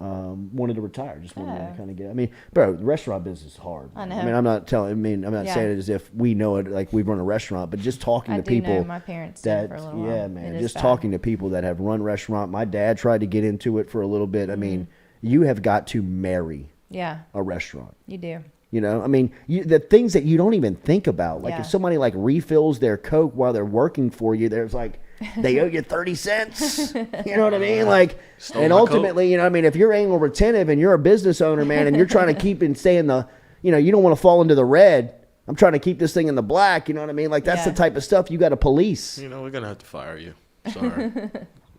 Wanted to retire, just wanted to kind of get. I mean, bro, the restaurant business is hard. I know. I mean, I'm not saying it as if we know it, like we run a restaurant, but just talking to people. Know my parents did for a little while. Yeah, man, just talking to people that have run restaurant. My dad tried to get into it for a little bit. I mean, you have got to marry a restaurant. You do. You know, I mean, the things that you don't even think about, like if somebody like refills their Coke while they're working for you, there's like. They owe you 30 cents. You know what I mean? Like, and ultimately, you know, I mean, if you're anal retentive and you're a business owner, man, and you're trying to keep and stay in the, you know, you don't want to fall into the red. I'm trying to keep this thing in the black. You know what I mean? Like, that's the type of stuff you got to police. You know, we're going to have to fire you. Sorry.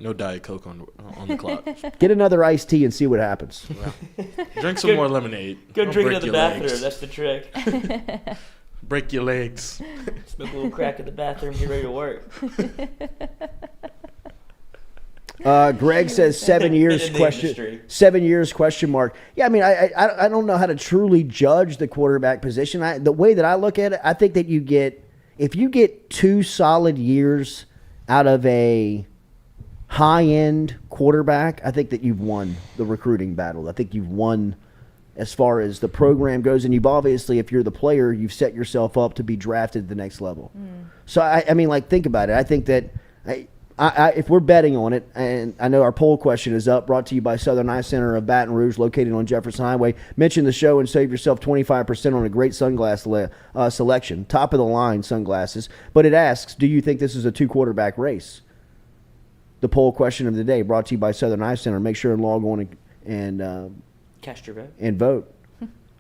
No Diet Coke on the clock. Get another iced tea and see what happens. Well, drink some more lemonade. Go Don't drink break it in the your bathroom. legs. That's the trick. Break your legs. Smoke a little crack in the bathroom. Get ready to work. Greg says 7 years question. 7 years question mark. Yeah, I mean, I don't know how to truly judge the quarterback position. The way that I look at it, I think that if you get 2 solid years out of a high-end quarterback, I think that you've won the recruiting battle. I think you've won as far as the program goes, and you've obviously, if you're the player, you've set yourself up to be drafted to the next level. So, I mean, like, think about it. I think that if we're betting on it, and I know our poll question is up, brought to you by Southern Eye Center of Baton Rouge, located on Jefferson Highway. Mention the show and save yourself 25% on a great sunglass selection, top-of-the-line sunglasses. But it asks, do you think this is a 2-quarterback race? The poll question of the day, brought to you by Southern Eye Center. Make sure and log on and cast your vote. And vote.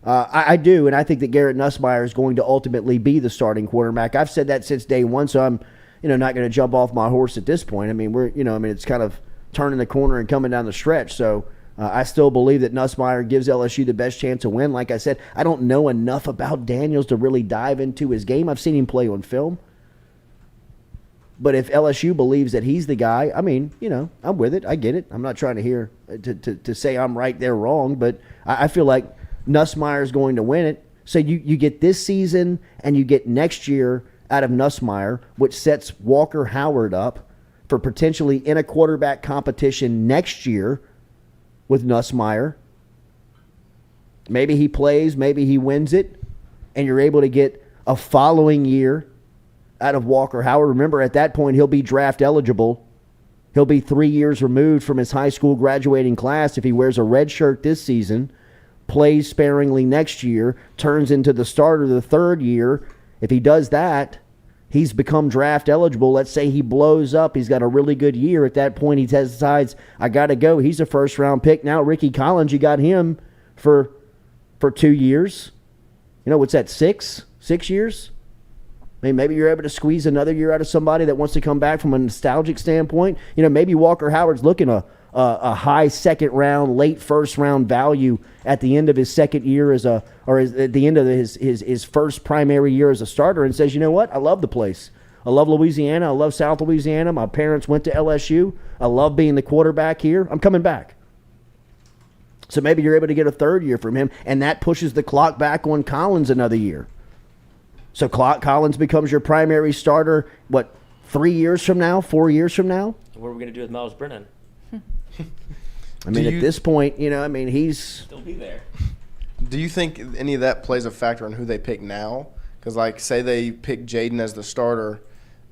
I do, and I think that Garrett Nussmeier is going to ultimately be the starting quarterback. I've said that since day one, so I'm, not going to jump off my horse at this point. I mean, it's kind of turning the corner and coming down the stretch. So I still believe that Nussmeier gives LSU the best chance to win. Like I said, I don't know enough about Daniels to really dive into his game. I've seen him play on film. But if LSU believes that he's the guy, I mean, I'm with it. I get it. I'm not trying to hear to say I'm right, they're wrong. But I feel like Nussmeier is going to win it. So you get this season and you get next year out of Nussmeier, which sets Walker Howard up for potentially in a quarterback competition next year with Nussmeier. Maybe he plays, maybe he wins it, and you're able to get a following year out of Walker Howard. Remember, at that point, he'll be draft eligible. He'll be 3 years removed from his high school graduating class if he wears a red shirt this season, plays sparingly next year, turns into the starter the third year. If he does that, he's become draft eligible. Let's say he blows up. He's got a really good year. At that point, he decides, I got to go. He's a first-round pick. Now, Ricky Collins, you got him for 2 years. What's that, 6 years? I mean, maybe you're able to squeeze another year out of somebody that wants to come back from a nostalgic standpoint. Maybe Walker Howard's looking a high second round, late first round value at the end of his second year at the end of his first primary year as a starter, and says, you know what? I love the place. I love Louisiana. I love South Louisiana. My parents went to LSU. I love being the quarterback here. I'm coming back. So maybe you're able to get a third year from him, and that pushes the clock back on Collins another year. So Collins becomes your primary starter, 3 years from now, 4 years from now? What are we going to do with Miles Brennan? I mean, at this point, he's... Still be there. Do you think any of that plays a factor in who they pick now? Because, say they pick Jaden as the starter,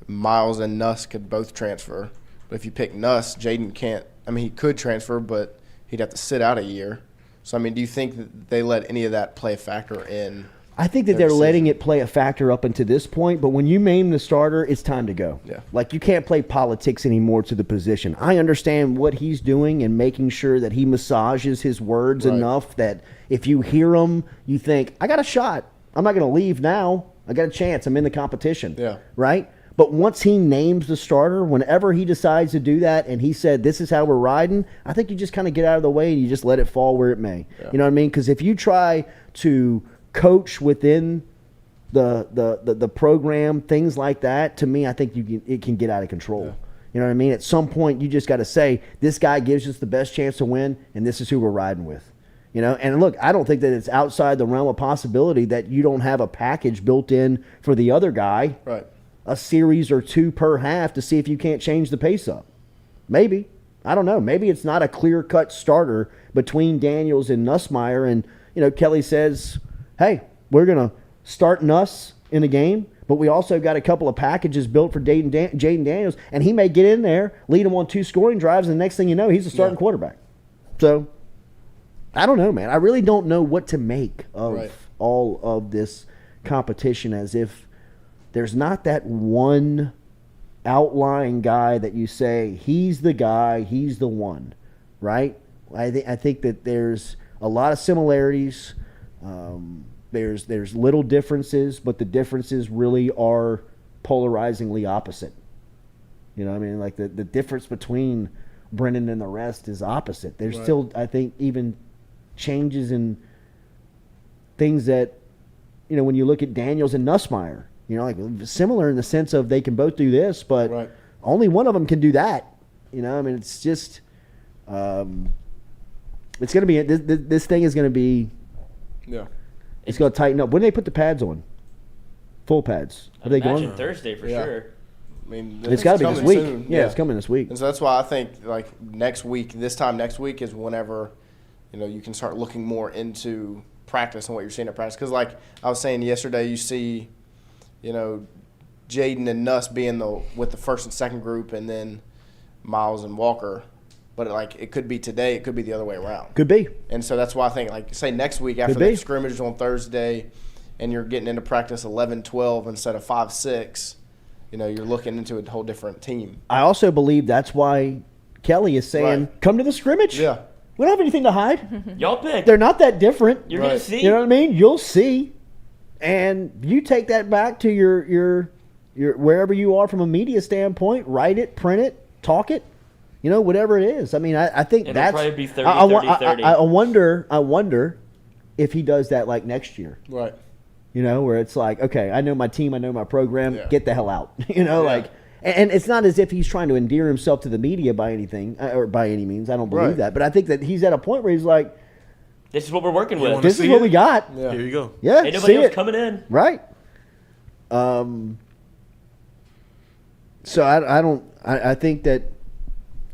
Miles and Nuss could both transfer. But if you pick Nuss, Jaden can't. I mean, he could transfer, but he'd have to sit out a year. So, I mean, do you think that they let any of that play a factor in? I think that they're letting it play a factor up until this point, but when you name the starter, it's time to go. Yeah. Like, you can't play politics anymore to the position. I understand what he's doing and making sure that he massages his words enough that if you hear him, you think, I got a shot. I'm not going to leave now. I got a chance. I'm in the competition. Yeah. Right? But once he names the starter, whenever he decides to do that and he said, this is how we're riding, I think you just kind of get out of the way and you just let it fall where it may. Yeah. You know what I mean? Because if you try to coach within the program, things like that, to me, I think it can get out of control. Yeah. You know what I mean? At some point, you just got to say, this guy gives us the best chance to win, and this is who we're riding with. You know, and look, I don't think that it's outside the realm of possibility that you don't have a package built in for the other guy. Right. A series or two per half to see if you can't change the pace up. Maybe. I don't know. Maybe it's not a clear-cut starter between Daniels and Nussmeier. And, you know, Kelly says, hey, we're going to start Nuss in a game, but we also got a couple of packages built for Jaden Daniels. And he may get in there, lead him on 2 scoring drives, and the next thing you know, he's a starting quarterback. So, I don't know, man. I really don't know what to make of all of this competition, as if there's not that one outlying guy that you say, he's the guy, he's the one, right? I think that there's a lot of similarities. There's little differences, but the differences really are polarizingly opposite. You know what I mean? Like the difference between Brennan and the rest is opposite. There's still, I think, even changes in things that, you know, when you look at Daniels and Nussmeier, you know, like similar in the sense of they can both do this, but only one of them can do that. You know, I mean, it's just, it's going to be, this thing is going to be, it's going to tighten up. When do they put the pads on? Full pads. Are they going? Thursday for sure. I mean, it's got to be this week. Soon. Yeah, it's coming this week. And so that's why I think, like, this time next week is whenever, you know, you can start looking more into practice and what you're seeing at practice. Because, like I was saying yesterday, you see, you know, Jaden and Nuss being with the first and second group, and then Miles and Walker. But, like, it could be today. It could be the other way around. Could be. And so that's why I think, like, say next week after the scrimmage on Thursday and you're getting into practice 11-12 instead of 5-6, you know, you're looking into a whole different team. I also believe that's why Kelly is saying, come to the scrimmage. Yeah. We don't have anything to hide. Y'all pick. They're not that different. You're going to see. You know what I mean? You'll see. And you take that back to your wherever you are from a media standpoint, write it, print it, talk it, you know, whatever it is. I mean, I think it'll that's probably be 30. I wonder if he does that like next year. Right. You know, where it's like, okay, I know my team, I know my program, get the hell out. You know, like, and it's not as if he's trying to endear himself to the media by anything or by any means. I don't believe that. But I think that he's at a point where he's like, this is what we're working with. This is what we got. Yeah. Here you go. Yeah, ain't nobody else coming in. Right. So I think that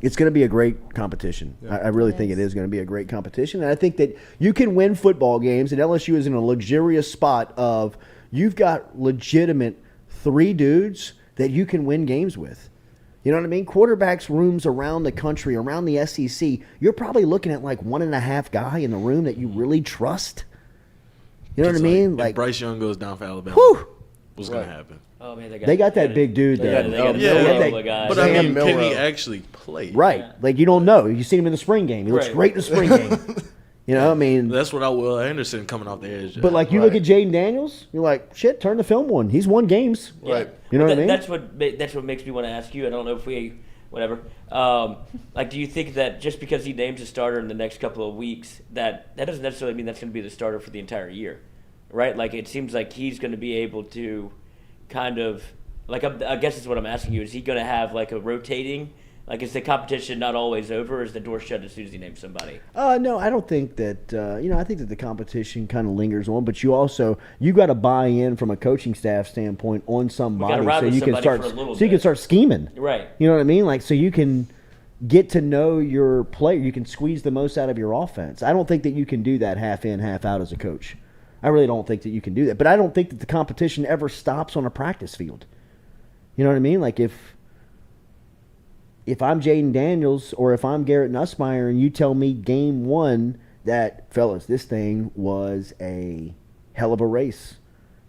it's going to be a great competition. Yeah. I really think it is going to be a great competition. And I think that you can win football games, and LSU is in a luxurious spot of you've got legitimate 3 dudes that you can win games with. You know what I mean? Quarterbacks rooms around the country, around the SEC, you're probably looking at like 1.5 guy in the room that you really trust. You know what I mean? Like, if Bryce Young goes down for Alabama, what's going to happen? Oh man, they got that big dude there. But I mean, can he actually play? Right. Yeah. Like, you don't know. You see him in the spring game. He looks great in the spring game. You know, I mean. That's what Will Anderson coming off the edge. But, like, you look at Jaden Daniels, you're like, shit, turn the film on. He's won games. Right. You know what I mean? That's what makes me want to ask you. I don't know if we – whatever. Like, do you think that just because he names a starter in the next couple of weeks, that doesn't necessarily mean that's going to be the starter for the entire year, right? Like, it seems like he's going to be able to kind of – like, I guess that's what I'm asking you. Is he going to have, like, a rotating – like, is the competition not always over, or is the door shut as soon as he names somebody? No, I don't think that I think that the competition kind of lingers on, but you got to buy in from a coaching staff standpoint on somebody so you can start scheming. Right. You know what I mean? Like, so you can get to know your player, you can squeeze the most out of your offense. I don't think that you can do that half in, half out as a coach. I really don't think that you can do that. But I don't think that the competition ever stops on a practice field. You know what I mean? Like, if I'm Jaden Daniels or if I'm Garrett Nussmeier and you tell me game 1 that, fellas, this thing was a hell of a race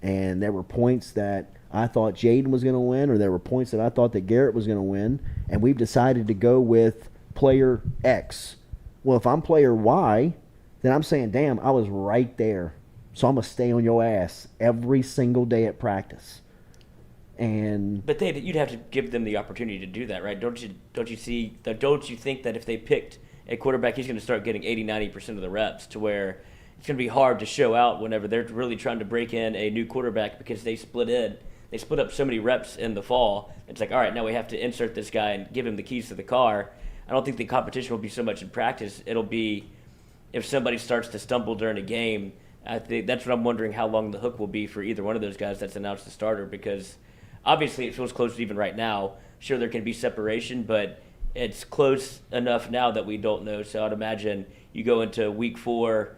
and there were points that I thought Jaden was going to win or there were points that I thought that Garrett was going to win, and we've decided to go with player X. Well, if I'm player Y, then I'm saying, damn, I was right there. So I'm going to stay on your ass every single day at practice. But you'd have to give them the opportunity to do that, right? Don't you think that if they picked a quarterback, he's going to start getting 80-90% of the reps, to where it's going to be hard to show out whenever they're really trying to break in a new quarterback, because they split up so many reps in the fall. It's like, all right, now we have to insert this guy and give him the keys to the car. I don't think the competition will be so much in practice. It'll be if somebody starts to stumble during a game. I think that's what I'm wondering, how long the hook will be for either one of those guys that's announced the starter, because obviously it feels close even right now. Sure, there can be separation, but it's close enough now that we don't know. So I'd imagine you go into week 4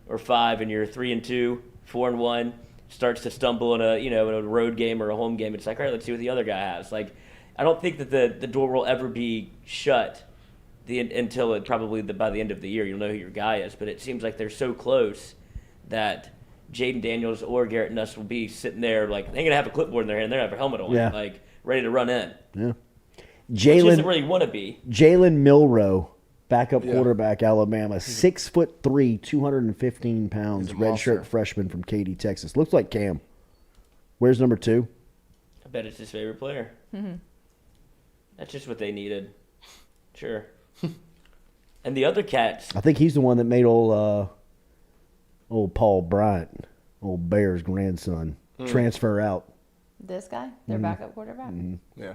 or 5 and you're 3-2, 4-1, starts to stumble in a road game or a home game. It's like, all right, let's see what the other guy has. Like, I don't think that the door will ever be shut until probably by the end of the year. You'll know who your guy is, but it seems like they're so close that Jaden Daniels or Garrett Nuss will be sitting there, like, they're going to have a clipboard in their hand, they're going to have a helmet on, like, ready to run in. Yeah. Which isn't where you want to be. Jalen Milroe, backup quarterback, Alabama, 6'3", 215 pounds, redshirt freshman from Katy, Texas. Looks like Cam. Where's number 2? I bet it's his favorite player. Mm-hmm. That's just what they needed. Sure. And the other cats. I think he's the one that made old Paul Bryant, old Bear's grandson, transfer out. This guy, their backup quarterback. Mm-hmm. Yeah.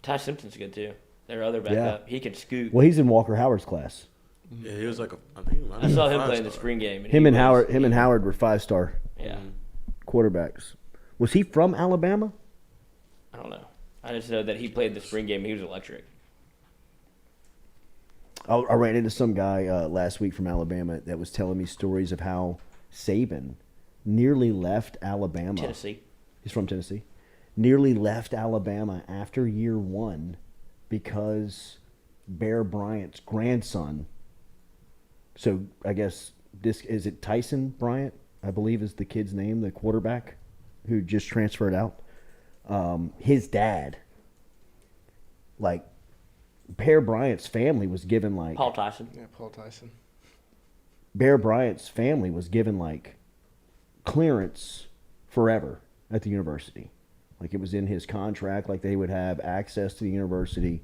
Ty Simpson's good too. Their other backup. He can scoot. Well, he's in Walker Howard's class. Yeah, he was like I saw him play in the spring game. Him and Howard were 5-star Yeah. quarterbacks. Was he from Alabama? I don't know. I just know that he played the spring game and he was electric. I ran into some guy last week from Alabama that was telling me stories of how Saban nearly left Alabama. Tennessee. He's from Tennessee. Nearly left Alabama after year 1 because Bear Bryant's grandson. So I guess is it Tyson Bryant, I believe is the kid's name, the quarterback who just transferred out. His dad, like, Bear Bryant's family was given like Paul Tyson. Yeah, Paul Tyson. Bear Bryant's family was given like clearance forever at the university. Like, it was in his contract, like they would have access to the university.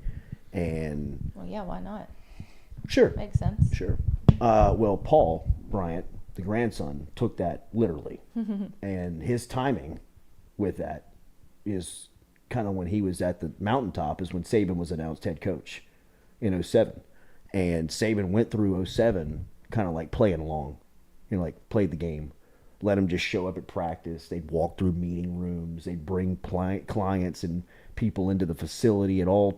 And Well, yeah, why not? sure, Makes sense. sure. Well, Paul Bryant, the grandson, took that literally. And his timing with that is kind of when he was at the mountaintop, is when Saban was announced head coach in 2007. And Saban went through 2007 kind of like playing along, like played the game. Let them just show up at practice. They'd walk through meeting rooms. They'd bring clients and people into the facility at all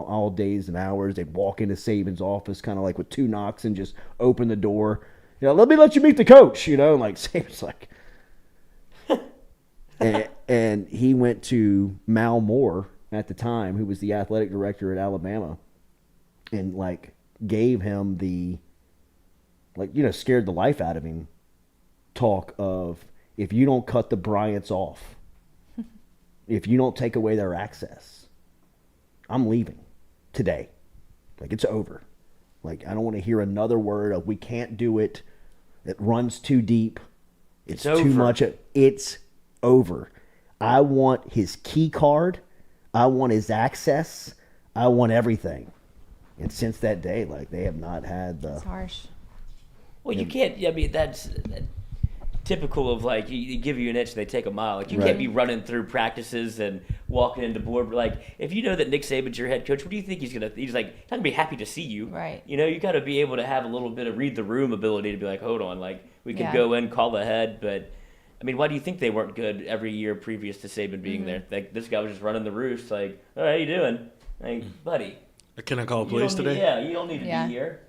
all days and hours. They'd walk into Saban's office kind of like with 2 knocks and just open the door. Let me let you meet the coach, and like Saban's like. and he went to Mal Moore at the time, who was the athletic director at Alabama, and like gave him the, scared the life out of him. Talk of, if you don't cut the Bryants off, if you don't take away their access, I'm leaving today. Like, it's over. Like, I don't want to hear another word of we can't do it. It runs too deep. It's too much. It's over. I want his key card. I want his access. I want everything. And since that day, like, they have not had the. It's harsh. Well, you can't. I mean, that's typical of, like, you give you an inch, they take a mile. Like, you can't be running through practices and walking into board. Like, if you know that Nick Saban's your head coach, what do you think he's gonna? He's like, not gonna be happy to see you. Right. You got to be able to have a little bit of read the room ability to be like, hold on, like, we could go in, call ahead, but. I mean, why do you think they weren't good every year previous to Saban being there? Like, this guy was just running the roost. Like, all right, how you doing? Like, buddy. Can I call plays today? You don't need to be here.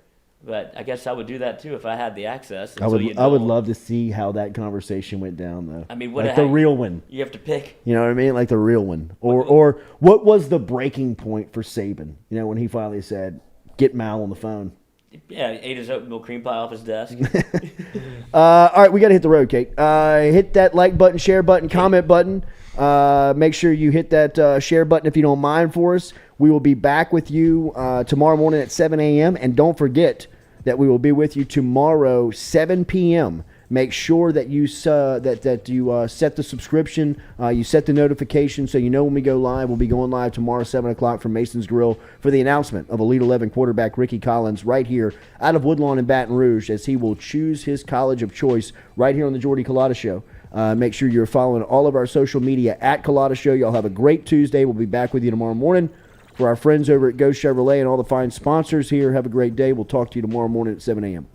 But I guess I would do that too if I had the access. I would love to see how that conversation went down, though. I mean, the real one. You have to pick. You know what I mean? Like the real one. Or what was the breaking point for Saban? When he finally said, "Get Mal on the phone." Yeah, he ate his oatmeal cream pie off his desk. All right, we got to hit the road, Kate. Hit that like button, share button, comment button. Make sure you hit that share button if you don't mind for us. We will be back with you tomorrow morning at 7 a.m. And don't forget that we will be with you tomorrow, 7 p.m., Make sure that you set the subscription, you set the notification so you know when we go live. We'll be going live tomorrow, 7 o'clock from Mason's Grill for the announcement of Elite 11 quarterback Ricky Collins right here out of Woodlawn in Baton Rouge, as he will choose his college of choice right here on the Jordy Culotta Show. Make sure you're following all of our social media at Culotta Show. Y'all have a great Tuesday. We'll be back with you tomorrow morning. For our friends over at Go Chevrolet and all the fine sponsors here, have a great day. We'll talk to you tomorrow morning at 7 a.m.